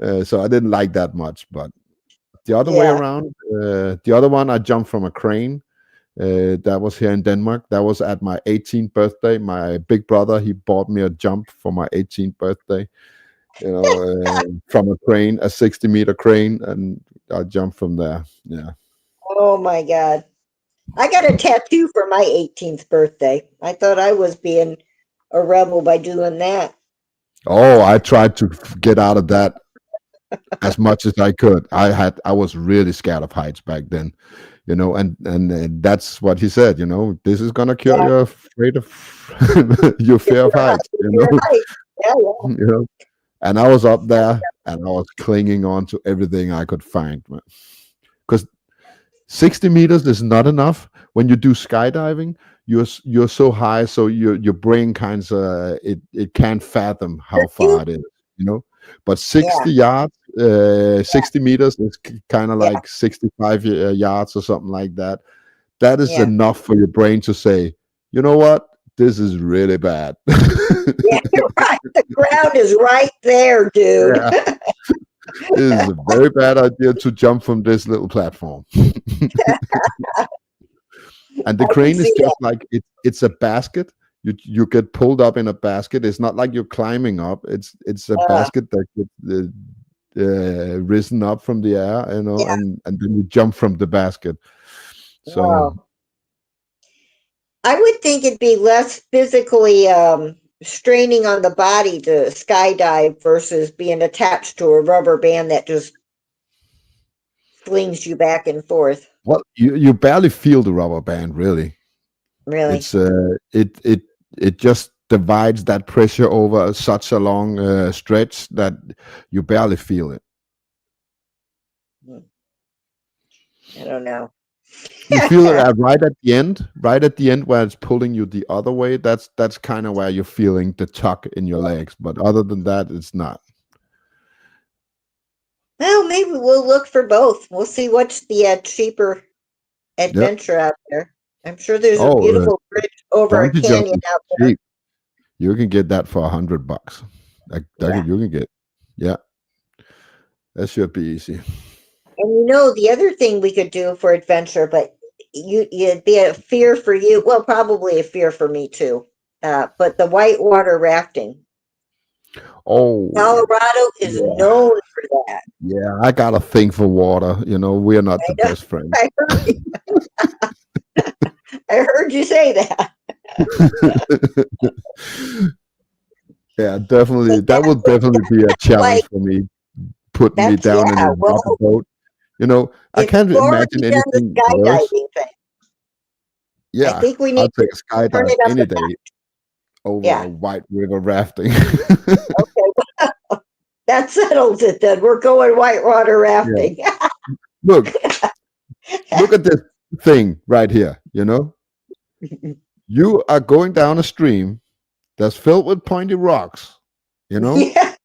Speaker 7: god.
Speaker 5: So I didn't like that much, but the other way
Speaker 7: Yeah.
Speaker 5: around, the other one, I jumped from a crane. That was here in Denmark. That was at my 18th birthday. My big brother, he bought me a jump for my 18th birthday. From a crane, a 60-meter crane, and I jumped from there. Yeah.
Speaker 7: Oh my god. I got a tattoo for my 18th birthday. I thought I was being a rebel by doing that.
Speaker 5: Oh, I tried to get out of that as much as I could. I was really scared of heights back then, and that's what he said. This is gonna cure
Speaker 7: Yeah.
Speaker 5: your afraid of your fear of heights.
Speaker 7: You're right. Yeah, yeah.
Speaker 5: You know. And I was up there, and I was clinging on to everything I could find, because 60 meters is not enough. When you do skydiving, you're so high, so your brain kind of it can't fathom how far it is. But 60 yards, 60 meters is kind of
Speaker 7: Yeah.
Speaker 5: like 65 yards or something like that. That is
Speaker 7: Yeah.
Speaker 5: enough for your brain to say, you know what? this is really bad.
Speaker 7: Yeah, right. The ground is right there, dude.
Speaker 5: Yeah. This is a very bad idea to jump from this little platform. And the
Speaker 7: I can
Speaker 5: crane is
Speaker 7: see
Speaker 5: just like it's a basket. You get pulled up in a basket. It's not like you're climbing up. It's a basket that gets risen up from the air, you know,
Speaker 7: Yeah.
Speaker 5: and then you jump from the basket. So
Speaker 7: Wow. I would think it'd be less physically straining on the body to skydive versus being attached to a rubber band that just flings you back and forth.
Speaker 5: well, you barely feel the rubber band really.
Speaker 7: Really.
Speaker 5: It's it just divides that pressure over such a long stretch that you barely feel it.
Speaker 7: I don't know.
Speaker 5: You feel it right at the end where it's pulling you the other way. That's kind of where you're feeling the tuck in your legs. But other than that, it's not.
Speaker 7: Well, maybe we'll look for both. We'll see what's the cheaper
Speaker 5: Yep.
Speaker 7: adventure out there. I'm sure there's a
Speaker 5: Oh,
Speaker 7: beautiful bridge over a
Speaker 5: bungee
Speaker 7: canyon
Speaker 5: jumping
Speaker 7: out there.
Speaker 5: cheap. You can get that for $100.
Speaker 7: Yeah.
Speaker 5: You can get, yeah. That should be easy.
Speaker 7: And you know, the other thing we could do for adventure, but it'd be a fear for you. Well, probably a fear for me too. But the whitewater rafting.
Speaker 5: Oh,
Speaker 7: Colorado is
Speaker 5: yeah.
Speaker 7: known for that.
Speaker 5: Yeah, I got a thing for water. You know, we are not the
Speaker 7: know.
Speaker 5: best friends.
Speaker 7: I heard you, I heard you say that.
Speaker 5: Yeah, definitely. That would definitely be a challenge for me, putting me
Speaker 7: That's-
Speaker 5: down in
Speaker 7: yeah,
Speaker 5: a
Speaker 7: well,
Speaker 5: rubber boat. You know, I
Speaker 7: If
Speaker 5: can't
Speaker 7: you've already
Speaker 5: imagine
Speaker 7: done the
Speaker 5: anything worse.
Speaker 7: skydiving thing.
Speaker 5: Yeah,
Speaker 7: think we
Speaker 5: I'll
Speaker 7: need
Speaker 5: take
Speaker 7: to
Speaker 5: a
Speaker 7: turn
Speaker 5: skydive
Speaker 7: it up
Speaker 5: any
Speaker 7: a
Speaker 5: day over
Speaker 7: Yeah.
Speaker 5: a white river rafting.
Speaker 7: Okay, that settles it then. We're going whitewater rafting.
Speaker 5: Look at this thing right here. You know, you are going down a stream that's filled with pointy rocks. You know,
Speaker 7: Yeah.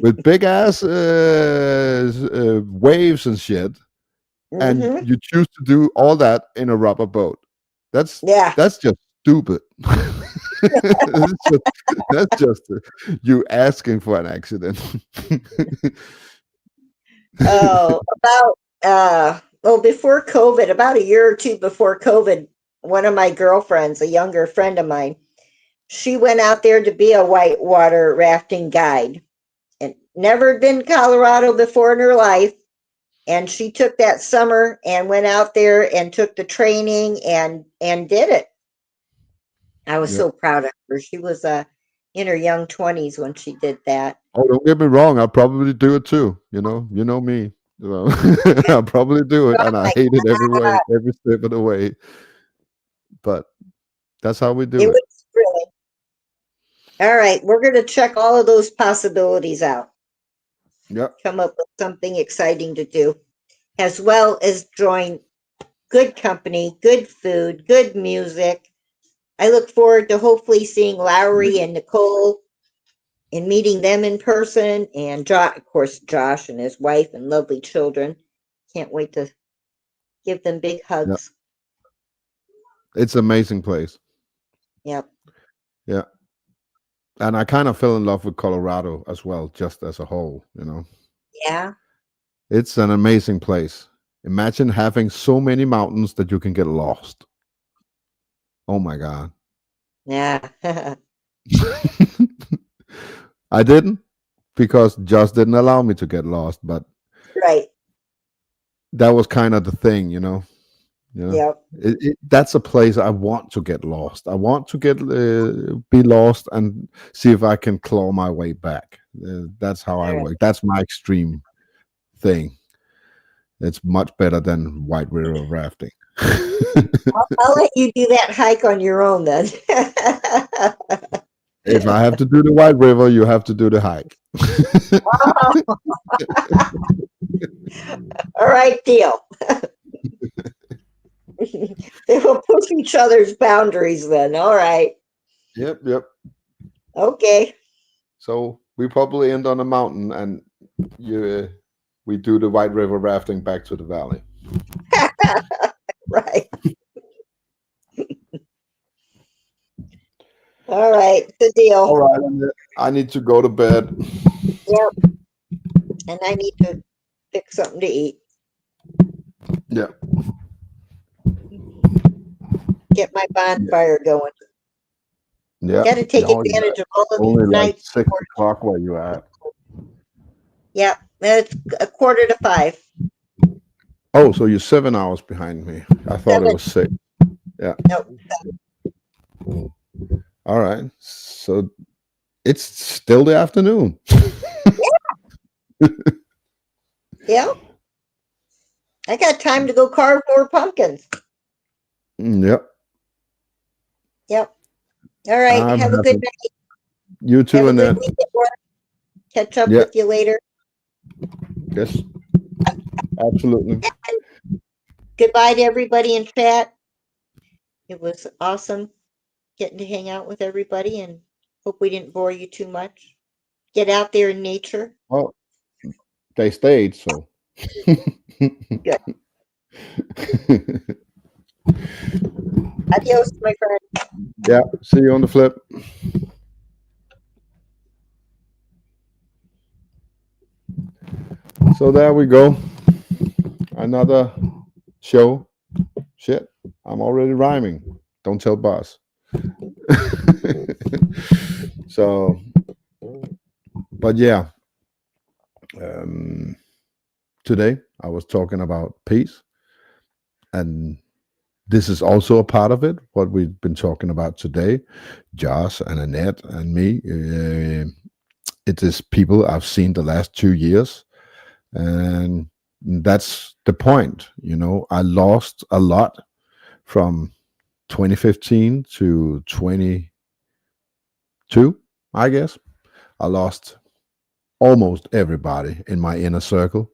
Speaker 5: with big ass waves and shit, and
Speaker 7: Mhm.
Speaker 5: you choose to do all that in a rubber boat. That's
Speaker 7: Yeah.
Speaker 5: just stupid. That's just you asking for an accident.
Speaker 7: Oh, well, before COVID, about a year or two before COVID, one of my girlfriends, a younger friend of mine, she went out there to be a whitewater rafting guide and never been to Colorado before in her life. And she took that summer and went out there and took the training and did it. I was
Speaker 5: Yeah.
Speaker 7: so proud of her. She was in her young 20s when she did that.
Speaker 5: Oh, don't get me wrong. I'll probably do it too. You know me. You know, I'll probably do it, and I hate it every step of the way. But that's how we do
Speaker 7: It
Speaker 5: it.
Speaker 7: was really. All right, we're going to check all of those possibilities out.
Speaker 5: Yep.
Speaker 7: Come up with something exciting to do, as well as join good company, good food, good music. I look forward to hopefully seeing Lowry and Nicole and meeting them in person, and of course, Josh and his wife and lovely children. Can't wait to give them big hugs.
Speaker 5: It's an amazing place.
Speaker 7: Yep.
Speaker 5: Yeah. And I kind of fell in love with Colorado as well, just as a whole, you know.
Speaker 7: Yeah.
Speaker 5: It's an amazing place. Imagine having so many mountains that you can get lost. Oh my God.
Speaker 7: Yeah.
Speaker 5: I didn't, because Josh didn't allow me to get lost, but
Speaker 7: Right.
Speaker 5: that was kind of the thing, you know.
Speaker 7: Yep.
Speaker 5: That's a place I want to get lost. I want to get be lost and see if I can claw my way back. That's how I work. That's my extreme thing. It's much better than white river rafting.
Speaker 7: I'll let you do that hike on your own then.
Speaker 5: If I have to do the white river, you have to do the hike.
Speaker 7: All right, deal. They will push each other's boundaries then. All right.
Speaker 5: Yep.
Speaker 7: Okay.
Speaker 5: So we probably end on a mountain, and we do the white river rafting back to the valley.
Speaker 7: Right. All right, the
Speaker 5: All
Speaker 7: deal.
Speaker 5: right, I need to go to bed.
Speaker 7: Yep. And I need to fix something to eat.
Speaker 5: Yeah.
Speaker 7: Get my bonfire going.
Speaker 5: Yeah.
Speaker 7: Got to take
Speaker 5: Oh, yeah.
Speaker 7: advantage of all of these
Speaker 5: Only like
Speaker 7: nights.
Speaker 5: 6 o'clock where you at.
Speaker 7: Yep. It's 4:45.
Speaker 5: Oh, so you're 7 hours behind me. I thought it was 6. Yeah.
Speaker 7: Nope.
Speaker 5: All right. So it's still the afternoon.
Speaker 7: Yep. I got time to go carve more pumpkins.
Speaker 5: Yep.
Speaker 7: Yep. All right.
Speaker 5: I'm
Speaker 7: Have a good
Speaker 5: happy.
Speaker 7: night.
Speaker 5: You too,
Speaker 7: Have a good
Speaker 5: Annette.
Speaker 7: week at work. Catch up
Speaker 5: Yeah.
Speaker 7: with you later.
Speaker 5: Yes. Absolutely.
Speaker 7: Goodbye to everybody in chat. It was awesome getting to hang out with everybody and hope we didn't bore you too much. Get out there in nature.
Speaker 5: Well, they stayed, so.
Speaker 7: Good. Adios, my friend.
Speaker 5: Yeah. See you on the flip. So there we go. Another show. Shit. I'm already rhyming. Don't tell boss. So, but yeah. Today I was talking about peace, and this is also a part of it. What we've been talking about today, Josh and Annette and me. It is people I've seen the last 2 years, and that's the point. You know, I lost a lot from 2015 to 22. I guess I lost almost everybody in my inner circle.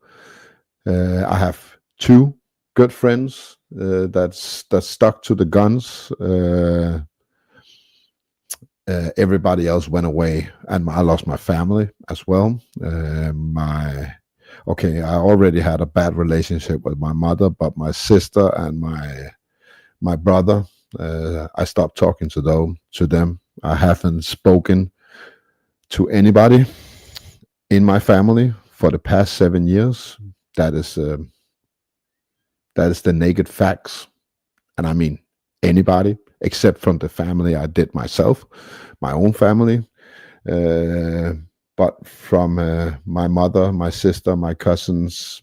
Speaker 5: I have 2 good friends that stuck to the guns. Everybody else went away, and I lost my family as well. I already had a bad relationship with my mother, but my sister and my brother, I stopped talking to them. I haven't spoken to anybody in my family for the past 7 years. That is the naked facts, and I mean anybody except from the family I did myself, my own family. But from my mother, my sister, my cousins,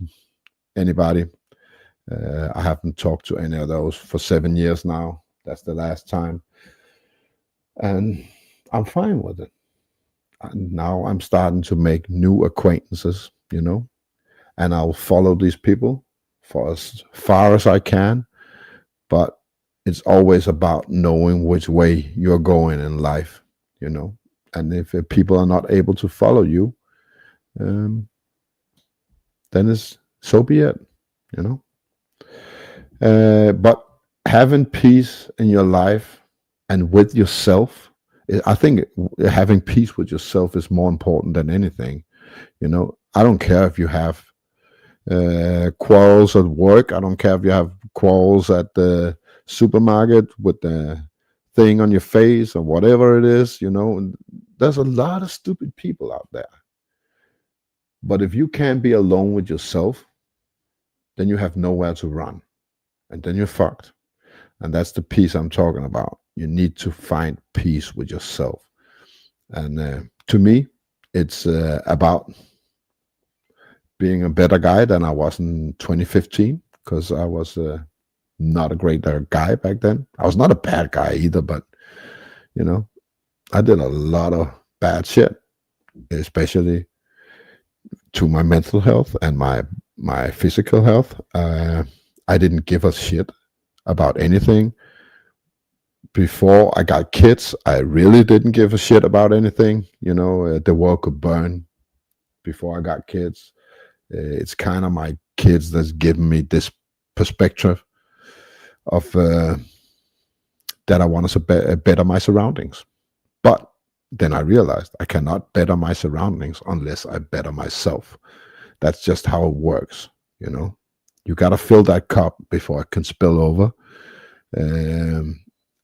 Speaker 5: anybody, I haven't talked to any of those for 7 years now. That's the last time, and I'm fine with it. And now I'm starting to make new acquaintances, you know, and I'll follow these people for as far as I can. But it's always about knowing which way you're going in life, you know. And if people are not able to follow you, then it's so be it, you know. But having peace in your life and with yourself, I think having peace with yourself is more important than anything. You know, I don't care if you have quarrels at work. I don't care if you have quarrels at the supermarket with the thing on your face or whatever it is. You know, there's a lot of stupid people out there. But if you can't be alone with yourself, then you have nowhere to run, and then you're fucked. And that's the peace I'm talking about. You need to find peace with yourself. And to me, it's about being a better guy than I was in 2015, because I was not a great guy back then. I was not a bad guy either, but, you know, I did a lot of bad shit, especially to my mental health and my physical health. I didn't give a shit about anything. Before I got kids, I really didn't give a shit about anything. You know, the world could burn before I got kids. It's kind of my kids that's given me this perspective of that I want to better my surroundings. But then I realized I cannot better my surroundings unless I better myself. That's just how it works, you know. You got to fill that cup before it can spill over.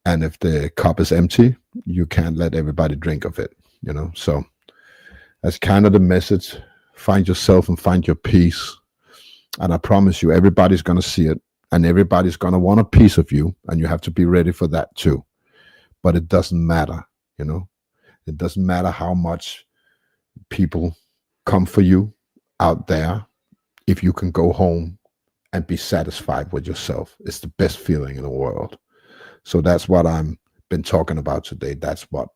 Speaker 5: And if the cup is empty, you can't let everybody drink of it, you know? So that's kind of the message. Find yourself and find your peace. And I promise you, everybody's going to see it, and everybody's going to want a piece of you, and you have to be ready for that too. But it doesn't matter, you know? It doesn't matter how much people come for you out there. If you can go home and be satisfied with yourself, it's the best feeling in the world. So that's what I'm been talking about today. That's what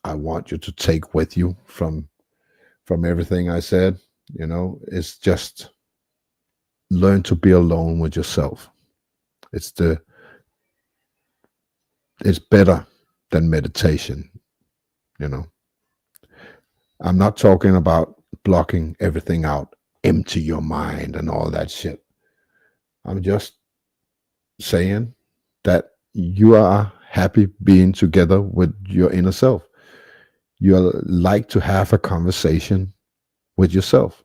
Speaker 5: I want you to take with you from everything I said. You know, it's just learn to be alone with yourself. It's better than meditation, you know. I'm not talking about blocking everything out, empty your mind and all that shit. I'm just saying that you are happy being together with your inner self. You like to have a conversation with yourself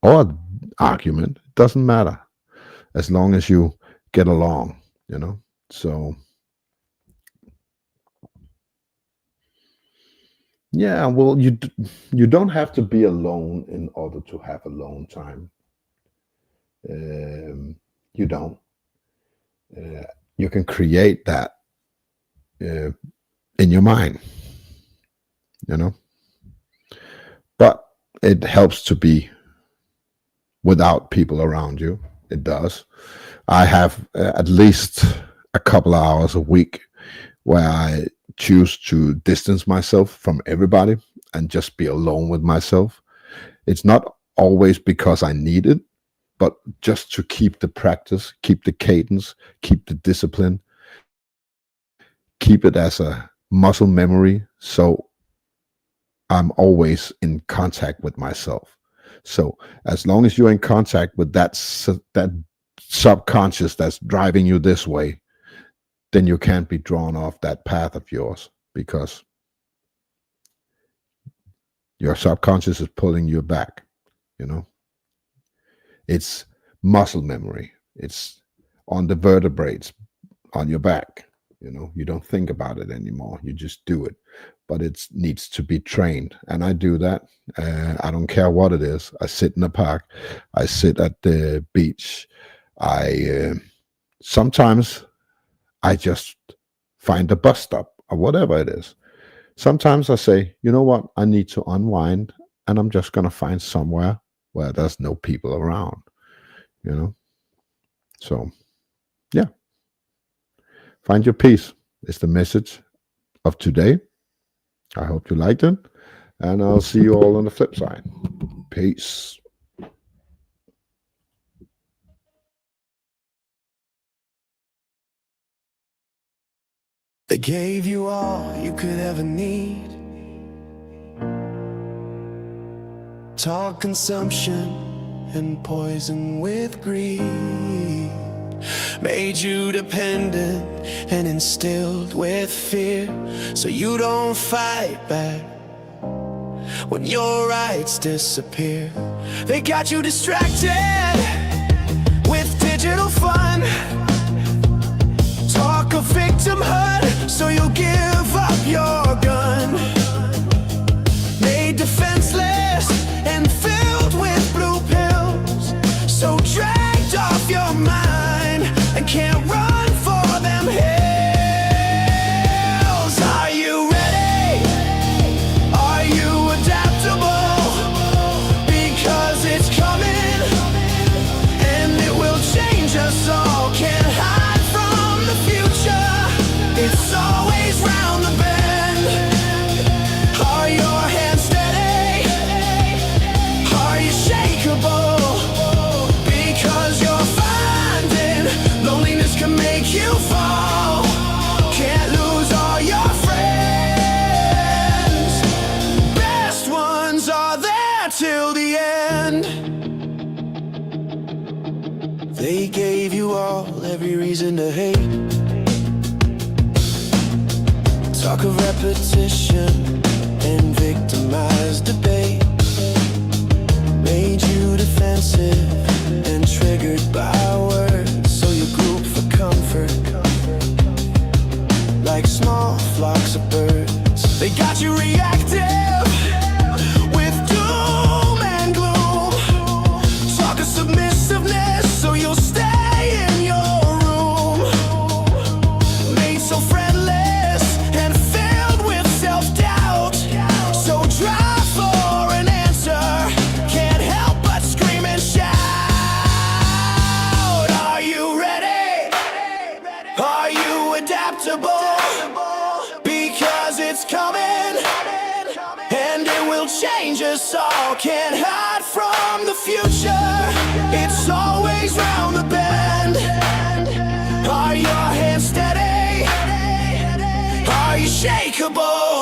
Speaker 5: or argument. It doesn't matter as long as you get along, you know. So yeah, well, you don't have to be alone in order to have alone time. You don't. You can create that in your mind, you know. But it helps to be without people around you. It does. I have at least a couple of hours a week where I choose to distance myself from everybody and just be alone with myself. It's not always because I need it, but just to keep the practice, keep the cadence, keep the discipline, keep it as a muscle memory. So I'm always in contact with myself. So as long as you're in contact with that subconscious that's driving you this way, then you can't be drawn off that path of yours, because your subconscious is pulling you back, you know. It's muscle memory. It's on the vertebrae on your back, you know. You don't think about it anymore. You just do it. But it needs to be trained. And I do that. I don't care what it is. I sit in the park. I sit at the beach. Sometimes I just find a bus stop or whatever it is. Sometimes I say, you know what? I need to unwind, and I'm just going to find somewhere where there's no people around, you know? So, yeah. Find your peace is the message of today. I hope you liked it, and I'll see you all on the flip side. Peace.
Speaker 6: They gave you all you could ever need. Talk consumption and poison with greed. Made you dependent and instilled with fear, so you don't fight back when your rights disappear. They got you distracted with digital fun. Talk of victimhood, so you'll give up your gun. Made defenseless and filled with blue pills, so dragged off your mind and can't run for them hills. Are you ready? Are you adaptable? Because it's coming and it will change us all. Can't hide from the future, it's always round the bend. Are your hands steady? Are you shakeable? Because you're finding loneliness can make you fall. Can't lose all your friends. Best ones are there till the end. They gave you all every reason to hate. Talk of repetition and victimized debate. Made you defensive and triggered by words, so you group for comfort like small flocks of birds. They got you reactive with doom and gloom. Talk of submissiveness so you'll stay in your room. Made so friendless and filled with self-doubt. So drive for an answer, can't help but scream and shout. Are you ready? Are you adaptable? Because it's coming, and it will change us all. Can't hide from the future, it's always round the bend. Are your hands steady? Are you shakeable?